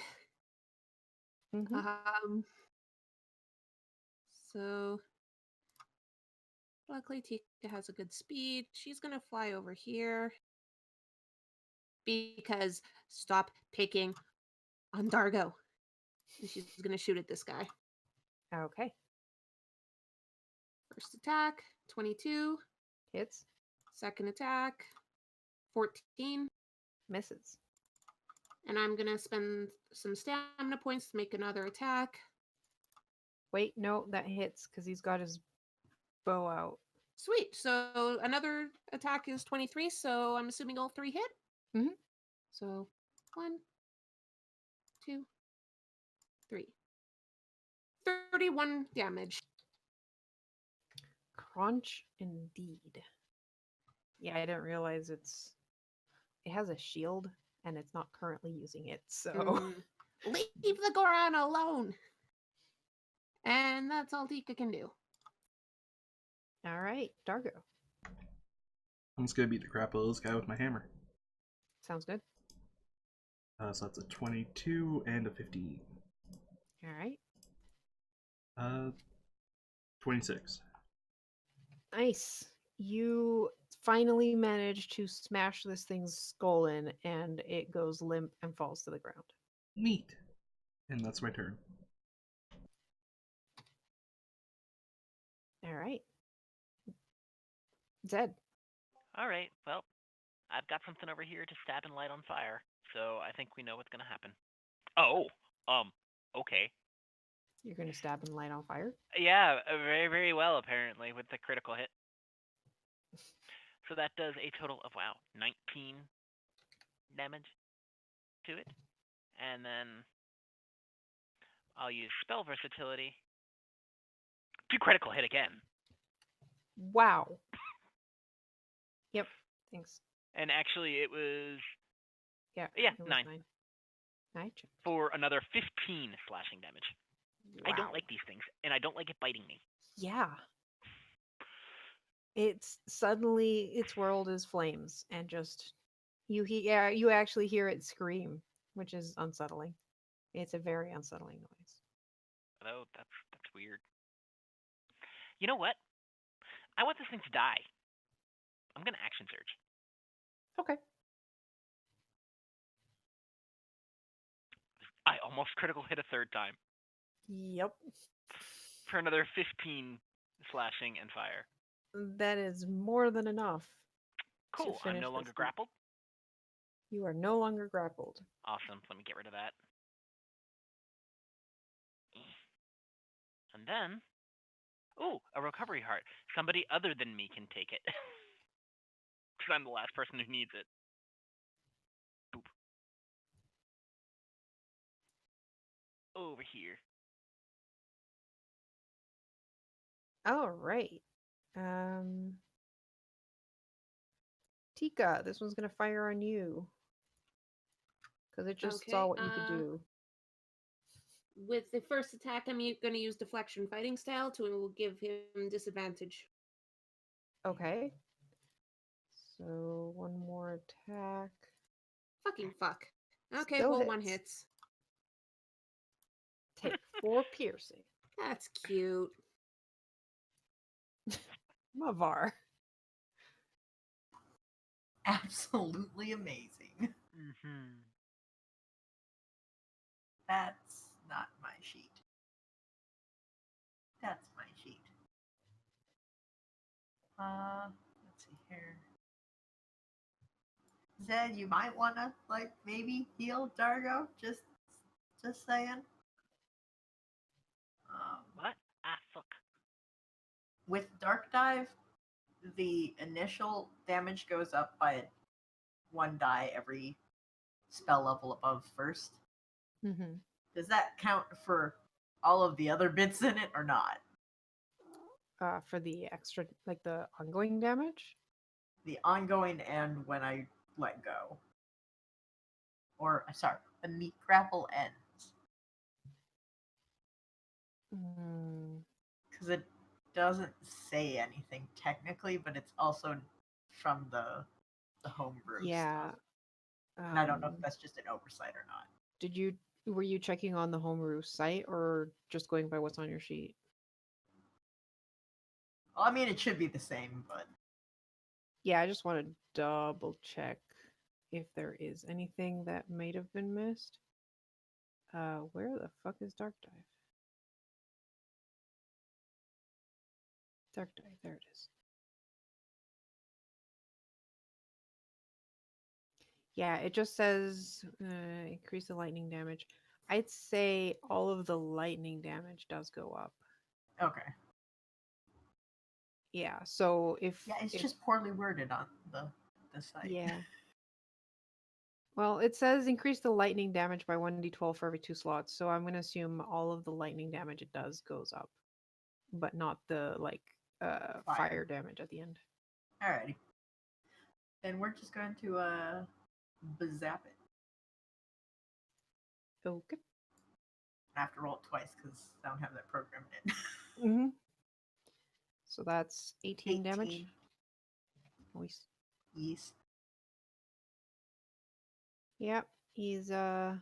Speaker 1: Mhm.
Speaker 4: Um. So luckily Tika has a good speed. She's gonna fly over here because stop picking on Dargo. And she's gonna shoot at this guy.
Speaker 1: Okay.
Speaker 4: First attack, 22.
Speaker 1: Hits.
Speaker 4: Second attack, 14.
Speaker 1: Misses.
Speaker 4: And I'm gonna spend some stamina points to make another attack.
Speaker 1: Wait, no, that hits because he's got his bow out.
Speaker 4: Sweet. So another attack is 23. So I'm assuming all 3 hit.
Speaker 1: Mhm.
Speaker 4: So 1, 2, 3. 31 damage.
Speaker 1: Crunch indeed. Yeah, I didn't realize it has a shield and it's not currently using it, so
Speaker 4: Leave the Goron alone. And that's all Tika can do.
Speaker 1: all right, Dargo.
Speaker 2: I'm just gonna beat the crap out of this guy with my hammer.
Speaker 1: Sounds good.
Speaker 2: So that's a 22 and a 15.
Speaker 1: All right.
Speaker 2: 26.
Speaker 1: Nice. You finally manage to smash this thing's skull in and it goes limp and falls to the ground.
Speaker 2: Neat. And that's my turn.
Speaker 1: All right. Zed.
Speaker 5: All right. Well, I've got something over here to stab and light on fire, so I think we know what's gonna happen. Oh, okay.
Speaker 1: You're going to stab and light on fire?
Speaker 5: Yeah, very, very well, apparently, with the critical hit. So that does a total of, 19 damage to it. And then I'll use spell versatility to critical hit again.
Speaker 1: Wow. Yep. Thanks.
Speaker 5: And actually, it was
Speaker 1: Yeah.
Speaker 5: Yeah,
Speaker 1: it was
Speaker 5: 9.
Speaker 1: 9 checked.
Speaker 5: For another 15 slashing damage.
Speaker 1: Wow.
Speaker 5: I don't like these things, and I don't like it biting me.
Speaker 1: Yeah. It's suddenly its world is flames and just you actually hear it scream, which is unsettling. It's a very unsettling noise.
Speaker 5: Oh, that's weird. You know what? I want this thing to die. I'm gonna action surge.
Speaker 1: Okay.
Speaker 5: I almost critical hit a third time
Speaker 1: Yep.
Speaker 5: for another 15 slashing and fire.
Speaker 1: That is more than enough.
Speaker 5: Cool. I'm
Speaker 1: finish
Speaker 5: no
Speaker 1: this
Speaker 5: longer
Speaker 1: thing.
Speaker 5: grappled.
Speaker 1: You are no longer grappled.
Speaker 5: Awesome. Let me get rid of that. And then, a recovery heart. Somebody other than me can take it. Because I'm the last person who needs it. Boop. Over here.
Speaker 1: All right. Tika, this one's gonna fire on you. Because it just saw
Speaker 4: Okay,
Speaker 1: what you could do.
Speaker 4: With the first attack, I'm going to use deflection fighting style to give him disadvantage.
Speaker 1: Okay. So one more attack.
Speaker 4: Fucking fuck. Okay,
Speaker 1: Still
Speaker 4: well, 1
Speaker 1: hits.
Speaker 4: hits.
Speaker 1: Take 4 piercing.
Speaker 4: That's cute.
Speaker 1: Mavar.
Speaker 3: Absolutely amazing.
Speaker 5: Mm-hmm.
Speaker 3: That's not my sheet. That's my sheet. Let's see here. Zed, you might wanna maybe heal Dargo. Just saying.
Speaker 5: What? Ah, fuck.
Speaker 3: With Dark Dive, the initial damage goes up by 1 die every spell level above first.
Speaker 1: Mm-hmm.
Speaker 3: Does that count for all of the other bits in it or not?
Speaker 1: For the extra, like the ongoing damage.
Speaker 3: The ongoing and when I let go. Or, sorry, when the grapple ends. Because it doesn't say anything technically, but it's also from the homebrew
Speaker 1: Yeah.
Speaker 3: stuff. And I don't know if that's just an oversight or not.
Speaker 1: Were you checking on the homebrew site or just going by what's on your sheet?
Speaker 3: Well, I mean, it should be the same, but
Speaker 1: Yeah, I just want to double check if there is anything that might have been missed. Where the fuck is Dark Dive? Dark Dive, there it is. Yeah, it just says increase the lightning damage. I'd say all of the lightning damage does go up.
Speaker 3: okay.
Speaker 1: Yeah, so if
Speaker 3: Yeah, it's
Speaker 1: if,
Speaker 3: just poorly worded on the site.
Speaker 1: yeah. Well, it says increase the lightning damage by 1d12 for every 2 slots, so I'm going to assume all of the lightning damage it does goes up, but not the fire damage at the end.
Speaker 3: Alrighty. Then we're just going to bazap it.
Speaker 1: Okay.
Speaker 3: I have to roll it twice because I don't have that programmed in.
Speaker 1: Mm-hmm. So that's 18 damage. Nice.
Speaker 3: Yes.
Speaker 1: Yep, he's got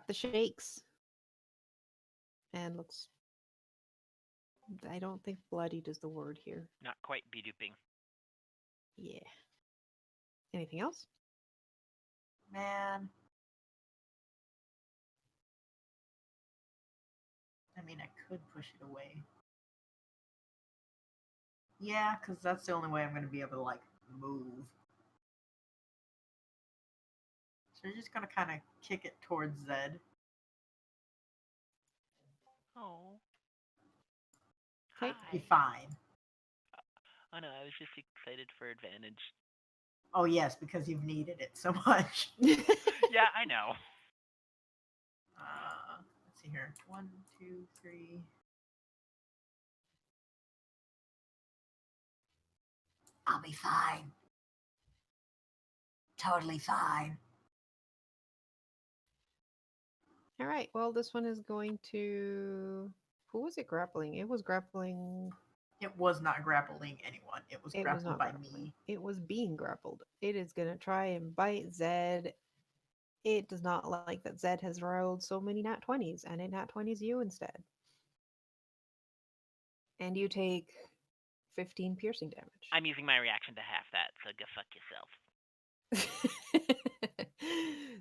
Speaker 1: the shakes and looks. I don't think bloodied is the word here.
Speaker 5: Not quite be-duping.
Speaker 1: Yeah. Anything else?
Speaker 3: Man. I mean, I could push it away. Yeah, because that's the only way I'm going to be able to, move. So we're just going to kind of kick it towards Zed.
Speaker 5: Oh.
Speaker 1: Okay.
Speaker 3: Be
Speaker 5: Hi.
Speaker 3: fine.
Speaker 5: Oh no, I was just excited for advantage.
Speaker 3: Oh, yes, because you've needed it so much.
Speaker 5: Yeah, I know.
Speaker 3: Let's see here. 1, 2, 3. I'll be fine. Totally fine.
Speaker 1: All right. Well, this one is going to. Who was it grappling? It was grappling.
Speaker 3: It was not grappling anyone. It was
Speaker 1: It was
Speaker 3: grappled
Speaker 1: not
Speaker 3: by
Speaker 1: grappling.
Speaker 3: me.
Speaker 1: It was being grappled. It is going to try and bite Zed. It does not like that Zed has rolled so many nat 20s, and it nat 20s you instead. And you take 15 piercing damage.
Speaker 5: I'm using my reaction to half that, so go fuck yourself.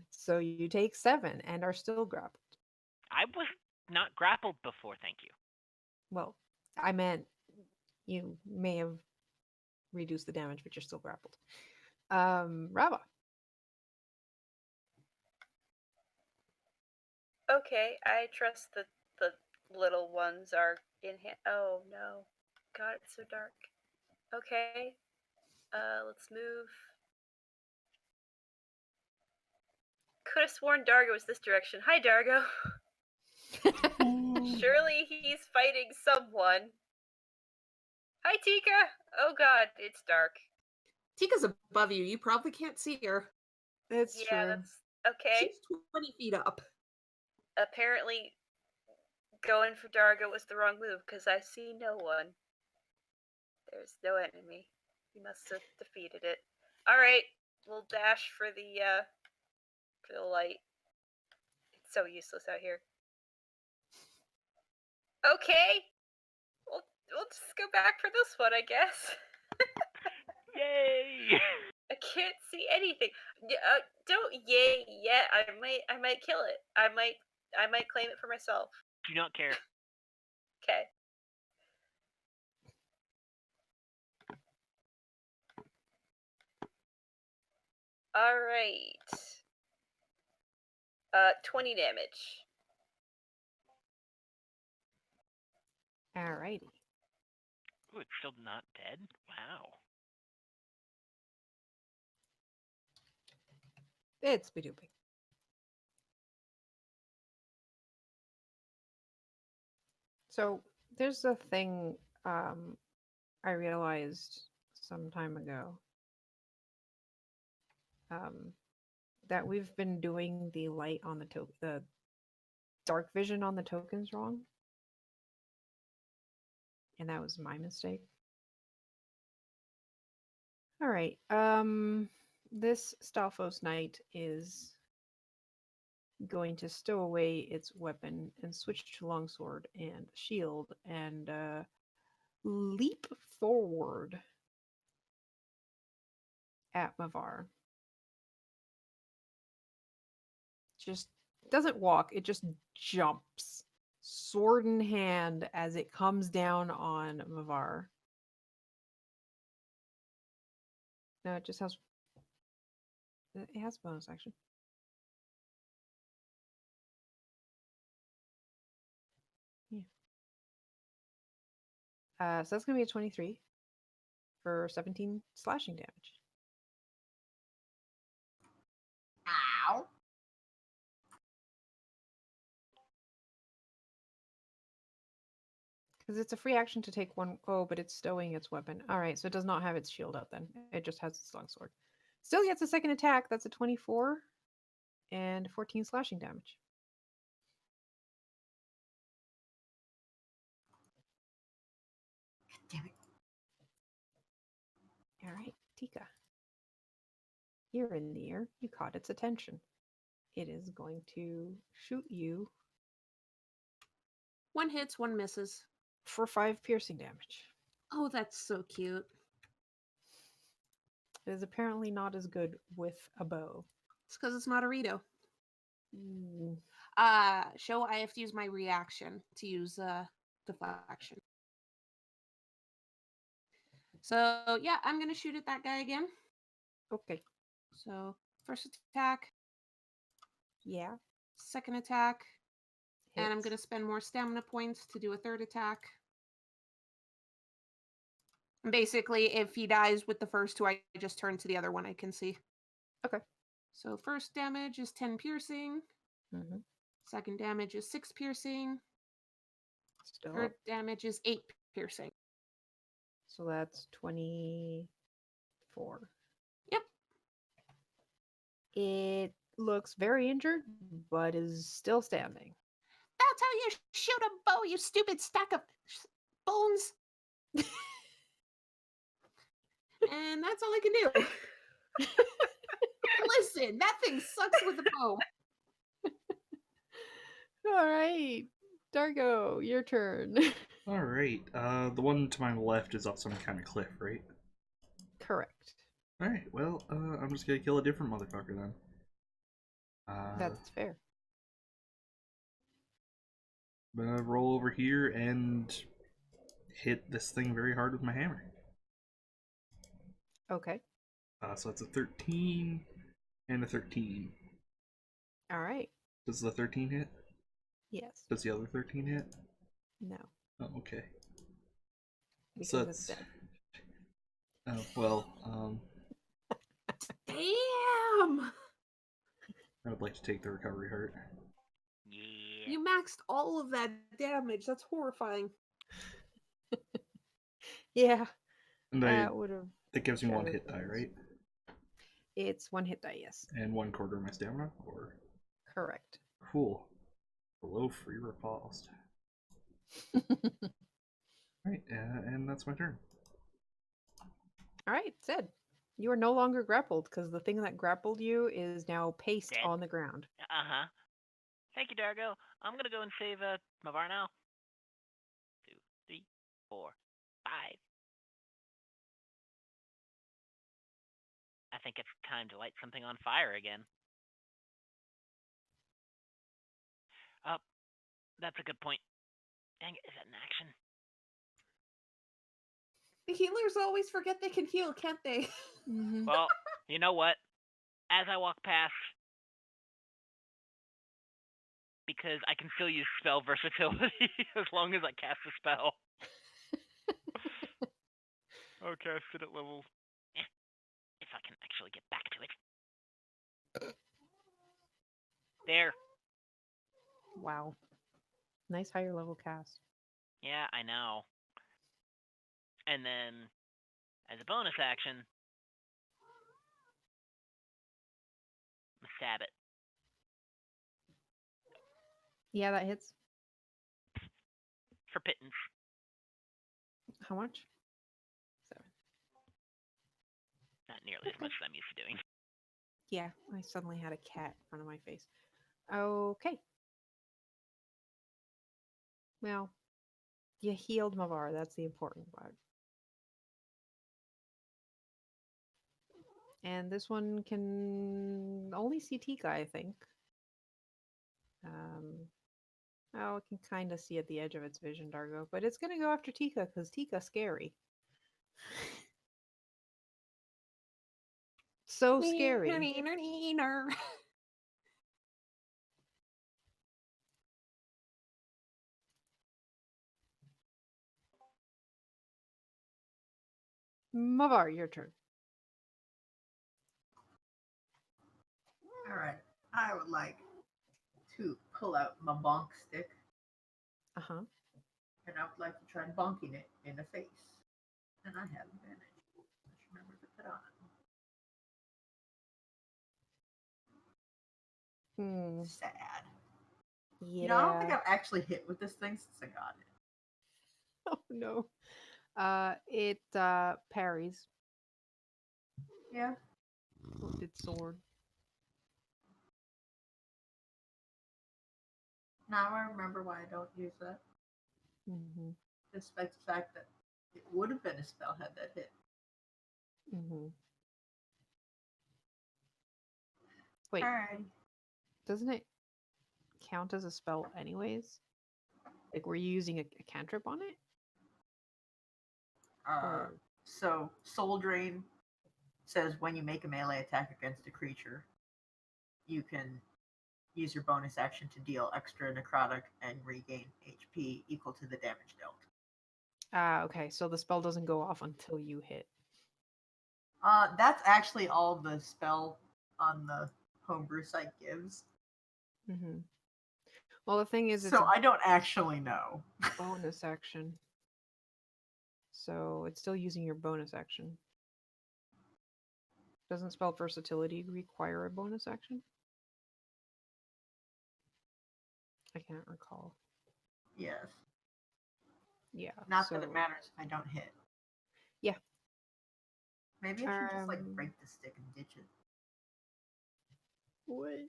Speaker 1: So you take 7 and are still grappled.
Speaker 5: I was not grappled before, thank you.
Speaker 1: Well, I meant you may have reduced the damage, but you're still grappled. Rava.
Speaker 6: Okay, I trust that the little ones are in hand. Oh no. God, it's so dark. Okay. Let's move. Could have sworn Dargo was this direction. Hi, Dargo. Surely he's fighting someone. Hi, Tika. Oh God, it's dark.
Speaker 4: Tika's above you. You probably can't see her.
Speaker 1: It's
Speaker 6: Yeah,
Speaker 1: true.
Speaker 6: that's okay.
Speaker 4: She's 20 feet up.
Speaker 6: Apparently, going for Dargo was the wrong move because I see no one. There's no enemy. We must have defeated it. All right, we'll dash for the light. It's so useless out here. Okay, well, we'll just go back for this one, I guess.
Speaker 5: Yay!
Speaker 6: I can't see anything. Don't yay yet. I might kill it. I might claim it for myself.
Speaker 5: Do not care.
Speaker 6: Okay. All right. 20 damage.
Speaker 1: Alrighty.
Speaker 5: Ooh, it's still not dead? Wow.
Speaker 1: It's Bidooping. So there's a thing I realized some time ago that we've been doing the light on the dark vision on the tokens wrong, and that was my mistake. All right. This Stalfos Knight is going to stow away its weapon and switch to longsword and shield and leap forward at Mavar. Just doesn't walk, it just jumps, sword in hand, as it comes down on Mavar. No, it just has. It has bonus action. Yeah. So that's going to be a 23 for 17 slashing damage.
Speaker 3: Ow.
Speaker 1: Because it's a free action to take one. Oh, but it's stowing its weapon. All right, so it does not have its shield out then. It just has its longsword. Still gets a second attack. That's a 24 and 14 slashing damage.
Speaker 3: Damn it.
Speaker 1: All right, Tika. You're in the air. You caught its attention. It is going to shoot you
Speaker 4: One hits, one misses.
Speaker 1: for 5 piercing damage.
Speaker 4: Oh, that's so cute.
Speaker 1: It is apparently not as good with a bow.
Speaker 4: It's because it's not a Rito.
Speaker 1: Mm,
Speaker 4: Show I have to use my reaction to use deflection. So yeah, I'm gonna shoot at that guy again.
Speaker 1: okay.
Speaker 4: So first attack,
Speaker 1: Yeah.
Speaker 4: second attack, and I'm
Speaker 1: hits.
Speaker 4: gonna spend more stamina points to do a third attack. And basically, if he dies with the first two, I just turn to the other one I can see.
Speaker 1: Okay.
Speaker 4: So first damage is 10 piercing.
Speaker 1: Mm-hmm.
Speaker 4: Second damage is 6 piercing.
Speaker 1: Still
Speaker 4: Third
Speaker 1: up.
Speaker 4: damage is 8 piercing.
Speaker 1: So that's 24.
Speaker 4: Yep.
Speaker 1: It looks very injured, but is still standing.
Speaker 4: That's how you shoot a bow, you stupid stack of bones. And that's all I can do. Listen, that thing sucks with a bow.
Speaker 1: All right. Dargo, your turn.
Speaker 2: All right. The one to my left is up some kind of cliff, right?
Speaker 1: Correct.
Speaker 2: All right. Well, I'm just gonna kill a different motherfucker then.
Speaker 1: That's fair.
Speaker 2: I'm gonna roll over here and hit this thing very hard with my hammer.
Speaker 1: Okay.
Speaker 2: So it's a 13 and a 13.
Speaker 1: All right.
Speaker 2: Does the 13 hit?
Speaker 1: Yes.
Speaker 2: Does the other 13 hit?
Speaker 1: No.
Speaker 2: Oh, okay.
Speaker 1: Because
Speaker 2: So
Speaker 1: it's
Speaker 2: that's...
Speaker 1: dead.
Speaker 2: Oh, well,
Speaker 4: Damn!
Speaker 2: I would like to take the recovery hurt.
Speaker 5: Yeah.
Speaker 4: You maxed all of that damage. That's horrifying.
Speaker 1: Yeah.
Speaker 2: And
Speaker 1: That would have.
Speaker 2: that gives me one
Speaker 1: shattered
Speaker 2: hit die,
Speaker 1: things.
Speaker 2: right?
Speaker 1: It's 1 hit die, yes.
Speaker 2: And 1/4 of my stamina, or...
Speaker 1: Correct.
Speaker 2: Cool. Below free repulsed. Right, and that's my turn.
Speaker 1: All right, Zed. You are no longer grappled because the thing that grappled you is now paced
Speaker 5: Dead.
Speaker 1: on the ground.
Speaker 5: Uh-huh. Thank you, Dargo. I'm gonna go and save Mavar now. 2, 3, 4, 5. I think it's time to light something on fire again. Oh, that's a good point. Dang it, is that an action?
Speaker 4: The healers always forget they can heal, can't they?
Speaker 5: Well, you know what? As I walk past, because I can still use spell versatility as long as I cast a spell. I'll cast it at level. If I can actually get back to it. There.
Speaker 1: Wow. Nice higher level cast.
Speaker 5: Yeah, I know. And then, as a bonus action, stab it.
Speaker 1: Yeah, that hits.
Speaker 5: For pittance.
Speaker 1: How much? 7.
Speaker 5: Not nearly as much as I'm used to doing.
Speaker 1: Yeah, I suddenly had a cat in front of my face. Okay. Well, you healed Mavar. That's the important part. And this one can only see Tika, I think. Oh, it can kind of see at the edge of its vision, Dargo. But it's going to go after Tika because Tika's scary. So scary. Mavar, your turn.
Speaker 3: All right. I would like to pull out my bonk stick,
Speaker 1: Uh-huh.
Speaker 3: and I would like to try bonking it in the face. And I have advantage. Let's remember to put on.
Speaker 1: Hmm.
Speaker 3: Sad.
Speaker 1: Yeah.
Speaker 3: You know, I don't think I've actually hit with this thing since I got it.
Speaker 1: Oh no. It parries
Speaker 3: Yeah.
Speaker 1: with its sword.
Speaker 3: Now I remember why I don't use that,
Speaker 1: Mm-hmm.
Speaker 3: despite the fact that it would have been a spell had that hit.
Speaker 1: Mm-hmm. Wait,
Speaker 3: Alrighty.
Speaker 1: doesn't it count as a spell anyways? Like, were you using a cantrip on it? Or
Speaker 3: So Soul Drain says when you make a melee attack against a creature, you can use your bonus action to deal extra necrotic and regain HP equal to the damage dealt.
Speaker 1: okay, so the spell doesn't go off until you hit.
Speaker 3: That's actually all the spell on the homebrew site gives.
Speaker 1: Mm-hmm. Well, the thing is, it's
Speaker 3: So
Speaker 1: a
Speaker 3: I don't actually know.
Speaker 1: bonus action. So it's still using your bonus action. Doesn't spell versatility require a bonus action? I can't recall.
Speaker 3: Yes.
Speaker 1: Yeah.
Speaker 3: Not that it matters if I don't hit.
Speaker 1: Yeah.
Speaker 3: Maybe I should just like break the stick and ditch it.
Speaker 1: What?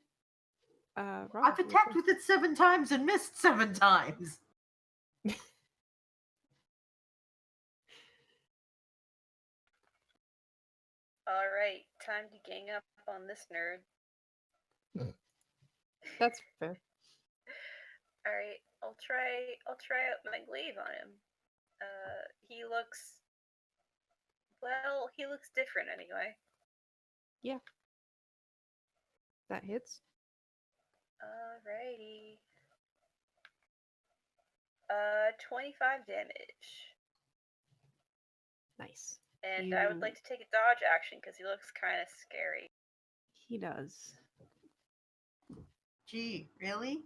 Speaker 3: I've attacked with it 7 times and missed 7 times.
Speaker 6: All right, time to gang up on this nerd.
Speaker 1: That's fair.
Speaker 6: All right, I'll try out my glaive on him. He looks different anyway.
Speaker 1: Yeah. That hits.
Speaker 6: Alrighty. 25 damage.
Speaker 1: Nice.
Speaker 6: And I would like to take a dodge action because he looks kind of scary.
Speaker 1: He does.
Speaker 3: Gee, really?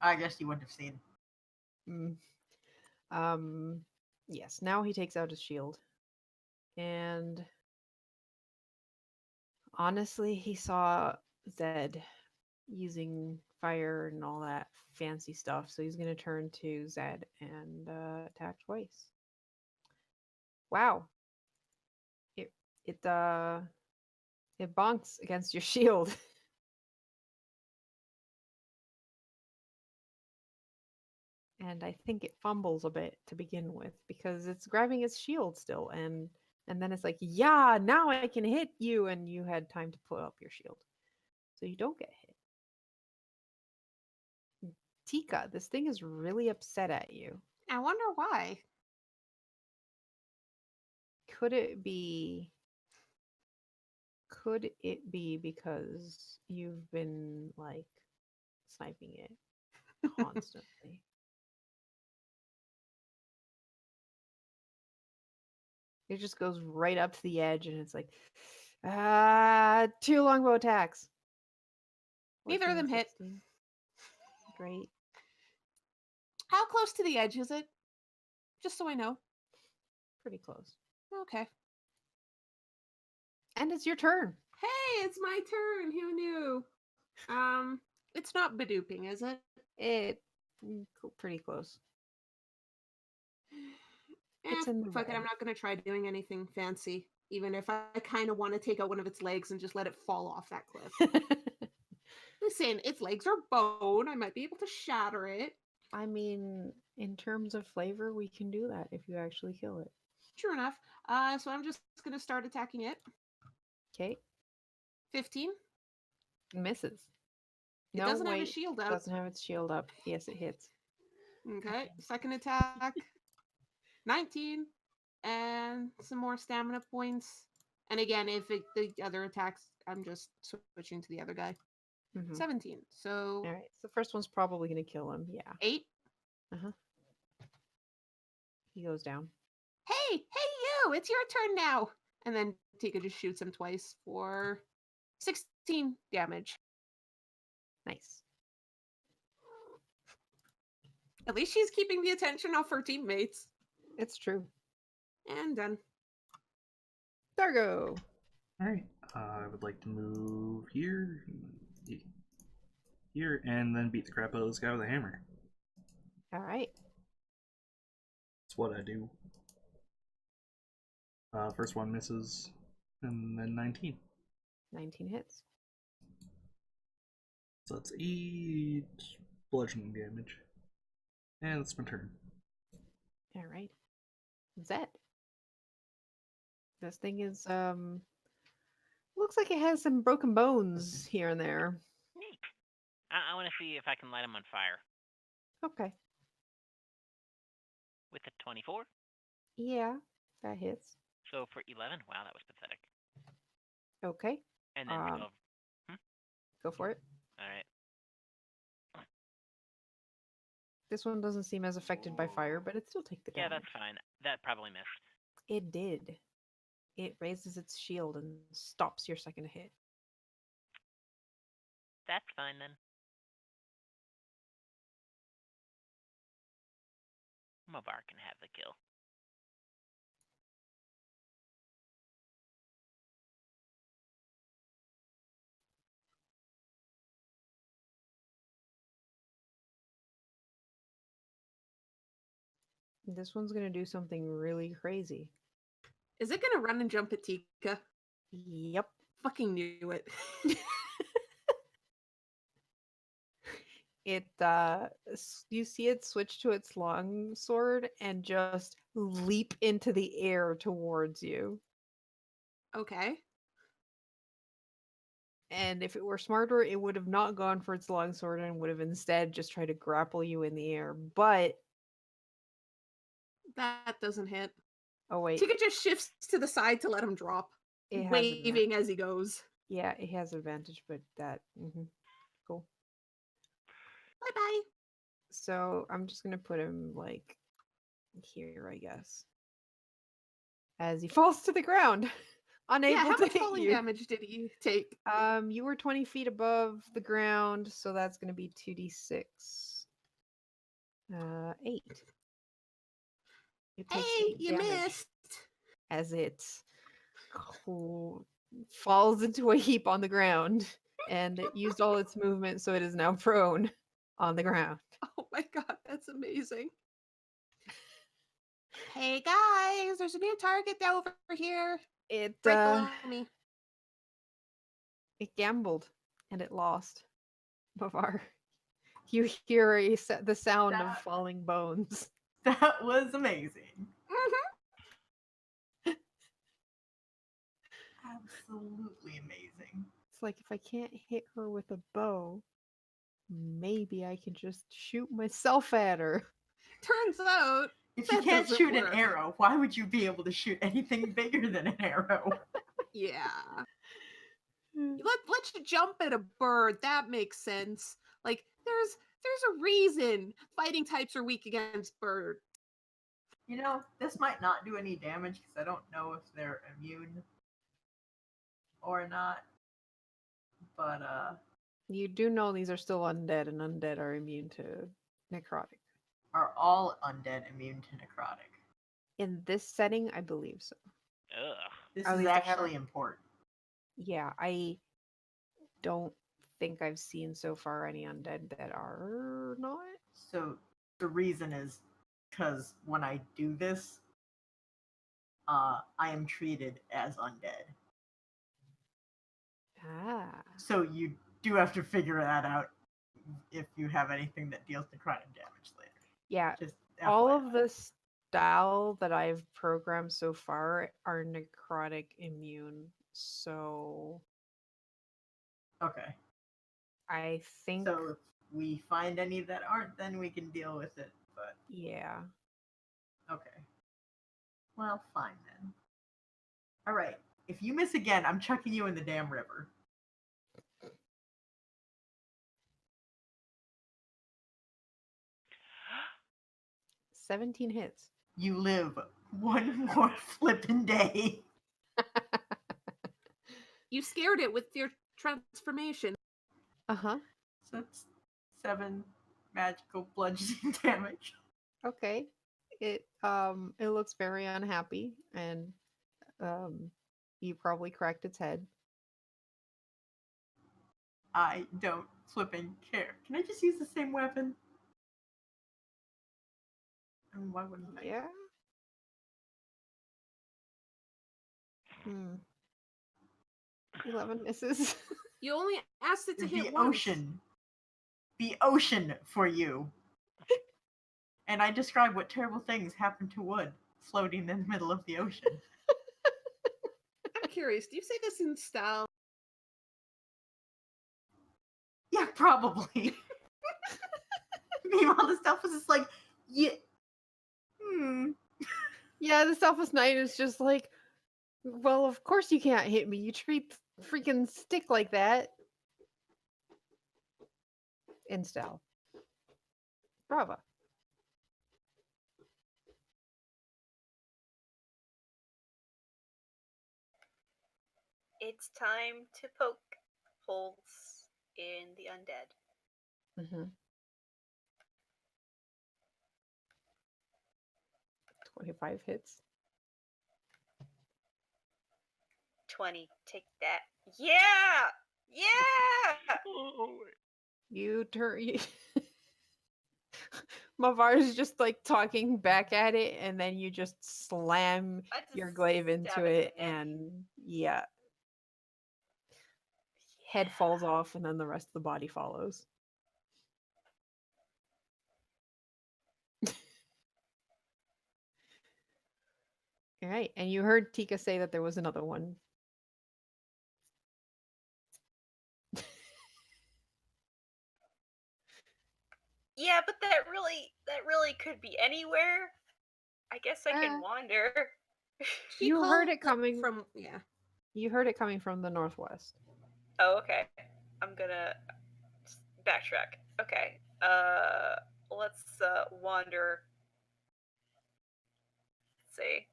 Speaker 3: I guess you wouldn't have seen.
Speaker 1: Yes, now he takes out his shield. And honestly, he saw Zed using fire and all that fancy stuff, so he's going to turn to Zed and attack twice. Wow. It bonks against your shield. and I think it fumbles a bit to begin with because it's grabbing its shield still, and then it's like, yeah, now I can hit you, and you had time to pull up your shield, so you don't get hit. Tika, this thing is really upset at you.
Speaker 4: I wonder why.
Speaker 1: Could it be? Could it be because you've been like sniping it constantly? It just goes right up to the edge, and it's like, two longbow attacks.
Speaker 4: Neither of
Speaker 1: 14,
Speaker 4: them hit.
Speaker 1: 16. Great.
Speaker 4: How close to the edge is it? Just so I know.
Speaker 1: Pretty close.
Speaker 4: Okay.
Speaker 1: And it's your turn.
Speaker 4: Hey, it's my turn. Who knew? It's not Badooping, is it?
Speaker 1: Pretty close.
Speaker 4: It's
Speaker 1: in the
Speaker 4: fuck it.
Speaker 1: red.
Speaker 4: I'm not gonna try doing anything fancy, even if I kind of want to take out one of its legs and just let it fall off that cliff. Listen, its legs are bone. I might be able to shatter it.
Speaker 1: I mean, in terms of flavor, we can do that if you actually kill it.
Speaker 4: True enough. So I'm just gonna start attacking it.
Speaker 1: Okay.
Speaker 4: 15.
Speaker 1: Misses.
Speaker 4: It doesn't have a shield up.
Speaker 1: Doesn't have its shield up. Yes, it hits.
Speaker 4: Okay. Second attack. 19. And some more stamina points. And again, if the other attacks, I'm just switching to the other guy. 17. So.
Speaker 1: All right. So the first one's probably going to kill him. Yeah.
Speaker 4: 8.
Speaker 1: He goes down.
Speaker 4: Hey, you! It's your turn now. And then Tika just shoots him twice for 16 damage.
Speaker 1: Nice.
Speaker 4: At least she's keeping the attention of her teammates.
Speaker 1: It's true.
Speaker 4: And done.
Speaker 1: Dargo.
Speaker 2: All right. I would like to move here, and then beat the crap out of this guy with a hammer.
Speaker 1: All right.
Speaker 2: That's what I do. First one misses, and then 19.
Speaker 1: 19 hits.
Speaker 2: So that's 8 bludgeoning damage. And it's my turn.
Speaker 1: All right. Zed. This thing is looks like it has some broken bones here and there.
Speaker 5: Neat. I want to see if I can light him on fire.
Speaker 1: Okay.
Speaker 5: With a 24?
Speaker 1: Yeah, that hits.
Speaker 5: So for 11? Wow, that was pathetic.
Speaker 1: Okay.
Speaker 5: And then 12.
Speaker 1: Go for it.
Speaker 5: All right.
Speaker 1: This one doesn't seem as affected by fire, but it still take the damage.
Speaker 5: Yeah, that's fine. That probably missed.
Speaker 1: It did. It raises its shield and stops your second hit.
Speaker 5: That's fine then. Mavar can have the kill.
Speaker 1: This one's gonna do something really crazy.
Speaker 4: Is it gonna run and jump at Tika?
Speaker 1: Yep.
Speaker 4: Fucking knew it.
Speaker 1: It you see it switch to its long sword and just leap into the air towards you.
Speaker 4: Okay.
Speaker 1: And if it were smarter, it would have not gone for its long sword and would have instead just tried to grapple you in the air. But
Speaker 4: that doesn't hit.
Speaker 1: Oh wait.
Speaker 4: Tika just shifts to the side to let him drop, waving as he goes.
Speaker 1: Yeah, it has advantage, but that cool.
Speaker 4: Bye-bye.
Speaker 1: So I'm just gonna put him like here, I guess. As he falls to the ground, unable
Speaker 4: how
Speaker 1: to
Speaker 4: much
Speaker 1: hit
Speaker 4: falling
Speaker 1: you.
Speaker 4: damage did he take?
Speaker 1: You were 20 feet above the ground, so that's gonna be 2d6. 8.
Speaker 4: Hey, you missed.
Speaker 1: As it falls into a heap on the ground, and it used all its movement, so it is now prone on the ground.
Speaker 4: Oh my god, that's amazing. Hey guys, there's a new target over here.
Speaker 1: It
Speaker 4: right below me.
Speaker 1: It gambled and it lost. Mavar. You hear the sound of
Speaker 3: That-
Speaker 1: falling bones.
Speaker 3: That was amazing. Absolutely amazing.
Speaker 1: It's like if I can't hit her with a bow, maybe I can just shoot myself at her.
Speaker 4: Turns out
Speaker 3: If you
Speaker 4: that
Speaker 3: can't
Speaker 4: doesn't
Speaker 3: shoot
Speaker 4: work.
Speaker 3: an arrow, why would you be able to shoot anything bigger than an arrow?
Speaker 4: Yeah. Let's jump at a bird. That makes sense. Like there's a reason fighting types are weak against birds.
Speaker 3: You know, this might not do any damage because I don't know if they're immune or not. But
Speaker 1: You do know these are still undead, and undead are immune to necrotic.
Speaker 3: are all undead immune to necrotic?
Speaker 1: In this setting, I believe so.
Speaker 5: Ugh.
Speaker 3: This
Speaker 1: At
Speaker 3: is
Speaker 1: least I haven't-
Speaker 3: actually important.
Speaker 1: Yeah, I don't think I've seen so far any undead that are not.
Speaker 3: So the reason is because when I do this, I am treated as undead.
Speaker 1: Ah.
Speaker 3: So you do have to figure that out if you have anything that deals necrotic damage later.
Speaker 1: Yeah,
Speaker 3: Just
Speaker 1: all
Speaker 3: FYI.
Speaker 1: of the style that I've programmed so far are necrotic immune. So
Speaker 3: Okay.
Speaker 1: I think
Speaker 3: So if we find any that aren't, then we can deal with it. But
Speaker 1: yeah.
Speaker 3: okay. Well, fine then. All right. If you miss again, I'm chucking you in the damn river.
Speaker 1: $17 hits.
Speaker 3: You live one more flippin' day.
Speaker 4: You scared it with your transformation.
Speaker 1: Uh-huh.
Speaker 3: So that's 7 magical bludgeoning damage.
Speaker 1: Okay. It looks very unhappy, and you probably cracked its head.
Speaker 3: I don't flipping care. Can I just use the same weapon? I mean, why wouldn't I?
Speaker 1: Yeah. Hmm. 11 misses.
Speaker 4: You only asked it to hit
Speaker 3: The
Speaker 4: once.
Speaker 3: ocean. The ocean for you. And I describe what terrible things happen to wood floating in the middle of the ocean.
Speaker 4: I'm curious. Do you say this in style?
Speaker 3: Yeah, probably. Meanwhile, the stuff was just like, yeah.
Speaker 1: Yeah, the Selfless Knight is just like, well, of course you can't hit me. You treat freaking stick like that. In style. Brava.
Speaker 6: It's time to poke holes in the undead.
Speaker 1: Mm-hmm. 25 hits.
Speaker 6: 20. Take that. Yeah! Yeah!
Speaker 1: You turn. Mavar's just like talking back at it, and then you just slam
Speaker 6: I just
Speaker 1: your glaive
Speaker 6: stab
Speaker 1: into
Speaker 6: it
Speaker 1: it,
Speaker 6: again.
Speaker 1: and yeah, head falls off, and then the rest of the body follows. All right, and you heard Tika say that there was another one.
Speaker 6: Yeah, but that really could be anywhere. I guess I can wander.
Speaker 4: She
Speaker 1: You heard
Speaker 4: called
Speaker 1: it coming
Speaker 4: from. Yeah.
Speaker 1: You heard it coming from the northwest.
Speaker 6: Oh, okay. I'm gonna backtrack. Okay. Let's wander. Let's see.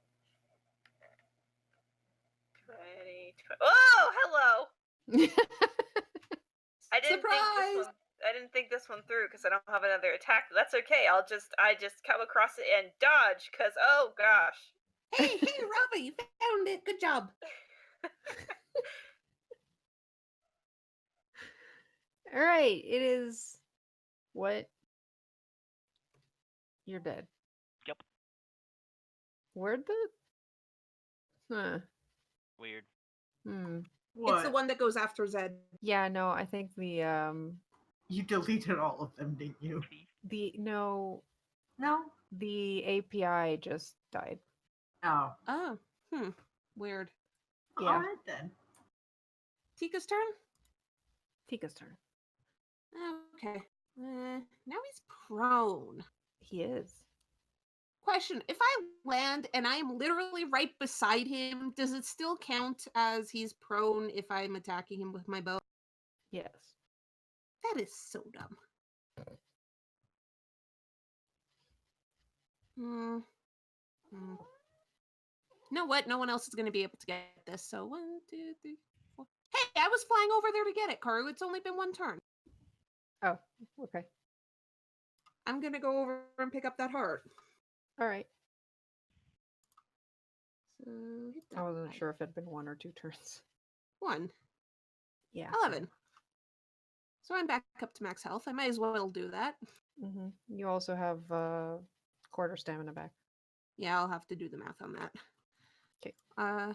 Speaker 6: 20. Oh, hello. I didn't think this
Speaker 4: Surprise!
Speaker 6: one. I didn't think this one through because I don't have another attack. But that's okay. I just come across it and dodge because oh gosh.
Speaker 4: Hey, Robert, you found it. Good job.
Speaker 1: All right, it is what? You're dead.
Speaker 5: Yep.
Speaker 1: Where'd the? Huh.
Speaker 5: Weird.
Speaker 1: Hmm.
Speaker 3: What?
Speaker 4: It's the one that goes after Zed.
Speaker 1: Yeah, no, I think the
Speaker 3: You deleted all of them, didn't you?
Speaker 1: No,
Speaker 3: No?
Speaker 1: the API just died.
Speaker 3: Oh.
Speaker 4: Oh, weird.
Speaker 1: Yeah.
Speaker 3: Alright then.
Speaker 4: Tika's turn?
Speaker 1: Tika's turn.
Speaker 4: Okay. Now he's prone.
Speaker 1: He is.
Speaker 4: Question, if I land and I am literally right beside him, does it still count as he's prone if I'm attacking him with my bow?
Speaker 1: Yes.
Speaker 4: That is so dumb. You know what? No one else is going to be able to get this. So 1, 2, 3, 4. Hey, I was flying over there to get it, Karu. It's only been one turn.
Speaker 1: Oh, okay.
Speaker 4: I'm going to go over and pick up that heart.
Speaker 1: All right.
Speaker 4: So hit that
Speaker 1: I wasn't
Speaker 4: guy.
Speaker 1: sure if it had been 1 or 2 turns.
Speaker 4: 1.
Speaker 1: Yeah.
Speaker 4: 11. So I'm back up to max health. I might as well do that.
Speaker 1: Mm-hmm. You also have quarter stamina back.
Speaker 4: Yeah, I'll have to do the math on that.
Speaker 1: Okay.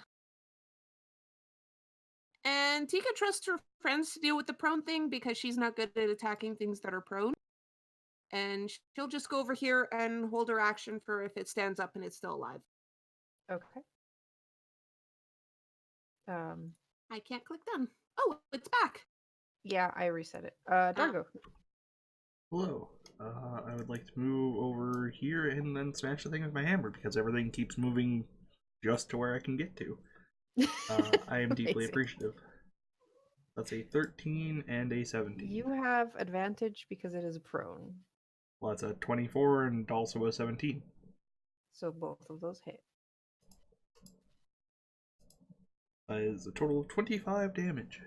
Speaker 4: And Tika trusts her friends to deal with the prone thing because she's not good at attacking things that are prone. And she'll just go over here and hold her action for if it stands up and it's still alive.
Speaker 1: Okay.
Speaker 4: I can't click done. Oh, it's back.
Speaker 1: Yeah, I reset it. Dargo.
Speaker 2: Hello. I would like to move over here and then smash the thing with my hammer because everything keeps moving just to where I can get to. I am deeply
Speaker 1: Amazing.
Speaker 2: appreciative. That's a 13 and a 17.
Speaker 1: You have advantage because it is prone.
Speaker 2: Well, that's a 24 and also a 17.
Speaker 1: So both of those hit.
Speaker 2: That is a total of 25 damage.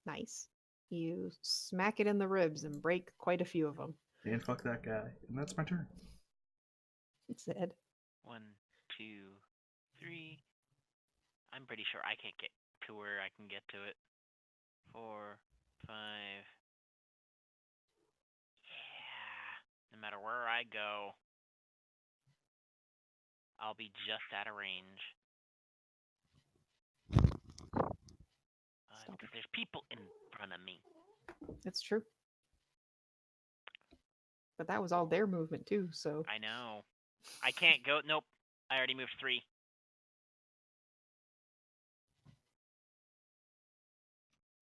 Speaker 1: Nice. You smack it in the ribs and break quite a few of them.
Speaker 2: And fuck that guy. And that's my turn.
Speaker 1: It's dead.
Speaker 5: 1, 2, 3. I'm pretty sure I can't get to where I can get to it. 4, 5. Yeah. No matter where I go, I'll be just out of range.
Speaker 1: Stop it.
Speaker 5: Because there's people in front of me.
Speaker 1: It's true. But that was all their movement too, so.
Speaker 5: I know. I can't go. Nope. I already moved 3.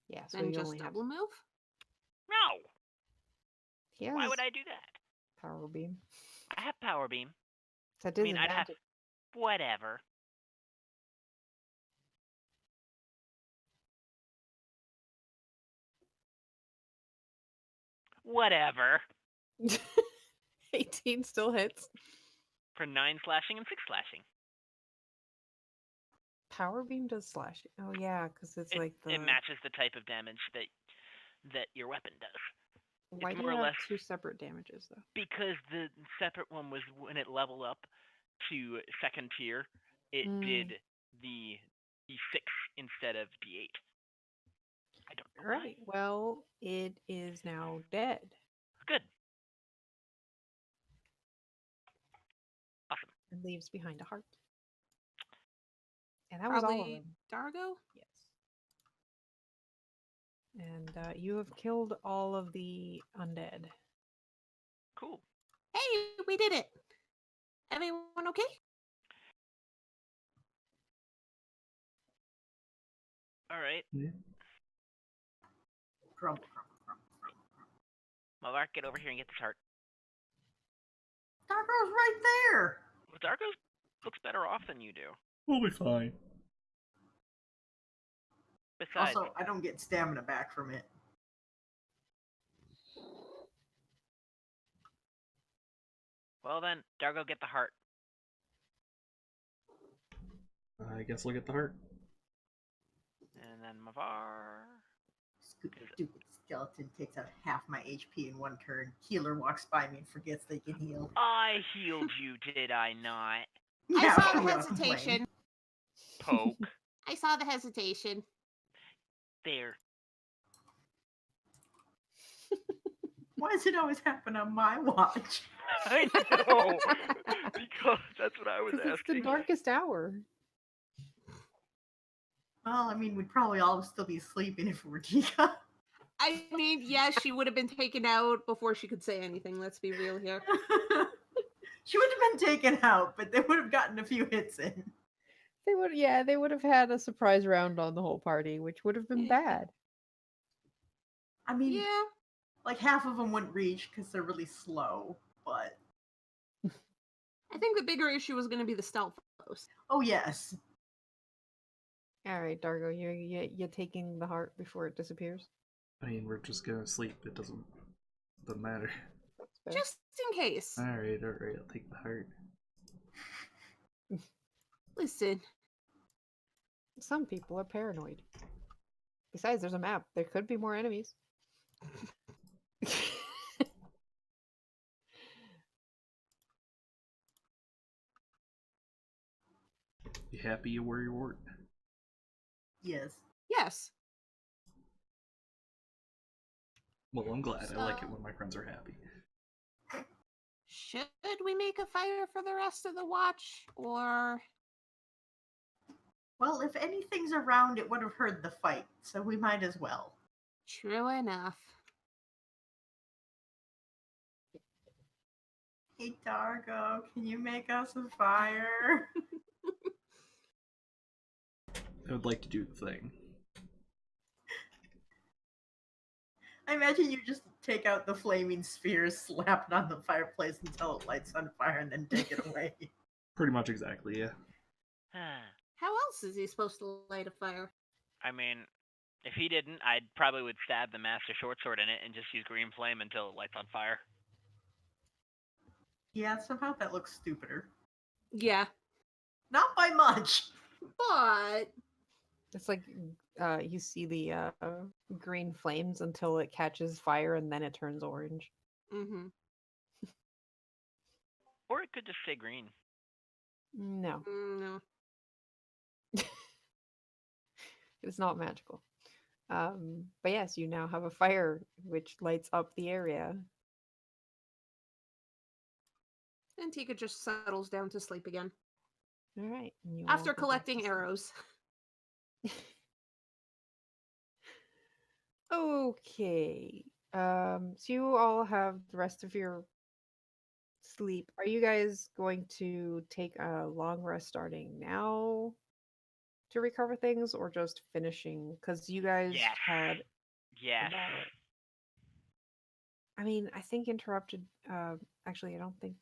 Speaker 1: Yeah, so
Speaker 4: Then
Speaker 1: you
Speaker 4: just
Speaker 1: only have.
Speaker 4: double move?
Speaker 5: No.
Speaker 1: He has
Speaker 5: Why would I do that?
Speaker 1: power beam.
Speaker 5: I have power beam.
Speaker 1: That
Speaker 5: I mean, I'd have.
Speaker 1: disadvantage.
Speaker 5: Whatever. Whatever.
Speaker 1: 18 still hits.
Speaker 5: For 9 slashing and 6 slashing.
Speaker 1: Power beam does slashing. Oh yeah, because it's like the.
Speaker 5: It matches the type of damage that your weapon does.
Speaker 1: Why
Speaker 5: it's
Speaker 1: do
Speaker 5: more
Speaker 1: you
Speaker 5: or
Speaker 1: have
Speaker 5: less-
Speaker 1: 2 separate damages though?
Speaker 5: Because the separate one was when it leveled up to 2nd tier, it
Speaker 1: Mm.
Speaker 5: did the D6 instead of D8. I don't know
Speaker 1: Right. Well, it is now dead.
Speaker 5: why. Good. Awesome.
Speaker 1: And leaves behind a heart. And that was all of
Speaker 4: Probably
Speaker 1: them.
Speaker 4: Dargo?
Speaker 1: Yes. And you have killed all of the undead.
Speaker 5: Cool.
Speaker 4: Hey, we did it. Everyone okay?
Speaker 5: All right.
Speaker 2: Yeah.
Speaker 3: Crumble, crumble, crumble, crumble, crumble.
Speaker 5: Malark, get over here and get this heart.
Speaker 3: Dargo's right there!
Speaker 5: Well, Dargo looks better off than you do.
Speaker 2: We'll be fine.
Speaker 5: Besides,
Speaker 3: Also, I don't get stamina back from it.
Speaker 5: well then, Dargo, get the heart.
Speaker 2: I guess we'll get the heart.
Speaker 5: And then Mavar.
Speaker 3: Stupid skeleton takes out half my HP in one turn. Healer walks by me and forgets they can heal.
Speaker 5: I healed you, did I not?
Speaker 4: I saw
Speaker 3: but
Speaker 4: the
Speaker 3: we don't complain.
Speaker 4: hesitation.
Speaker 5: Poke.
Speaker 4: I saw the hesitation.
Speaker 5: There.
Speaker 3: Why does it always happen on my watch?
Speaker 5: I know. Because that's what I was
Speaker 1: Because it's the
Speaker 5: asking.
Speaker 1: darkest hour.
Speaker 3: Well, I mean, we'd probably all still be sleeping if we were Tika.
Speaker 4: I mean, yes, she would have been taken out before she could say anything. Let's be real here.
Speaker 3: She would have been taken out, but they would have gotten a few hits in.
Speaker 1: They would have had a surprise round on the whole party, which would have been bad.
Speaker 3: I mean,
Speaker 4: Yeah.
Speaker 3: like half of them wouldn't reach because they're really slow, but
Speaker 4: I think the bigger issue was going to be the stealth foes.
Speaker 3: oh yes.
Speaker 1: All right, Dargo, you're taking the heart before it disappears.
Speaker 2: I mean, we're just gonna sleep. It doesn't matter.
Speaker 1: That's fair.
Speaker 4: Just in case.
Speaker 2: Alright, I'll take the heart.
Speaker 4: Listen,
Speaker 1: Some people are paranoid. Besides, there's a map. There could be more enemies.
Speaker 2: You happy you were your wart?
Speaker 3: Yes.
Speaker 4: yes.
Speaker 2: Well, I'm glad. I like it
Speaker 4: So-
Speaker 2: when my friends are happy.
Speaker 4: Should we make a fire for the rest of the watch? Or.
Speaker 3: Well, if anything's around, it would have heard the fight, so we might as well.
Speaker 4: True enough.
Speaker 3: Hey, Dargo, can you make us a fire?
Speaker 2: I would like to do the thing.
Speaker 3: I imagine you just take out the flaming spheres, slap it on the fireplace until it lights on fire, and then take it away.
Speaker 2: Pretty much exactly, yeah.
Speaker 4: How else is he supposed to light a fire?
Speaker 5: I mean, if he didn't, I probably would stab the Master Short Sword in it and just use green flame until it lights on fire.
Speaker 3: Yeah, somehow that looks stupider.
Speaker 4: Yeah.
Speaker 3: Not by much.
Speaker 4: But.
Speaker 1: It's like you see the green flames until it catches fire and then it turns orange.
Speaker 4: Mm-hmm.
Speaker 5: Or it could just stay green.
Speaker 1: No,
Speaker 4: No.
Speaker 1: it's not magical. But yes, you now have a fire which lights up the area.
Speaker 4: And Tika just settles down to sleep again.
Speaker 1: All right. And you all
Speaker 4: After
Speaker 1: go back to
Speaker 4: collecting
Speaker 1: sleep.
Speaker 4: arrows.
Speaker 1: Okay. So you all have the rest of your sleep. Are you guys going to take a long rest starting now to recover things, or just finishing? Because you guys
Speaker 5: Yes.
Speaker 1: had
Speaker 5: Yes.
Speaker 1: about. I mean, I think interrupted. Actually, I don't think.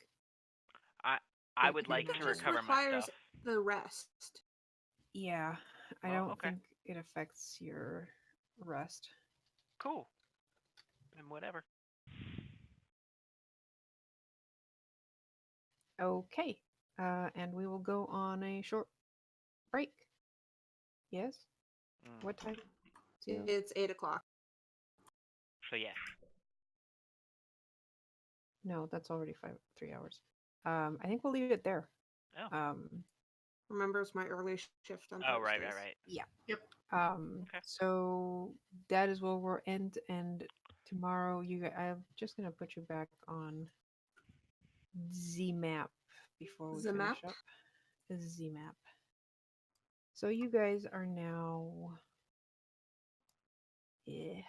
Speaker 5: I
Speaker 1: It
Speaker 5: would like
Speaker 1: can
Speaker 5: to
Speaker 1: go.
Speaker 5: recover my
Speaker 4: requires
Speaker 5: stuff.
Speaker 4: the rest.
Speaker 1: Yeah, I
Speaker 5: Oh,
Speaker 1: don't
Speaker 5: okay.
Speaker 1: think it affects your rest.
Speaker 5: Cool. And whatever.
Speaker 1: Okay. And we will go on a short break. Yes.
Speaker 5: Mm.
Speaker 1: What time? Zero?
Speaker 4: It's 8 o'clock.
Speaker 5: So yes.
Speaker 1: No, that's already 3 hours. I think we'll leave it there.
Speaker 5: Oh.
Speaker 4: Remember, it's my early shift on
Speaker 5: Oh, right.
Speaker 4: Thursdays.
Speaker 1: Yeah.
Speaker 3: Yep.
Speaker 5: Okay.
Speaker 1: So that is where we'll end, and tomorrow I'm just gonna put you back on Z map before we
Speaker 4: The
Speaker 1: finish
Speaker 4: map?
Speaker 1: up. Z map. So you guys are now. Yeah.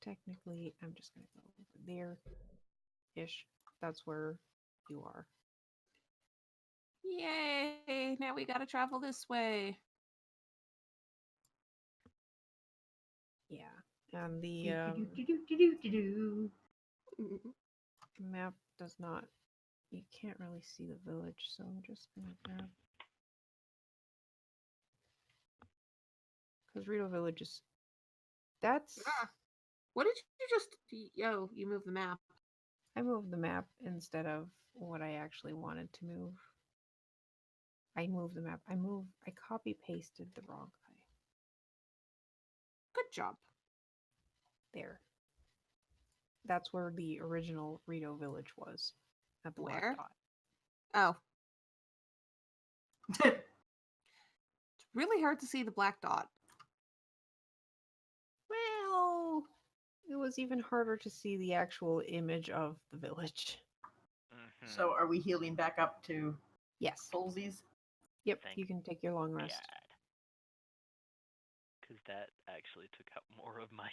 Speaker 1: Technically, I'm just gonna go over there. Ish. That's where you are.
Speaker 4: Yay! Now we gotta travel this way.
Speaker 1: Yeah. And the
Speaker 3: Do-do-do-do-do-do-do.
Speaker 4: Mm,
Speaker 1: map does not. You can't really see the village, so I'm just gonna grab. Because Rito Village is. That's.
Speaker 4: Ah. What did you just... Yo, you moved the map.
Speaker 1: I moved the map instead of what I actually wanted to move. I moved the map. I copy pasted the wrong thing.
Speaker 4: Good job.
Speaker 1: There. That's where the original Rito Village was. At the
Speaker 4: Where?
Speaker 1: black dot.
Speaker 4: Oh. It's really hard to see the black dot.
Speaker 1: Well, it was even harder to see the actual image of the village.
Speaker 5: Mhm.
Speaker 3: So are we healing back up to
Speaker 1: Yes.
Speaker 3: fullsies?
Speaker 1: Yep.
Speaker 5: Thank
Speaker 1: You can take your long rest.
Speaker 5: God. Because that actually took out more of my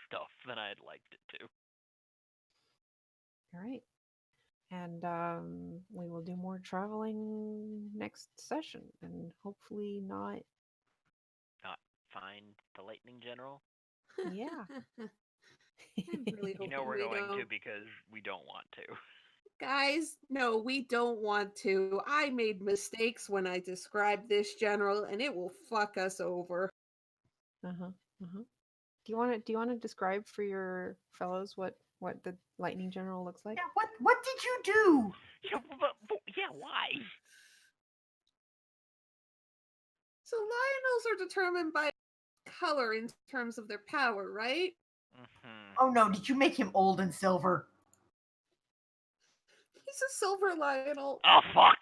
Speaker 5: stuff than I'd liked it to.
Speaker 1: All right. And we will do more traveling next session, and hopefully not.
Speaker 5: Not find the Lightning General.
Speaker 1: Yeah.
Speaker 4: I'm really
Speaker 5: You know
Speaker 4: hoping
Speaker 5: we're
Speaker 4: we
Speaker 5: going to
Speaker 4: don't.
Speaker 5: because we don't want to.
Speaker 4: Guys, no, we don't want to. I made mistakes when I described this general, and it will fuck us over.
Speaker 1: Uh-huh. Uh-huh. Do you want to describe for your fellows what the lightning general looks like?
Speaker 3: Yeah, what did you do?
Speaker 5: Yeah, but yeah, why?
Speaker 4: So Lionels are determined by color in terms of their power, right?
Speaker 5: Mm-hmm.
Speaker 3: Oh no, did you make him old and silver?
Speaker 4: He's a silver Lionel.
Speaker 5: Oh fuck!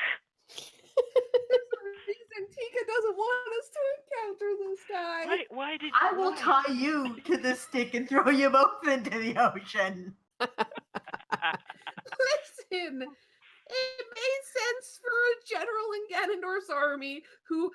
Speaker 4: There's a reason Tika doesn't want us to encounter this guy.
Speaker 5: Why did
Speaker 3: I will
Speaker 5: why?
Speaker 3: tie you to the stick and throw you both into the ocean.
Speaker 4: Listen, it made sense for a general in Ganondorf's army who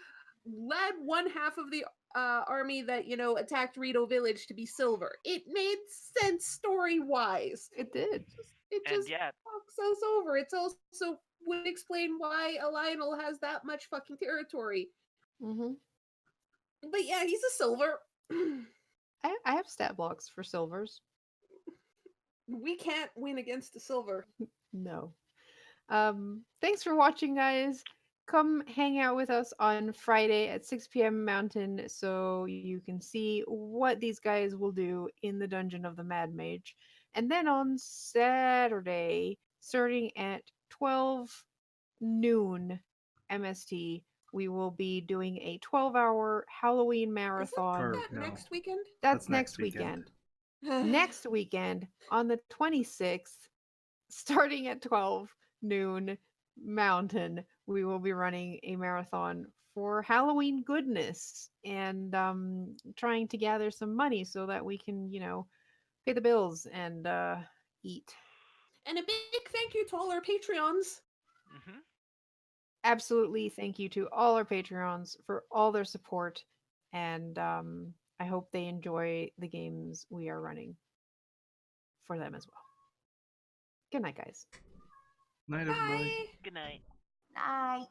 Speaker 4: led one half of the army that, attacked Rito Village to be silver. It made sense story-wise.
Speaker 1: It did.
Speaker 4: It
Speaker 5: And
Speaker 4: just
Speaker 5: yeah,
Speaker 4: fucks us over. It's also would explain why a Lionel has that much fucking territory.
Speaker 1: Mm-hmm.
Speaker 4: But yeah, he's a silver.
Speaker 1: I have stat blocks for silvers.
Speaker 4: We can't win against a silver.
Speaker 1: No. Thanks for watching, guys. Come hang out with us on Friday at 6 p.m. Mountain so you can see what these guys will do in the Dungeon of the Mad Mage. And then on Saturday, starting at 12 noon MST, we will be doing a 12-hour Halloween marathon.
Speaker 4: Is that next weekend?
Speaker 1: That's next weekend. Next weekend on the 26th, starting at 12 noon Mountain, we will be running a marathon for Halloween goodness and trying to gather some money so that we can, pay the bills and eat.
Speaker 4: And a big thank you to all our Patreons.
Speaker 5: mm-hmm.
Speaker 1: Absolutely, thank you to all our Patreons for all their support, and I hope they enjoy the games we are running for them as well. Good night, guys.
Speaker 2: Night, everybody.
Speaker 4: Bye.
Speaker 5: Good night.
Speaker 3: Night.